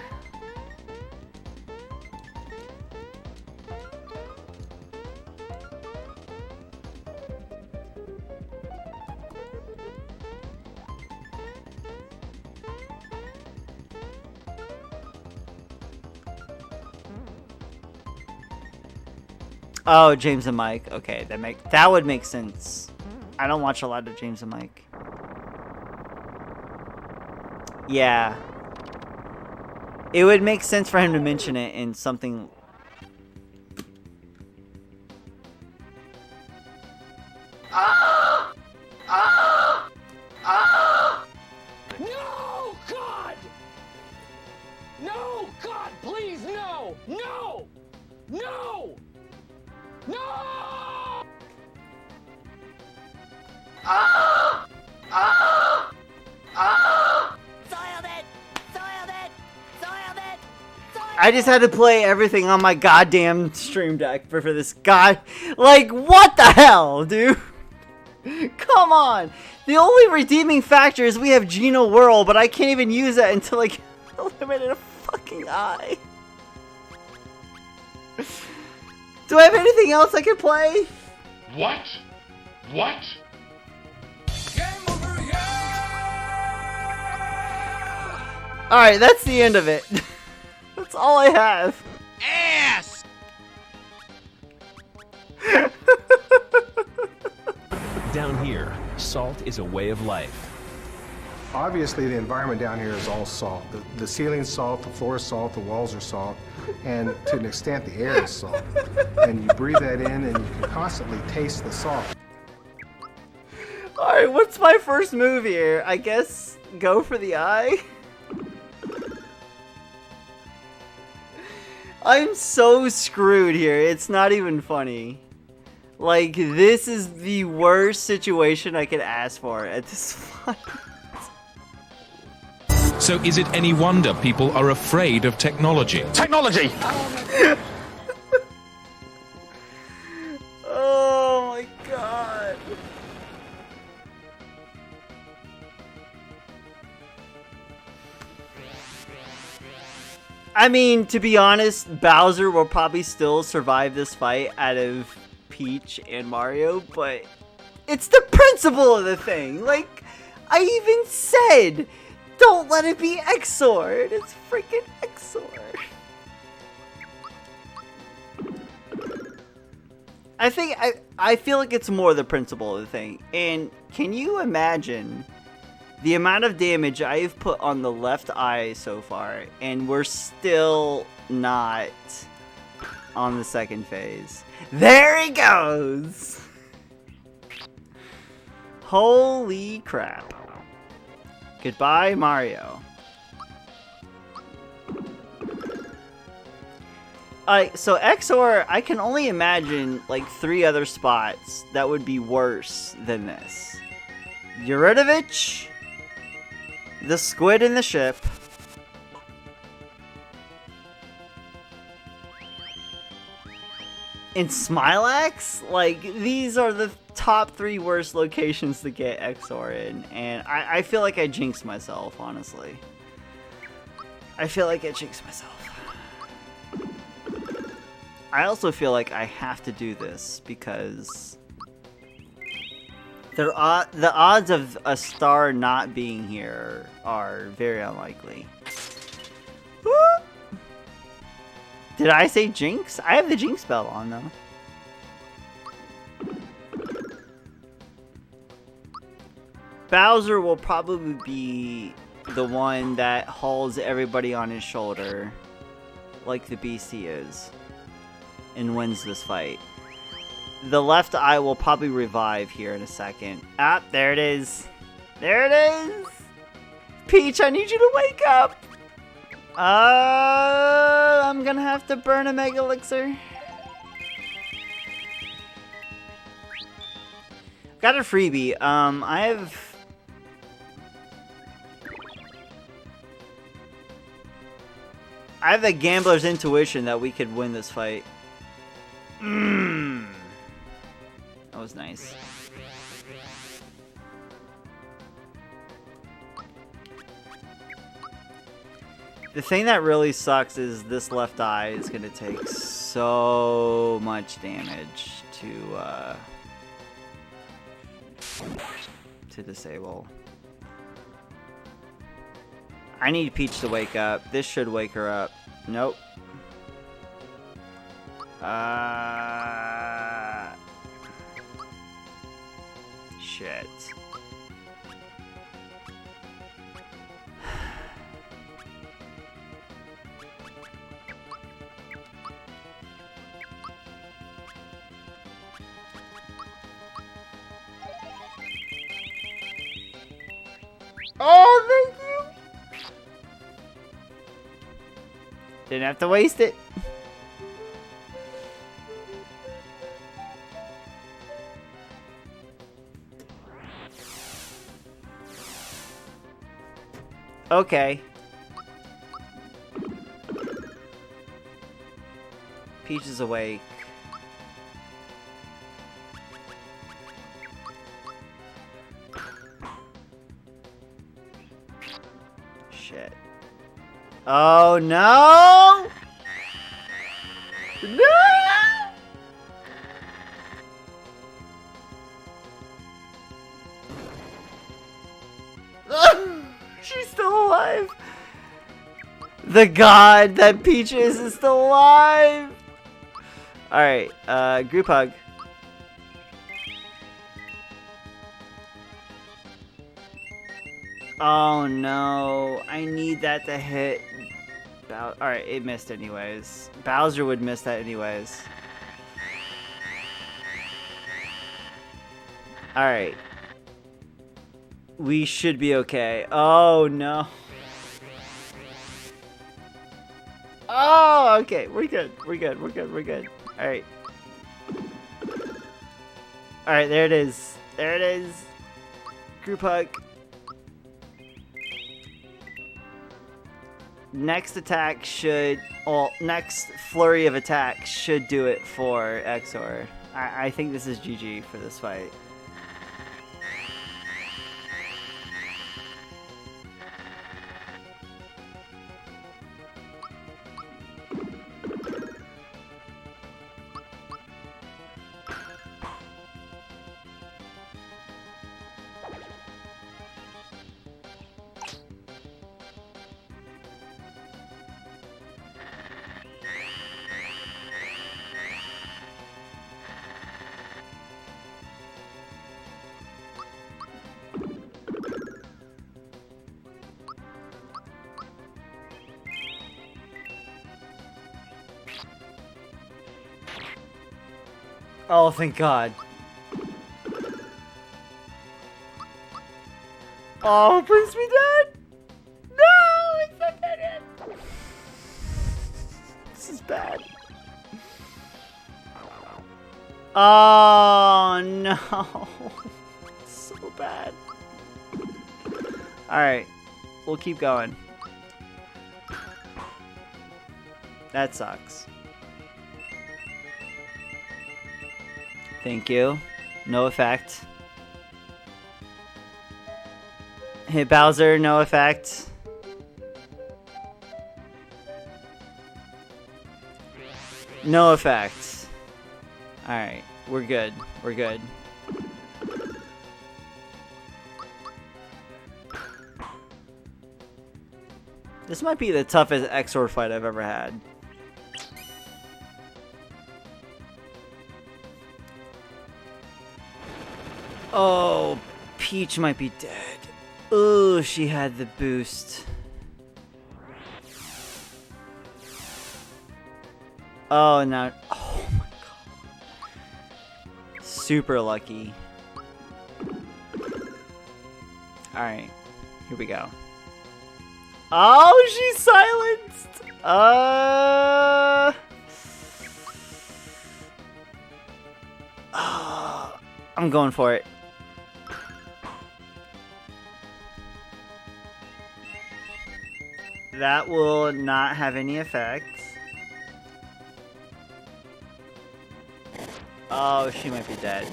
Oh, James and Mike. Okay, that would make sense. I don't watch a lot of James and Mike. Yeah. It would make sense for him to mention it in something. No, God! No, God, please, no! No! No! No! I just had to play everything on my goddamn stream deck for this guy. Like, what the hell, dude? Come on. The only redeeming factor is we have Geno Whirl, but I can't even use that until I get eliminated a fucking eye. Do I have anything else I can play? What? What? Alright, that's the end of it. That's all I have. Ass! Down here, salt is a way of life. Obviously, the environment down here is all salt. The ceiling's salt, the floor is salt, the walls are salt, and to an extent, the air is salt. And you breathe that in, and you can constantly taste the salt. Alright, what's my first move here? I guess go for the eye? I'm so screwed here. It's not even funny. Like, this is the worst situation I could ask for at this fight. So is it any wonder people are afraid of technology? Technology! Oh my god. I mean, to be honest, Bowser will probably still survive this fight out of Peach and Mario, but it's the principle of the thing. Like, I even said, don't let it be Exor. It's freaking Exor. I feel like it's more the principle of the thing. And can you imagine the amount of damage I've put on the left eye so far, and we're still not on the second phase. There he goes! Holy crap. Goodbye, Mario. So Exor, I can only imagine like 3 other spots that would be worse than this. Yuridovich, the squid in the ship, and Smilax? Like, these are the top 3 worst locations to get Exor in, and I feel like I jinxed myself, honestly. I feel like I jinxed myself. I also feel like I have to do this because the odds of a star not being here are very unlikely. Woo! Did I say Jinx? I have the Jinx spell on though. Bowser will probably be the one that hauls everybody on his shoulder, like the BC is, and wins this fight. The left eye will probably revive here in a second. Ah, there it is. There it is! Peach, I need you to wake up! I'm gonna have to burn a Mega Elixir. Got a freebie. I have a gambler's intuition that we could win this fight. That was nice. The thing that really sucks is this left eye is gonna take so much damage to disable. I need Peach to wake up. This should wake her up. Nope. Shit. Oh, thank you. Didn't have to waste it. Okay. Peach is awake. Shit. Oh no! No! She's still alive. The god that Peach is still alive. All right, group hug. Oh no, I need that to hit. All right, it missed anyways. Bowser would miss that anyways. All right. We should be okay. Oh no. Oh, okay. We're good. We're good. We're good. We're good. All right. All right, there it is. There it is. Group hug. Next attack should, well, next flurry of attacks should do it for Exor. I think this is GG for this fight. Oh, thank God. Oh, please be dead. No, it's not dead yet. This is bad. Oh, no. So bad. Alright. We'll keep going. That sucks. Thank you. No effect. Hit Bowser, no effect. No effect. Alright, we're good. We're good. This might be the toughest Exor fight I've ever had. Oh, Peach might be dead. Oh, she had the boost. Oh, no. Oh my God. Super lucky. Alright, here we go. Oh, she's silenced! I'm going for it. That will not have any effect. Oh, she might be dead.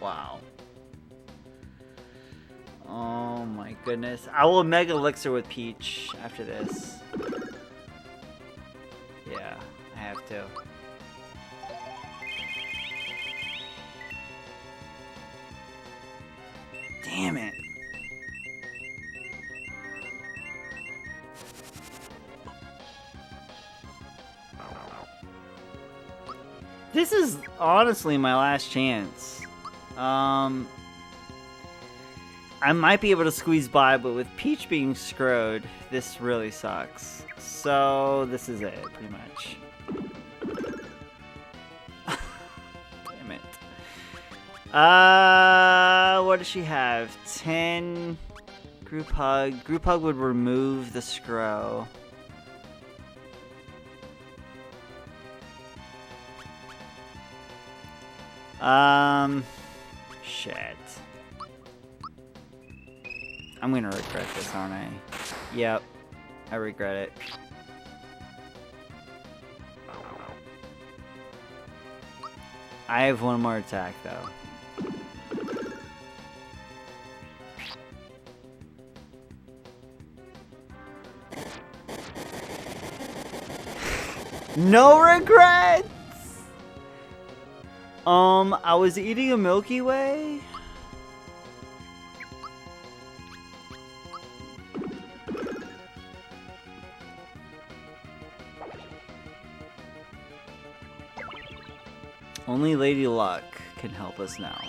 Wow. Oh my goodness. I will Mega Elixir with Peach after this. Yeah, I have to. Damn it. This is honestly my last chance. I might be able to squeeze by, but with Peach being screwed, this really sucks. So, this is it, pretty much. Damn it. What does she have? 10 group hug. Group hug would remove the scroll. Shit. I'm gonna regret this, aren't I? Yep. I regret it. I have one more attack, though. No regrets! I was eating a Milky Way. Only Lady Luck can help us now.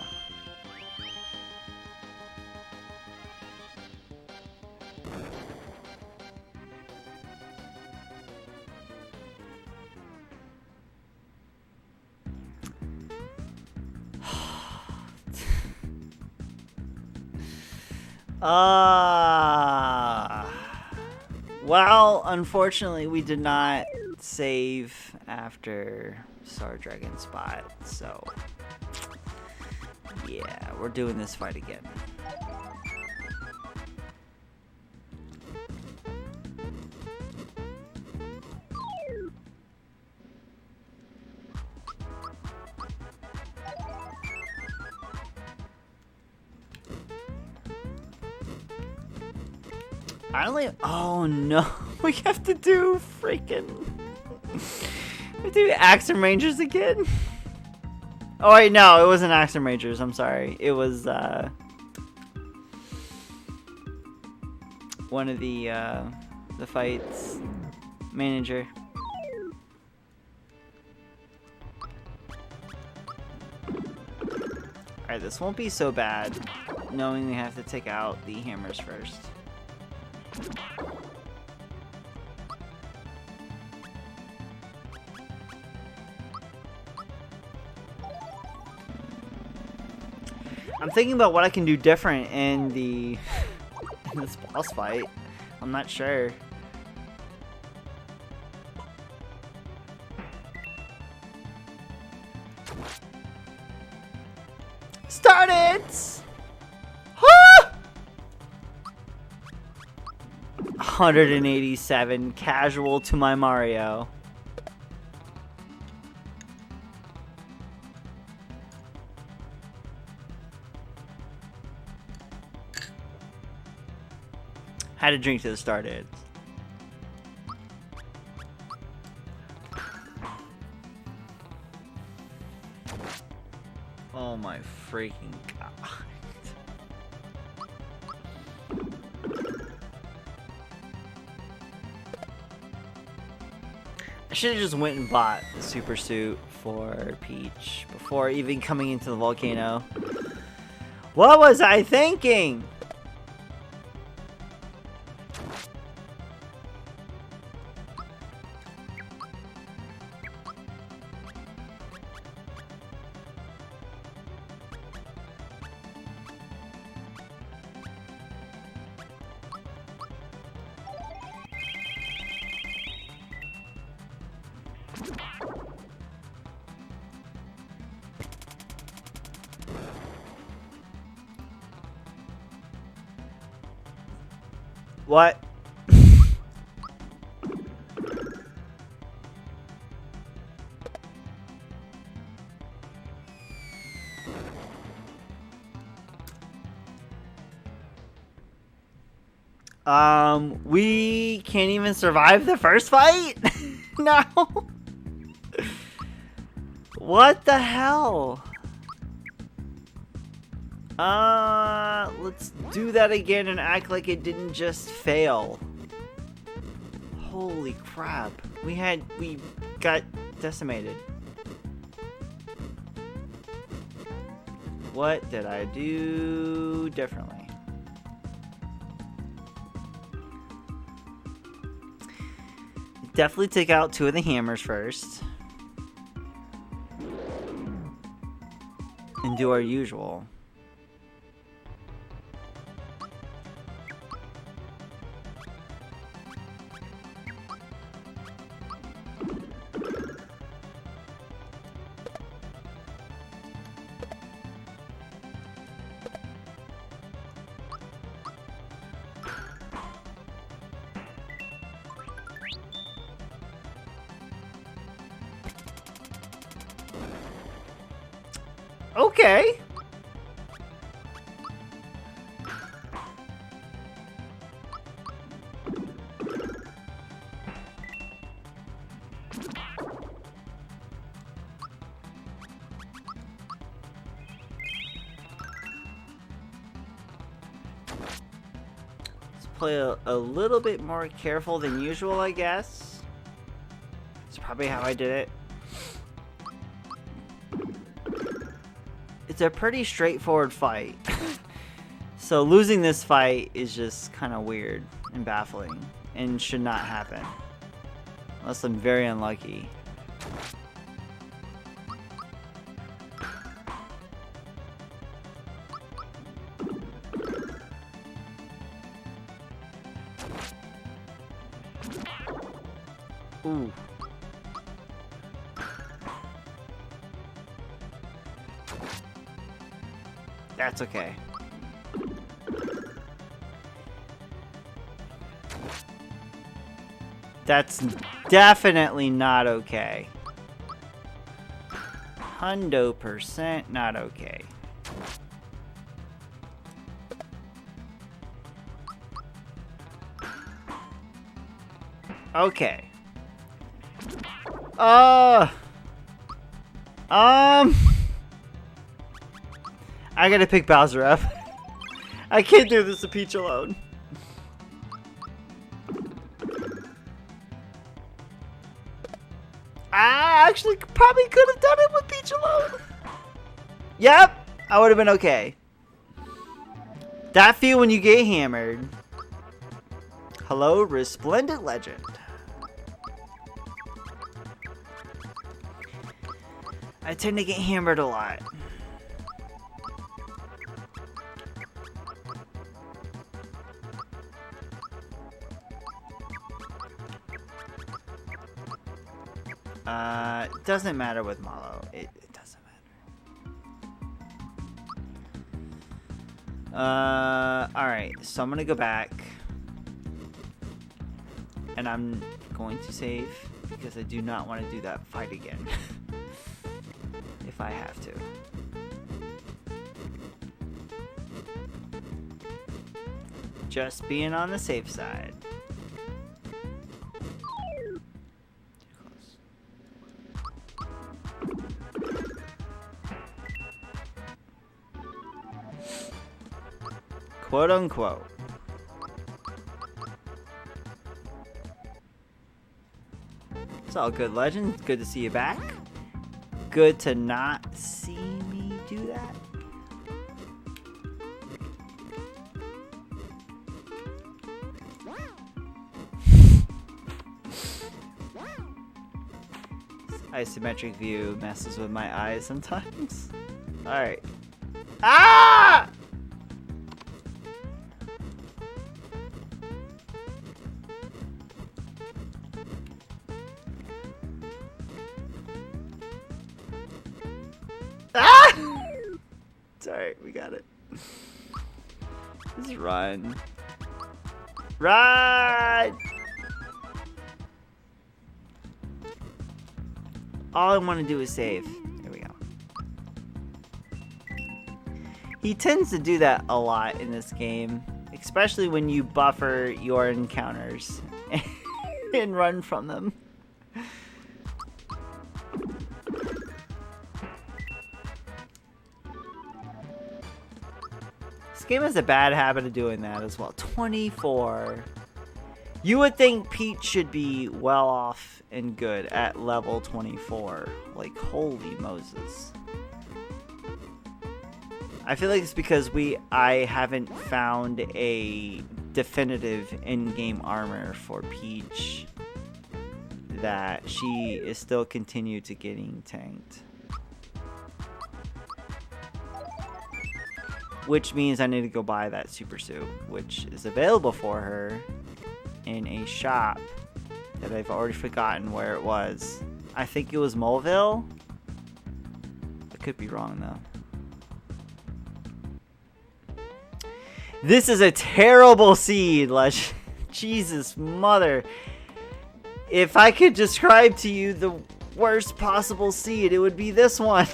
Well, unfortunately, we did not save after Star Dragon Spot, so yeah, we're doing this fight again. Oh no, we have to do freaking. We do Axum Rangers again. Oh wait, no, it wasn't Axum Rangers. I'm sorry. It was one of the fights manager. All right, this won't be so bad, knowing we have to take out the hammers first. I'm thinking about what I can do different in this boss fight. I'm not sure. Start it! 187 casual to my Mario. Had to drink to the start it. Oh my freaking god. I should have just went and bought the super suit for Peach before even coming into the volcano. What was I thinking? What? We can't even survive the first fight? No. What the hell? Let's do that again and act like it didn't just fail. Holy crap. We got decimated. What did I do differently? Definitely take out 2 of the hammers first. And and do our usual. Okay. Let's play a little bit more careful than usual, I guess. It's probably how I did it. It's a pretty straightforward fight. So losing this fight is just kind of weird and baffling and should not happen. Unless I'm very unlucky. Ooh. That's okay. That's definitely not okay. 100% not okay. Okay. I gotta pick Bowser up. I can't do this to Peach alone. I actually probably could have done it with Peach alone. Yep, I would have been okay. That feel when you get hammered. Hello, Resplendent Legend. I tend to get hammered a lot. Doesn't matter with Mallow. It doesn't matter. Alright, so I'm gonna go back. And I'm going to save because I do not want to do that fight again. If I have to. Just being on the safe side. Quote unquote. It's all good, Legend. Good to see you back. Good to not see me do that. This isometric view messes with my eyes sometimes. Alright. Ah! Ah! It's alright, we got it. Just run. Run! All I want to do is save. There we go. He tends to do that a lot in this game, especially when you buffer your encounters and run from them. This game has a bad habit of doing that as well. 24. You would think Peach should be well off and good at level 24. Like, holy Moses. I feel like it's because I haven't found a definitive in-game armor for Peach that she is still continued to getting tanked. which means I need to go buy that super suit, which is available for her in a shop that I've already forgotten where it was. I think it was Moleville. I could be wrong though. This is a terrible seed, Jesus mother. If I could describe to you the worst possible seed, it would be this one.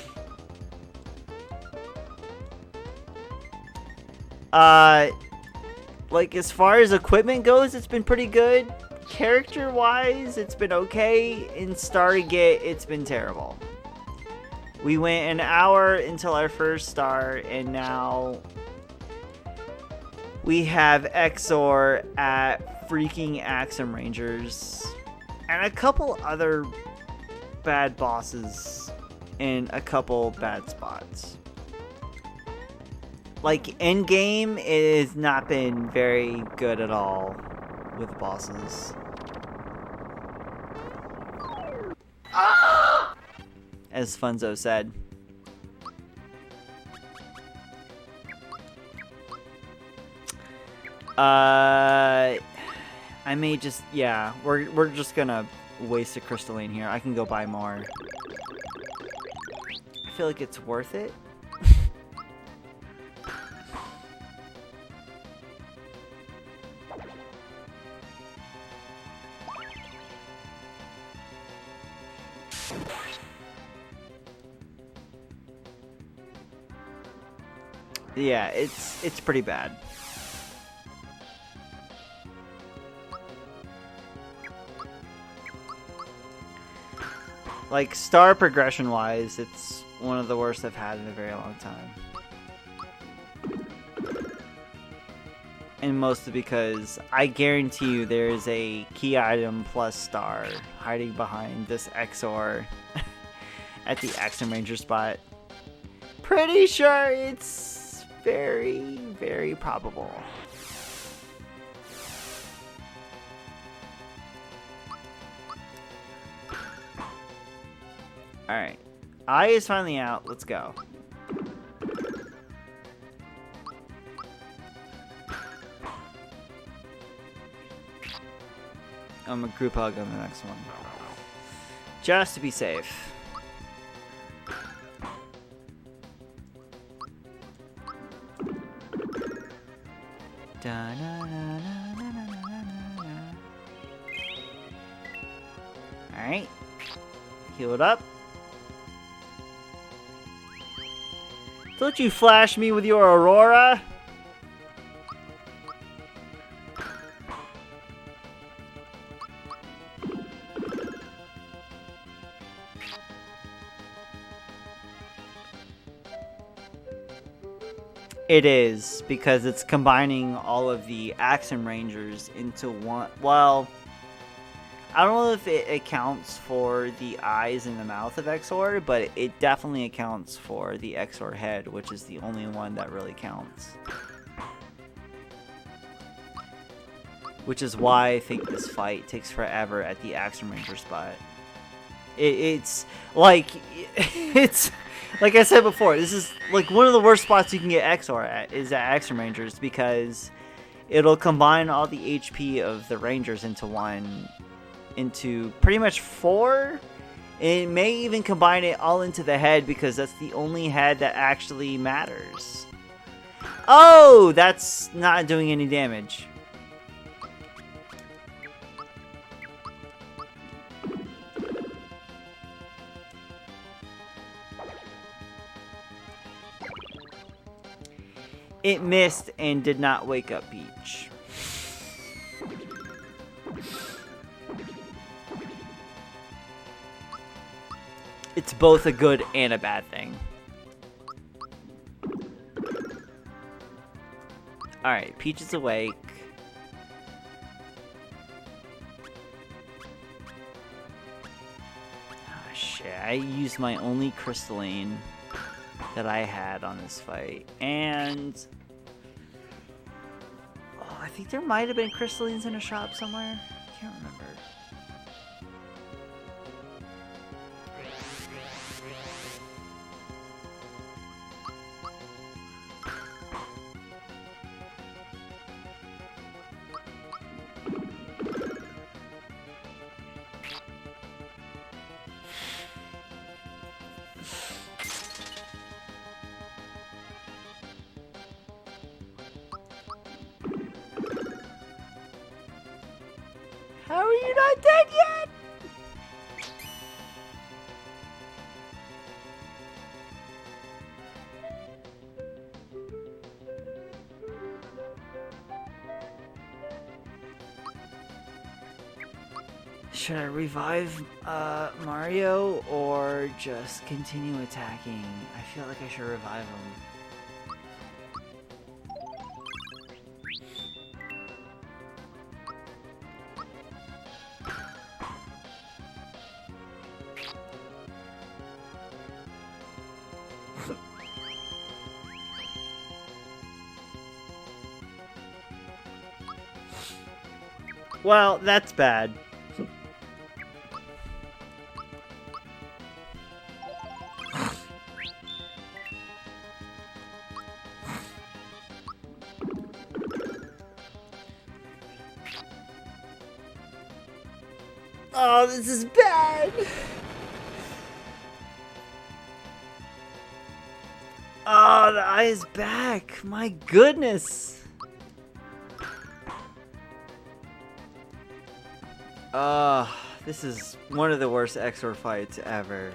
Like, as far as equipment goes, it's been pretty good. Character-wise, it's been okay. In Stargate, it's been terrible. We went an hour until our first star, and now we have Exor at freaking Axum Rangers. And a couple other bad bosses in a couple bad spots. Like, endgame, it has not been very good at all with the bosses. As Funzo said. I may just, yeah, we're just gonna waste a crystalline here. I can go buy more. I feel like it's worth it. Yeah, it's pretty bad. Like, star progression wise, it's one of the worst I've had in a very long time. And mostly because I guarantee you there is a key item plus star hiding behind this Exor at the Axum Ranger spot. Pretty sure it's very, very probable. Alright. Eye is finally out. Let's go. I'm a group hug on the next one. Just to be safe. Alright. Heal it up. Don't you flash me with your Aurora? It is, because it's combining all of the Axum Rangers into one. Well, I don't know if it accounts for the eyes and the mouth of Exor, but it definitely accounts for the Exor head, which is the only one that really counts. Which is why I think this fight takes forever at the Axum Ranger spot. It's like I said before, this is like one of the worst spots you can get Exor at, is at Axum Rangers, because it'll combine all the HP of the Rangers into pretty much 4. It may even combine it all into the head, because that's the only head that actually matters. Oh, that's not doing any damage. It missed and did not wake up Peach. It's both a good and a bad thing. Alright, Peach is awake. Oh shit, I used my only crystalline that I had on this fight. And oh, I think there might have been crystallines in a shop somewhere. I can't remember. How are you not dead yet? Should I revive Mario or just continue attacking? I feel like I should revive him. Well, that's bad. Oh, this is bad. Oh, the eye is back. My goodness. This is one of the worst XOR fights ever.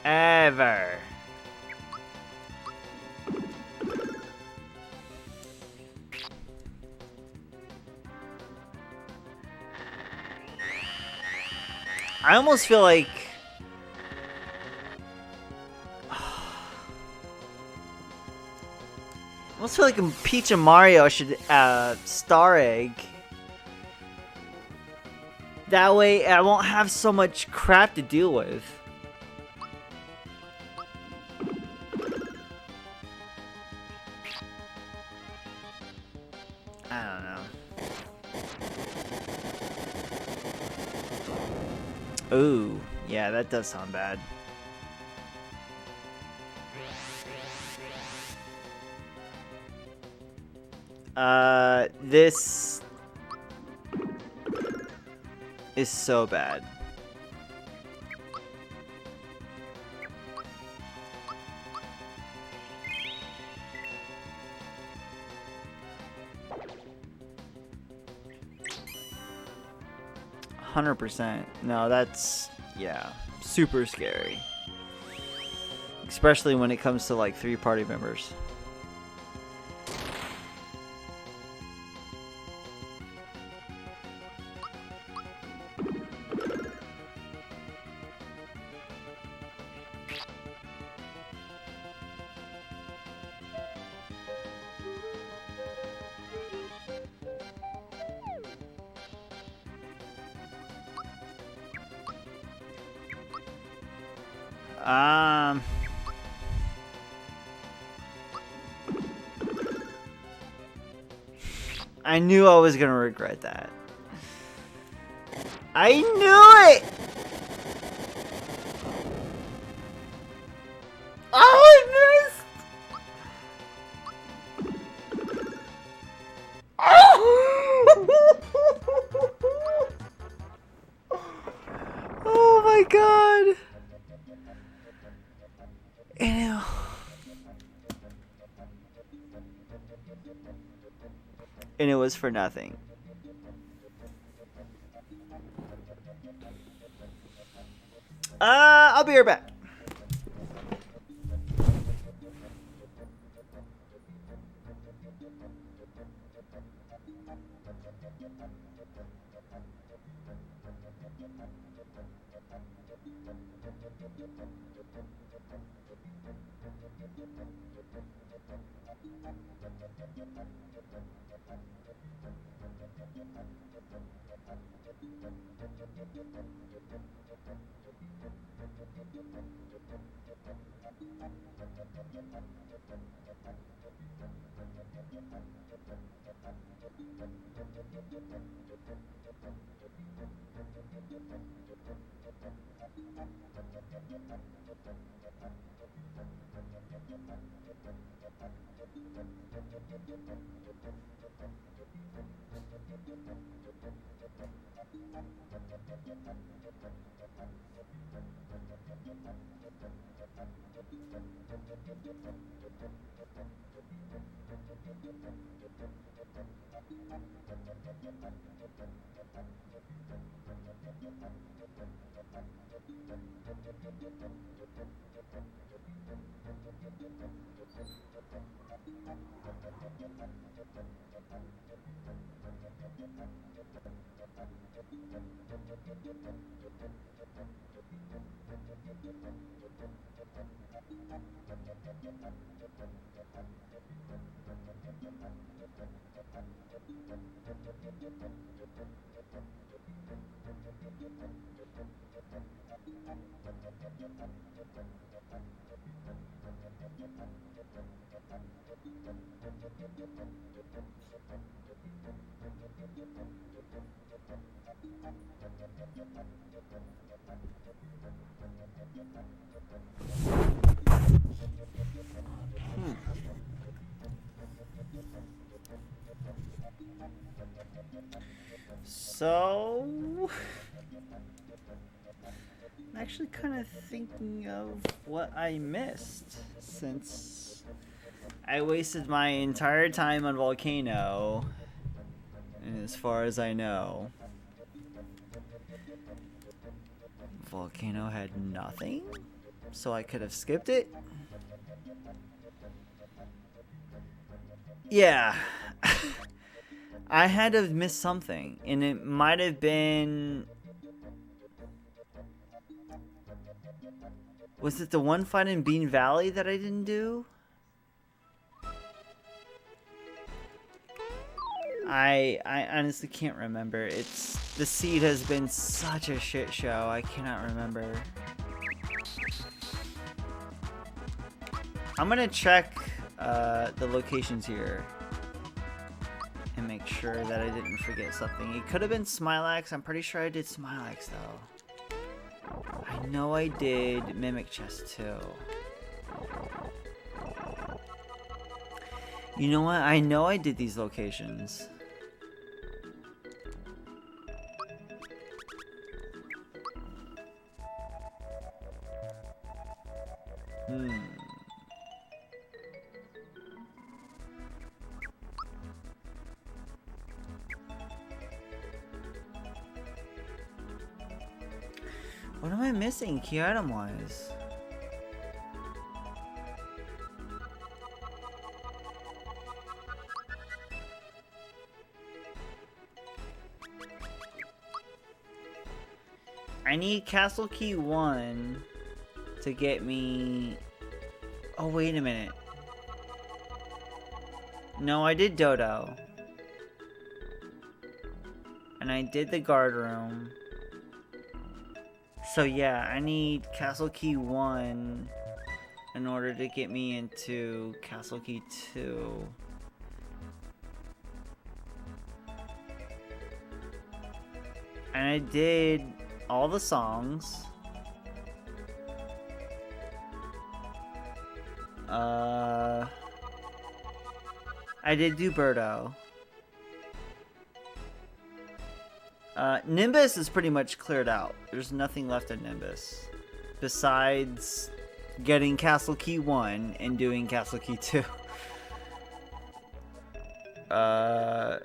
Ever. I almost feel like Peach and Mario should Star Egg. That way I won't have so much crap to deal with. I don't know. Ooh, yeah, that does sound bad. This is so bad. %. No, that's, yeah, super scary. Especially when it comes to like 3 party members. I knew I was gonna regret that. I knew it! Oh, I missed! Oh my god! Ew. And it was for nothing. I'll be right back. So, I'm actually kind of thinking of what I missed since I wasted my entire time on Volcano, and as far as I know, Volcano had nothing, so I could have skipped it. Yeah. I had to have missed something, and it might have been... Was it the one fight in Bean Valley that I didn't do? I honestly can't remember. The seed has been such a shit show. I cannot remember. I'm gonna check the locations here and make sure that I didn't forget something. It could have been Smilax. I'm pretty sure I did Smilax though. I know I did Mimic Chest too. You know what? I know I did these locations. What am I missing key item wise? I need Castle Key 1 to get me... Oh, wait a minute. No, I did Dodo. And I did the guard room. So yeah, I need Castle Key 1 in order to get me into Castle Key 2. And I did all the songs. I did do Birdo. Nimbus is pretty much cleared out. There's nothing left in Nimbus. Besides getting Castle Key 1 and doing Castle Key 2. Oh,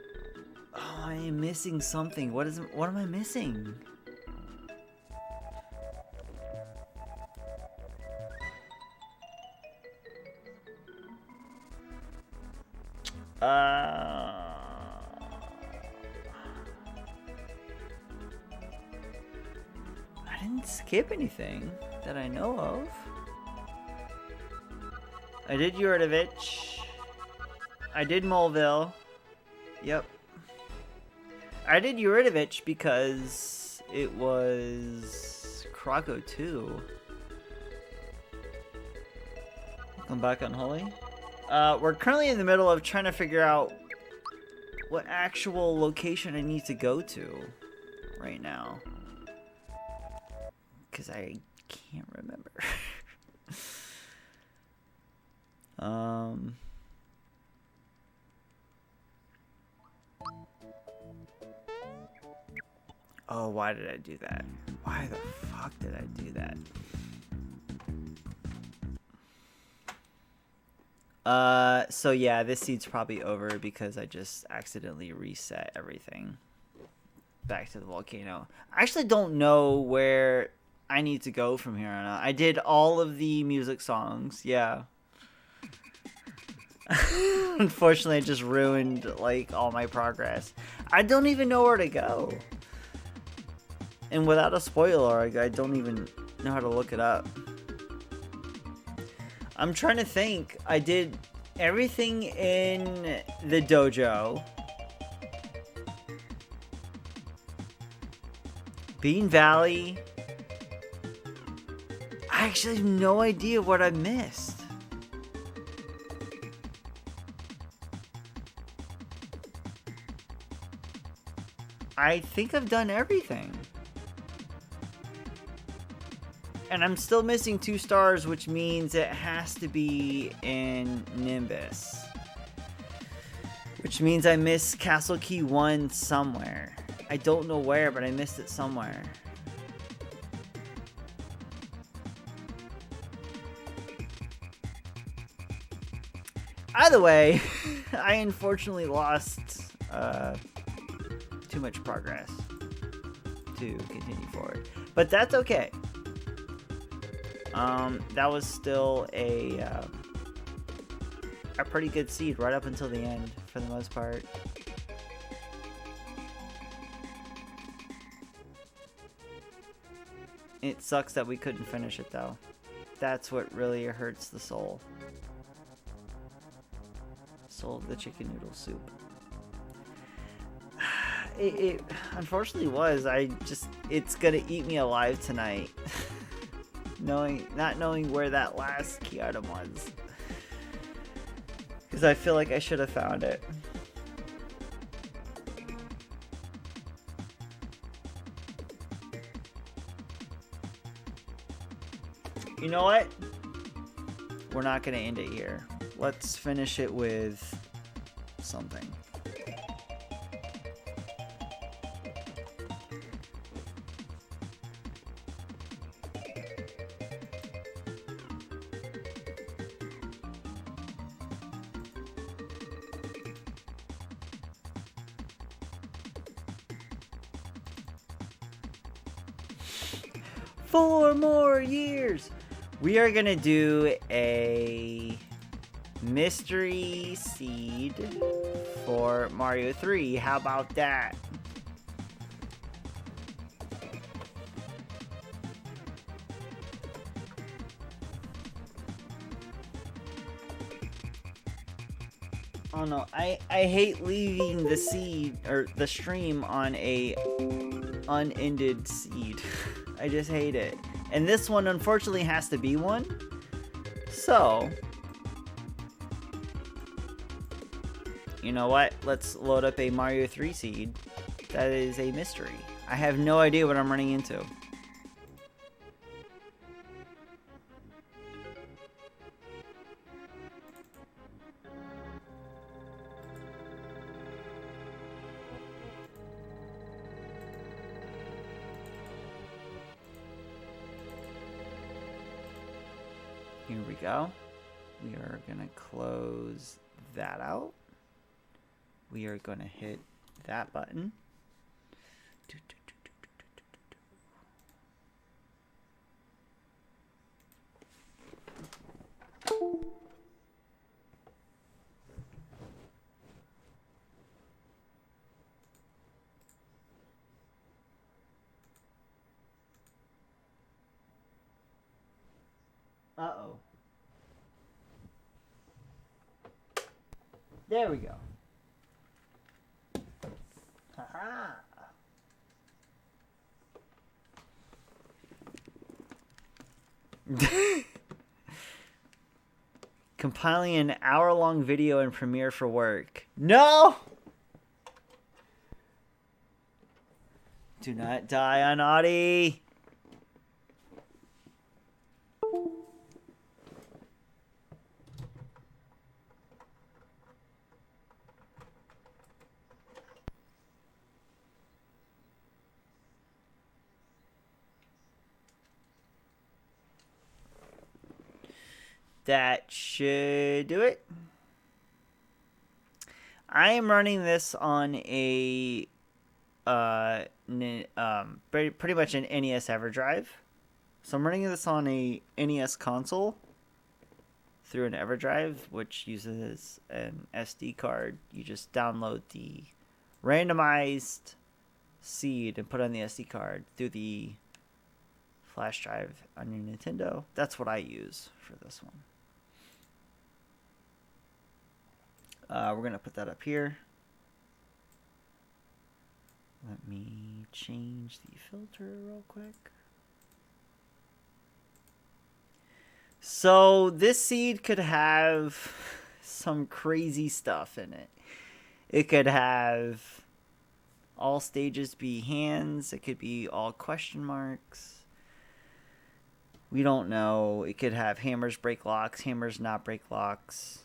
I am missing something. What am I missing? I didn't skip anything that I know of. I did Yurtovich. I did Moleville. Yep. I did Yurtovich because it was Krakow 2. Welcome back, Unholy. We're currently in the middle of trying to figure out what actual location I need to go to right now. Because I can't remember. Oh, why did I do that? Why the fuck did I do that? So yeah, this seed's probably over because I just accidentally reset everything back to the volcano. I actually don't know where I need to go from here on out. I did all of the music songs, yeah. Unfortunately, it just ruined, like, all my progress. I don't even know where to go. And without a spoiler, I don't even know how to look it up. I'm trying to think. I did everything in the dojo. Bean Valley. I actually have no idea what I missed. I think I've done everything. And I'm still missing 2 stars, which means it has to be in Nimbus. Which means I missed Castle Key 1 somewhere. I don't know where, but I missed it somewhere. Either way, I unfortunately lost too much progress to continue forward. But that's okay. That was still a pretty good seed right up until the end, for the most part. It sucks that we couldn't finish it, though. That's what really hurts the soul. Soul of the chicken noodle soup. It unfortunately was. It's gonna eat me alive tonight. Not knowing where that last key item was. Because I feel like I should have found it. You know what? We're not going to end it here. Let's finish it with something. Four more years. We are gonna do a mystery seed for Mario 3. How about that? Oh no, I hate leaving the seed or the stream on a unended seed. I just hate it. And this one unfortunately has to be one. So, you know what? Let's load up a Mario 3 seed. That is a mystery. I have no idea what I'm running into. Here we go. We are going to close that out. We are going to hit that button. Uh-oh. There we go. Haha. Compiling an hour-long video in Premiere for work. No! Do not die on Audie. That should do it. I am running this on a pretty much an NES EverDrive. So I'm running this on a NES console through an EverDrive, which uses an SD card. You just download the randomized seed and put it on the SD card through the flash drive on your Nintendo. That's what I use for this one. We're going to put that up here. Let me change the filter real quick. So this seed could have some crazy stuff in it. It could have all stages be hands. It could be all question marks. We don't know. It could have hammers break locks, hammers not break locks.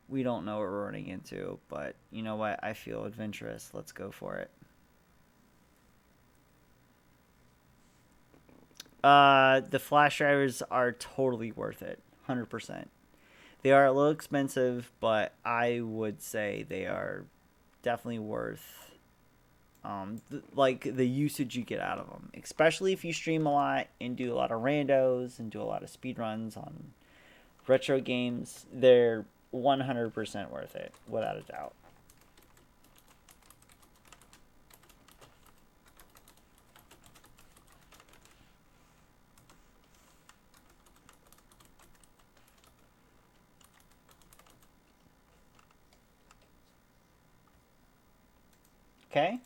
We don't know what we're running into, but you know what? I feel adventurous. Let's go for it. The flash drivers are totally worth it. 100%. They are a little expensive, but I would say they are definitely worth the usage you get out of them. Especially if you stream a lot and do a lot of randos and do a lot of speedruns on retro games. They're 100% worth it, without a doubt. Okay.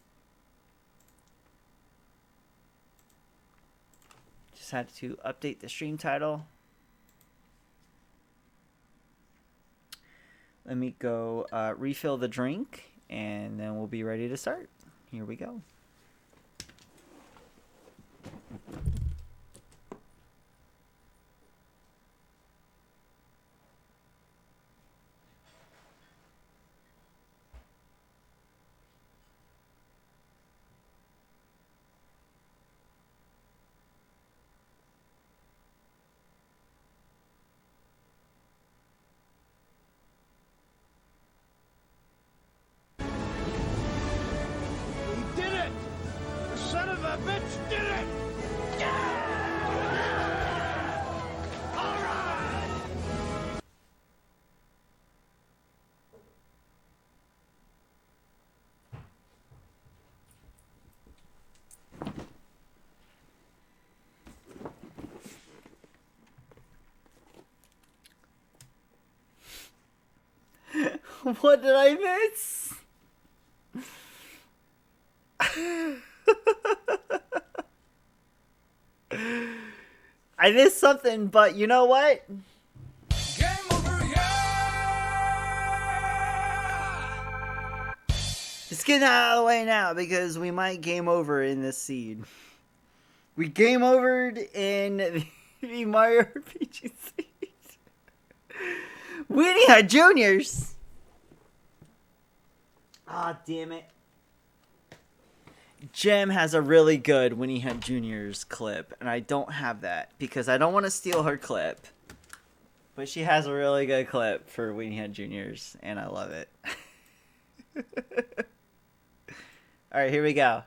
Just had to update the stream title. Let me go refill the drink, and then we'll be ready to start. Here we go. What did I miss? I missed something, but you know what? Game over, yeah! Just get out of the way now, because we might game over in this seed. We game overed in the Mario RPG seed. Weenie had juniors. Ah, damn it. Jem has a really good When He Had Juniors clip, and I don't have that because I don't want to steal her clip. But she has a really good clip for When He Had Juniors, and I love it. Alright, here we go.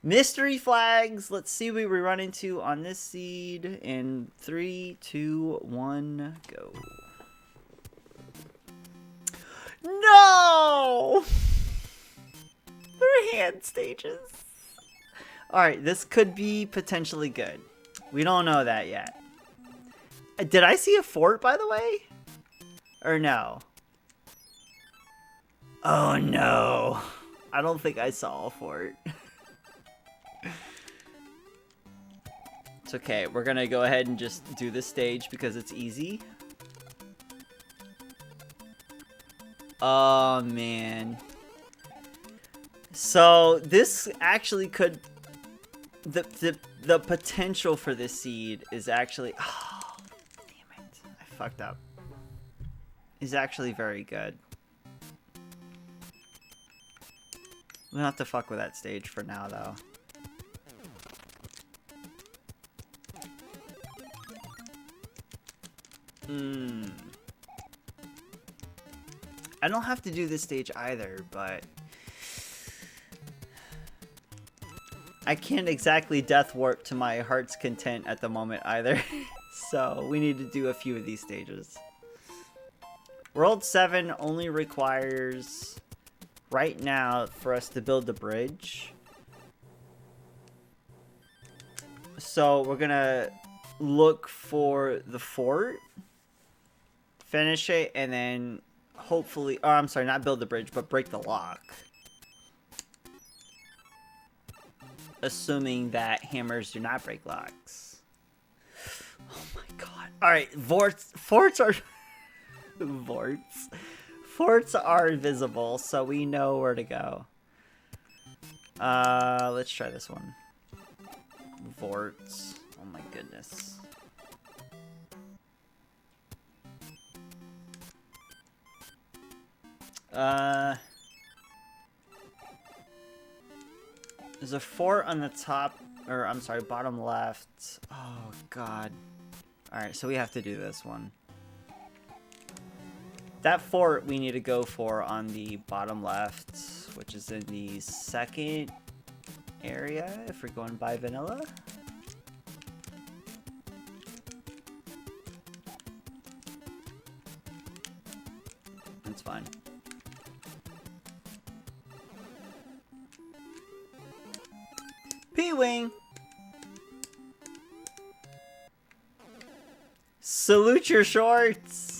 Mystery flags. Let's see what we run into on this seed in 3, 2, 1, go. No! They're hand stages. Alright, this could be potentially good. We don't know that yet. Did I see a fort, by the way? Or no? Oh no. I don't think I saw a fort. It's okay. We're gonna go ahead and just do this stage because it's easy. Oh man. So this actually could the potential for this seed is actually damn it. I fucked up. Is actually very good. We don't have to fuck with that stage for now though. I don't have to do this stage either, but I can't exactly death warp to my heart's content at the moment either. So we need to do a few of these stages. World 7 only requires right now for us to build the bridge. So we're gonna look for the fort, finish it, and then hopefully, oh, I'm sorry, not build the bridge, but break the lock. Assuming that hammers do not break locks. Oh my god. Alright, forts are... Forts are invisible, so we know where to go. Let's try this one. Forts. Oh my goodness. There's a fort on the top, or I'm sorry, bottom left. Oh god. Alright, so we have to do this one. That fort we need to go for on the bottom left, which is in the second area, if we're going by vanilla. That's fine. P-Wing! Salute your shorts!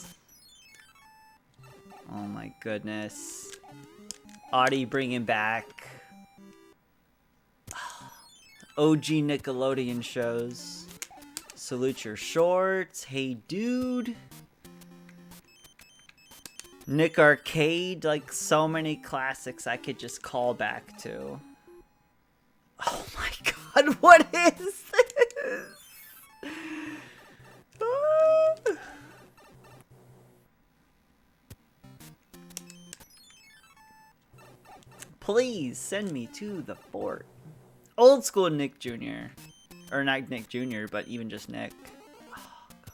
Oh my goodness. Audie bringing back OG Nickelodeon shows. Salute your shorts. Hey dude. Nick Arcade, like so many classics I could just call back to. Oh my god, what is this? Please send me to the fort. Old school Nick Jr. Or not Nick Jr., but even just Nick. Oh, God.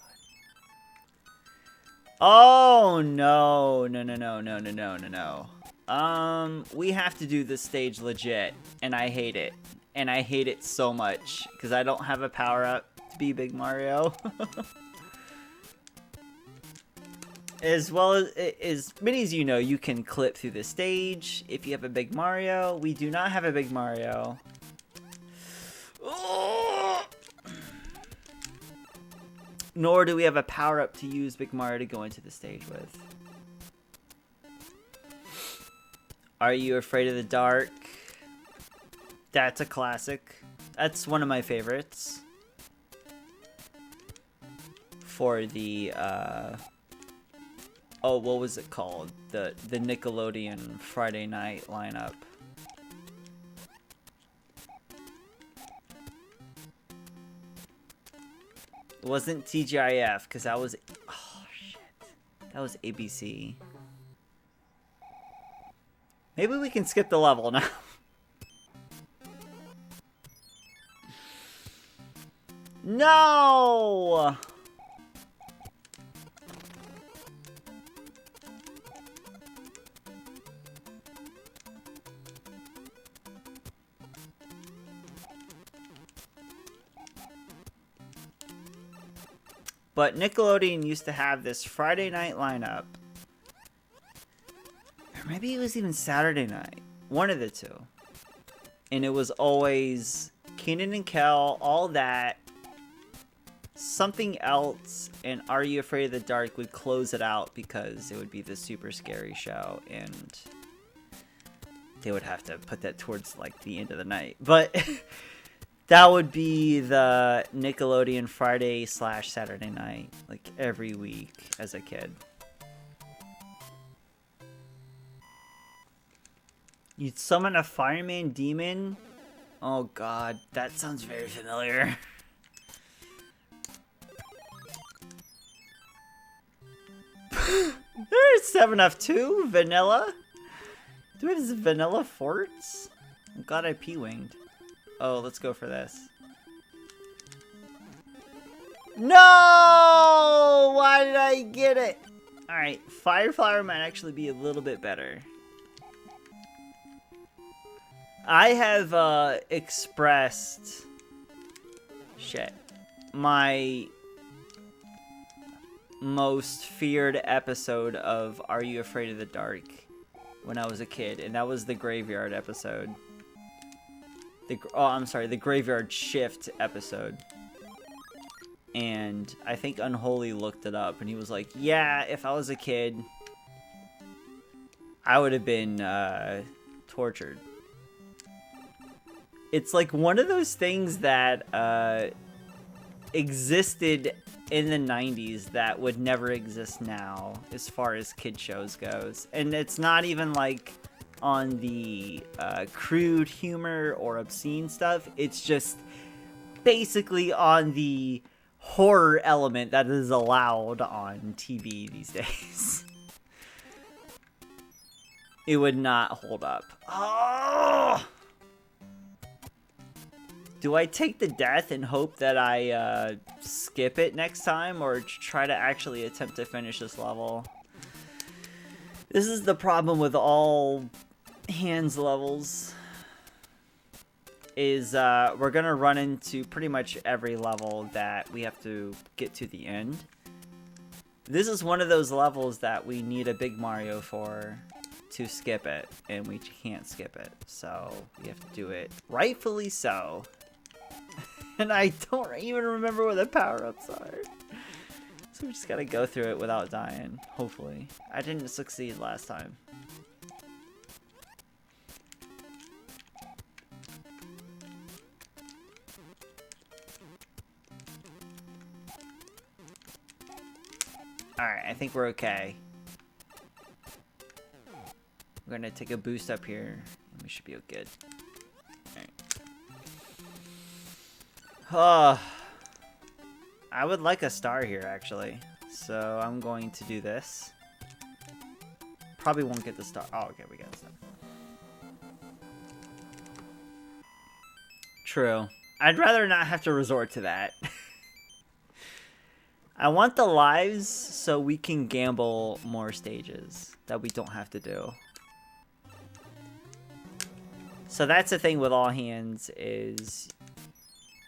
Oh, no. No. We have to do this stage legit, and I hate it. And I hate it so much, because I don't have a power-up to be Big Mario. As well as many as you know, you can clip through the stage if you have a Big Mario. We do not have a Big Mario. Nor do we have a power-up to use Big Mario to go into the stage with. Are you afraid of the dark? That's a classic. That's one of my favorites. For the, oh, what was it called? The Nickelodeon Friday night lineup. It wasn't TGIF, because that was... Oh, shit. That was ABC. Maybe we can skip the level now. No! But Nickelodeon used to have this Friday night lineup. Or maybe it was even Saturday night. One of the two. And it was always Kenan and Kel, all that. Something else, and Are You Afraid of the Dark would close it out because it would be the super scary show, and they would have to put that towards like the end of the night. But that would be the Nickelodeon Friday / Saturday night, like every week as a kid. You'd summon a fireman demon? Oh god, that sounds very familiar. There's 7F2, vanilla. What is vanilla forts? I'm glad I P-winged. Oh, let's go for this. No! Why did I get it? Alright, Fire Flower might actually be a little bit better. I have expressed my most feared episode of Are You Afraid of the Dark when I was a kid, and that was the graveyard episode. I'm sorry, the graveyard shift episode. And I think Unholy looked it up, and he was like, yeah, if I was a kid, I would have been tortured. It's like one of those things that existed in the 90s that would never exist now as far as kid shows goes. And it's not even like on the crude humor or obscene stuff. It's just basically on the horror element that is allowed on TV these days. It would not hold up. Oh! Do I take the death and hope that I skip it next time, or try to actually attempt to finish this level? This is the problem with all hands levels. Is we're gonna run into pretty much every level that we have to get to the end. This is one of those levels that we need a big Mario for to skip it, and we can't skip it, so we have to do it rightfully so. And I don't even remember what the power-ups are. So we just gotta go through it without dying, hopefully. I didn't succeed last time. Alright, I think we're okay. We're gonna take a boost up here, and we should be good. Alright. I would like a star here, actually. So I'm going to do this. Probably won't get the star. Oh, okay, we got a star. True. I'd rather not have to resort to that. I want the lives so we can gamble more stages that we don't have to do. So that's the thing with all hands is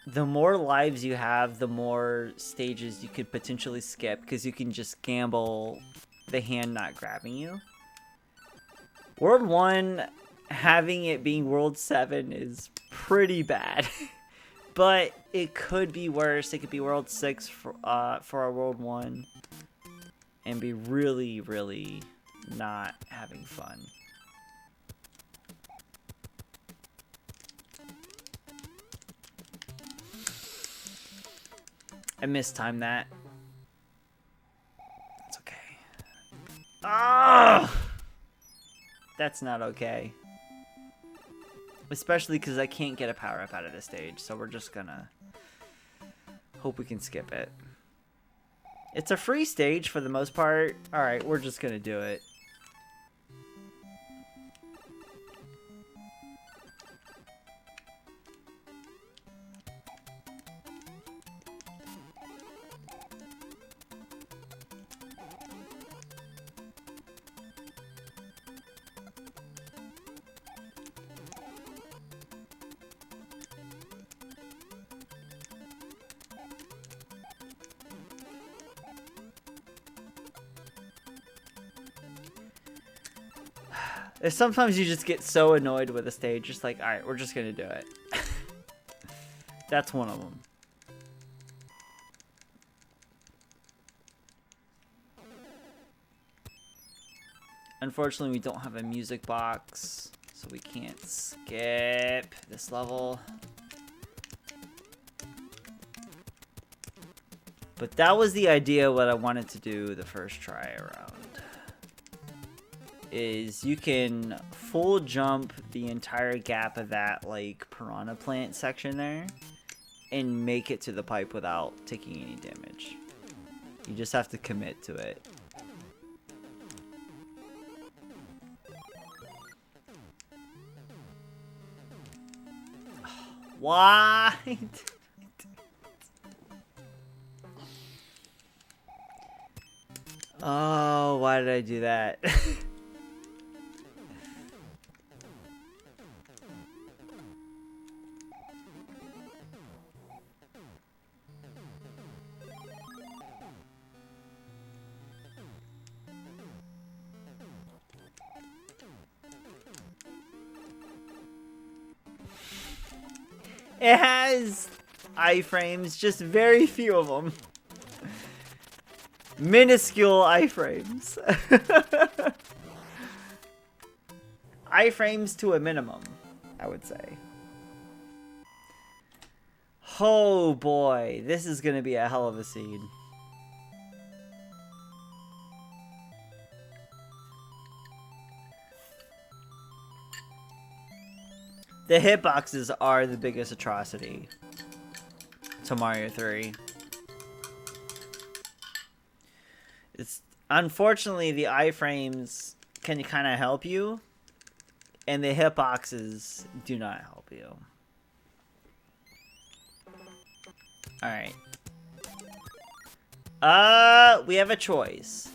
the more lives you have, the more stages you could potentially skip because you can just gamble the hand not grabbing you. World 1, having it being World 7 is pretty bad. But it could be worse. It could be World 6 for our World 1 and be really, really not having fun. I mistimed that. That's okay. Ah! That's not okay. Especially because I can't get a power-up out of this stage, so we're just gonna hope we can skip it. It's a free stage for the most part. Alright, we're just gonna do it. Sometimes you just get so annoyed with a stage, just like, alright, we're just gonna do it. That's one of them. Unfortunately, we don't have a music box, so we can't skip this level. But that was the idea what I wanted to do the first try around. Is you can full jump the entire gap of that like piranha plant section there and make it to the pipe without taking any damage. You just have to commit to it. Why? Oh, why did I do that? It has iframes, just very few of them. Minuscule iframes. Iframes to a minimum, I would say. Oh boy, this is gonna be a hell of a seed. The hitboxes are the biggest atrocity to Mario 3. It's unfortunately the iframes can kind of help you, and the hitboxes do not help you. Alright. We have a choice.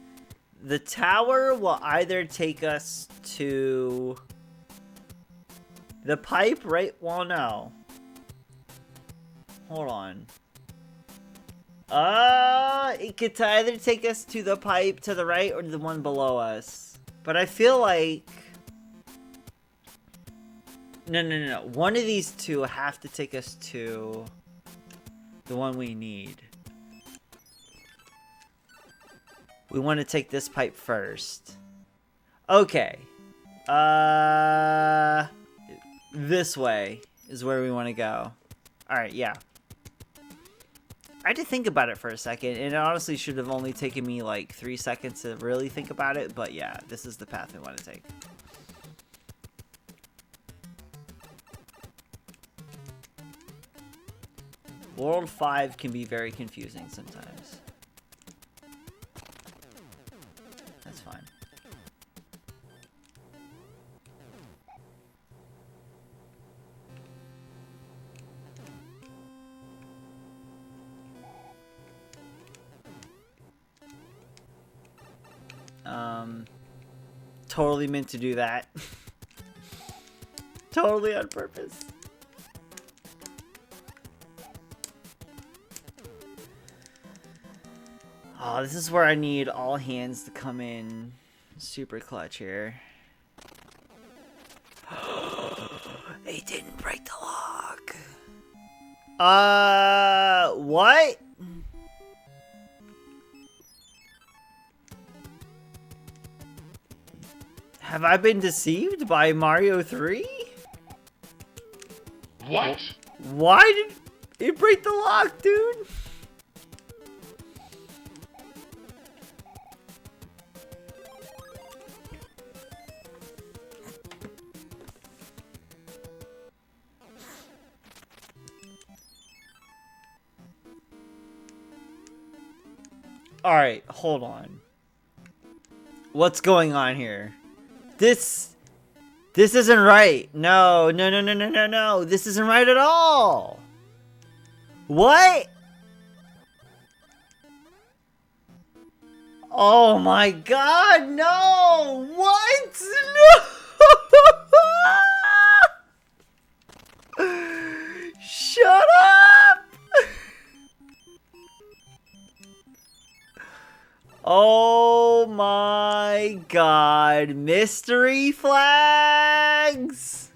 The tower will either take us to the pipe, right? Well, no. Hold on. It could either take us to the pipe to the right or the one below us. But I feel like... No. One of these two have to take us to the one we need. We want to take this pipe first. Okay. This way is where we want to go. Alright, yeah. I had to think about it for a second, and it honestly should have only taken me like 3 seconds to really think about it, but yeah, this is the path we want to take. World 5 can be very confusing sometimes. That's fine. Totally meant to do that. Totally on purpose. Oh, this is where I need all hands to come in super clutch here. They didn't break the lock. What? Have I been deceived by Mario 3? What? Why did it break the lock, dude? Alright, hold on. What's going on here? This isn't right. No. This isn't right at all. What? Oh my god, no! What? No! Shut up! Oh my god, mystery flags!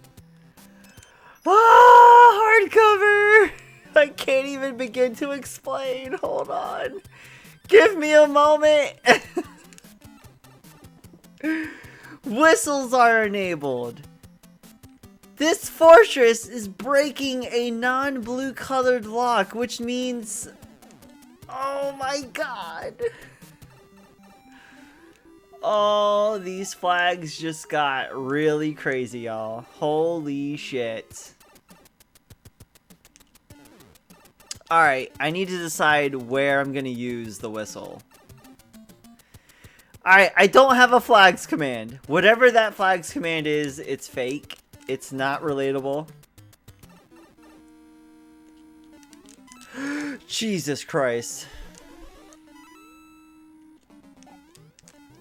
Ah, hardcover! I can't even begin to explain. Hold on. Give me a moment. Whistles are enabled. This fortress is breaking a non-blue colored lock, which means... Oh my god. Oh, these flags just got really crazy, y'all. Holy shit. Alright, I need to decide where I'm gonna use the whistle. Alright, I don't have a flags command. Whatever that flags command is, it's fake. It's not relatable. Jesus Christ.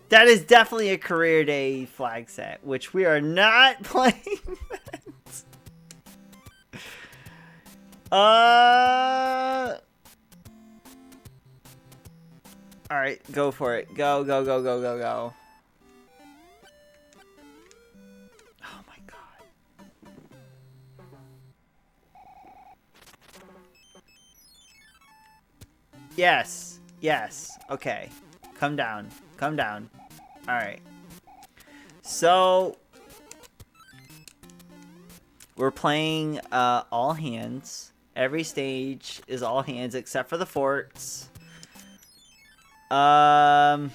That is definitely a career day flag set, which we are not playing that. Alright, go for it. Go. Oh my god. Yes. Yes. Okay. Come down. Come down. Alright. So, we're playing all hands. Every stage is all hands except for the forts. I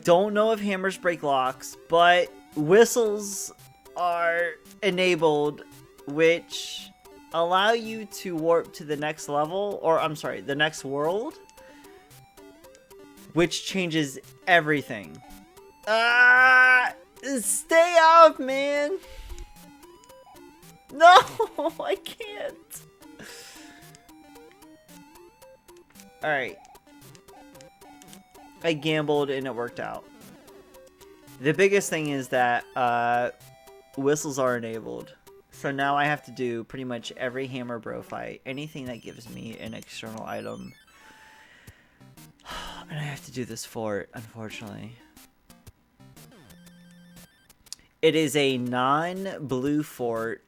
don't know if hammers break locks, but whistles are enabled, which allow you to warp to the next level, or I'm sorry, the next world, which changes everything. Stay up, man. No, I can't. Alright. I gambled and it worked out. The biggest thing is that whistles are enabled. So now I have to do pretty much every hammer bro fight. Anything that gives me an external item. And I have to do this fort, unfortunately. It is a non-blue fort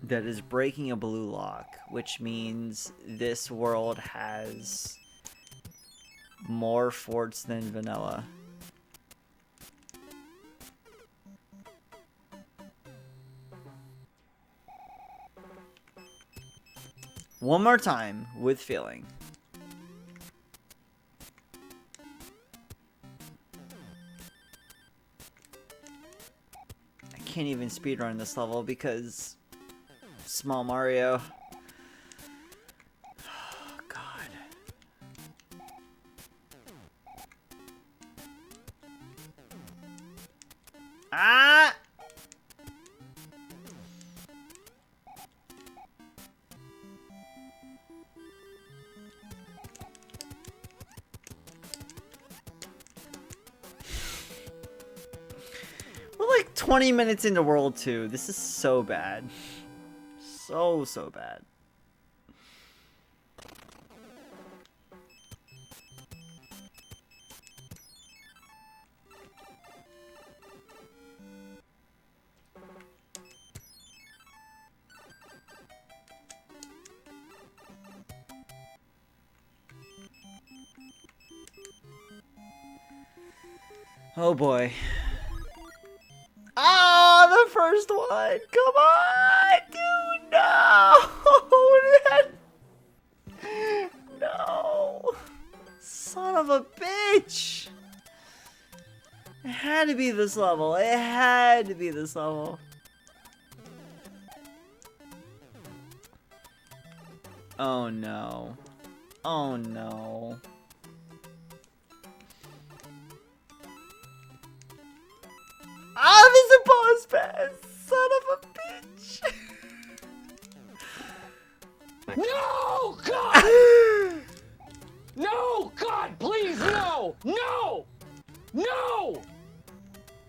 that is breaking a blue lock, which means this world has more forts than vanilla. One more time with feeling. I can't even speedrun this level because Small Mario. Oh, God. Ah! We're like 20 minutes into World 2. This is so bad. So bad. Oh boy. Oh, the first one! Come on, dude! No! No! Son of a bitch! It had to be this level. It had to be this level. Oh no. Oh no. Ah, there's a boss pass! Son of a bitch! No, God! No, God, please, no! No! No!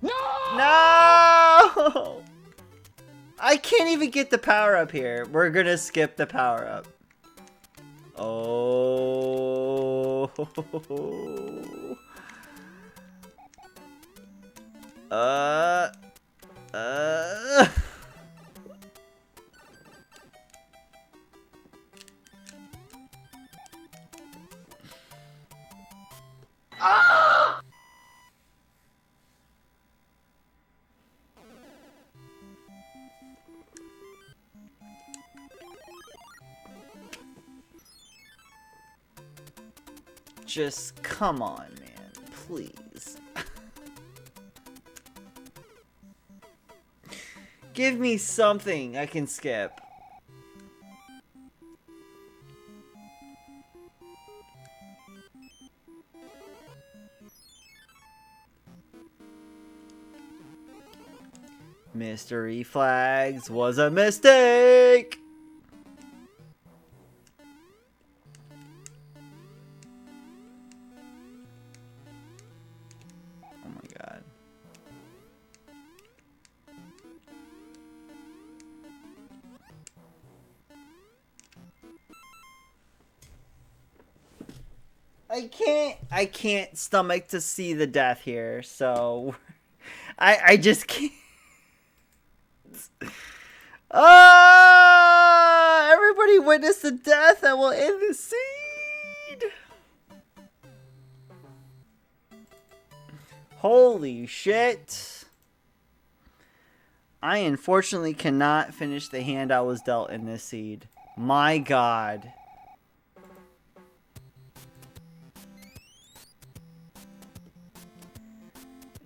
No! No! I can't even get the power up here. We're gonna skip the power up. Oh. Ah! Just come on, man. Please. Give me something I can skip. Mystery flags was a mistake. Oh my god. I can't stomach to see the death here, so I just can't. Everybody witnessed the death that will end the seed. Holy shit. I unfortunately cannot finish the hand I was dealt in this seed. My god.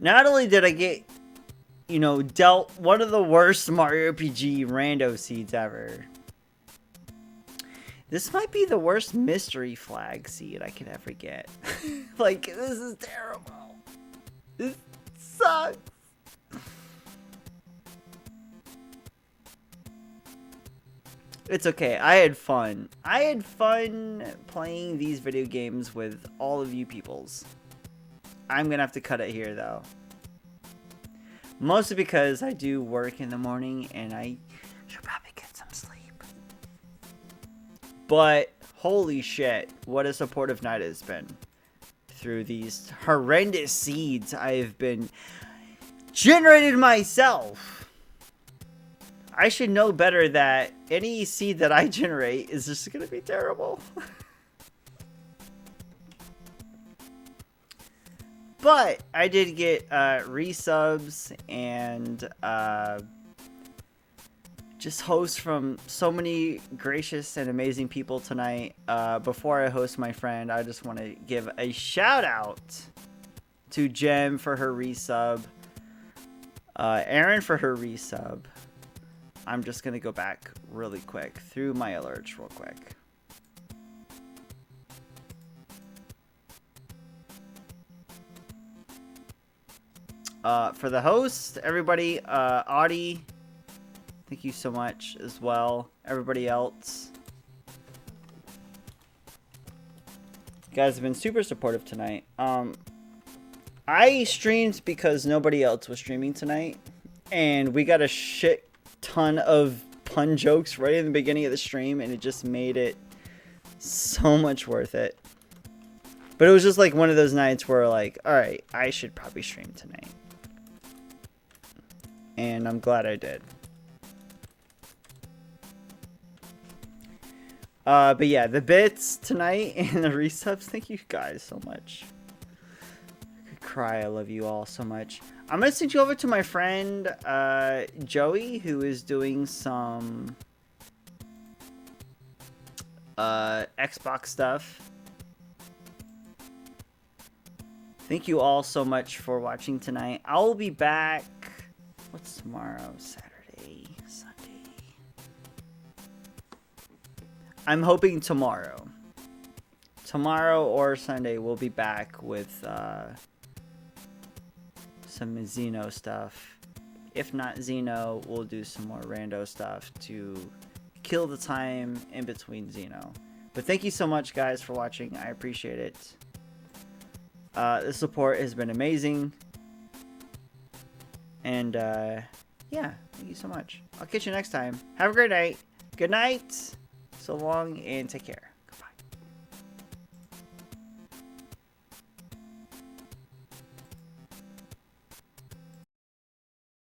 Not only did I get, you know, dealt one of the worst Mario RPG Rando seeds ever. This might be the worst mystery flag seed I could ever get. Like, this is terrible. This sucks. It's okay. I had fun. I had fun playing these video games with all of you peoples. I'm gonna have to cut it here, though. Mostly because I do work in the morning and I should probably get some sleep. But holy shit, what a supportive night it's been. Through these horrendous seeds I've been generated myself. I should know better that any seed that I generate is just gonna be terrible. But I did get resubs and just hosts from so many gracious and amazing people tonight. Before I host my friend, I just want to give a shout out to Jem for her resub, Aaron for her resub. I'm just going to go back really quick through my alerts real quick. For the host, everybody, Audie, thank you so much as well. Everybody else. You guys have been super supportive tonight. I streamed because nobody else was streaming tonight. And we got a shit ton of pun jokes right in the beginning of the stream. And it just made it so much worth it. But it was just like one of those nights where like, alright, I should probably stream tonight. And I'm glad I did. But yeah, the bits tonight and the resubs, thank you guys so much. I could cry, I love you all so much. I'm going to send you over to my friend, Joey, who is doing some Xbox stuff. Thank you all so much for watching tonight. I will be back. What's tomorrow? Saturday, Sunday. I'm hoping tomorrow. Tomorrow or Sunday we'll be back with some Xeno stuff. If not Xeno, we'll do some more rando stuff to kill the time in between Xeno. But thank you so much, guys, for watching. I appreciate it. The support has been amazing. And, yeah, thank you so much. I'll catch you next time. Have a great night. Good night. So long, and take care.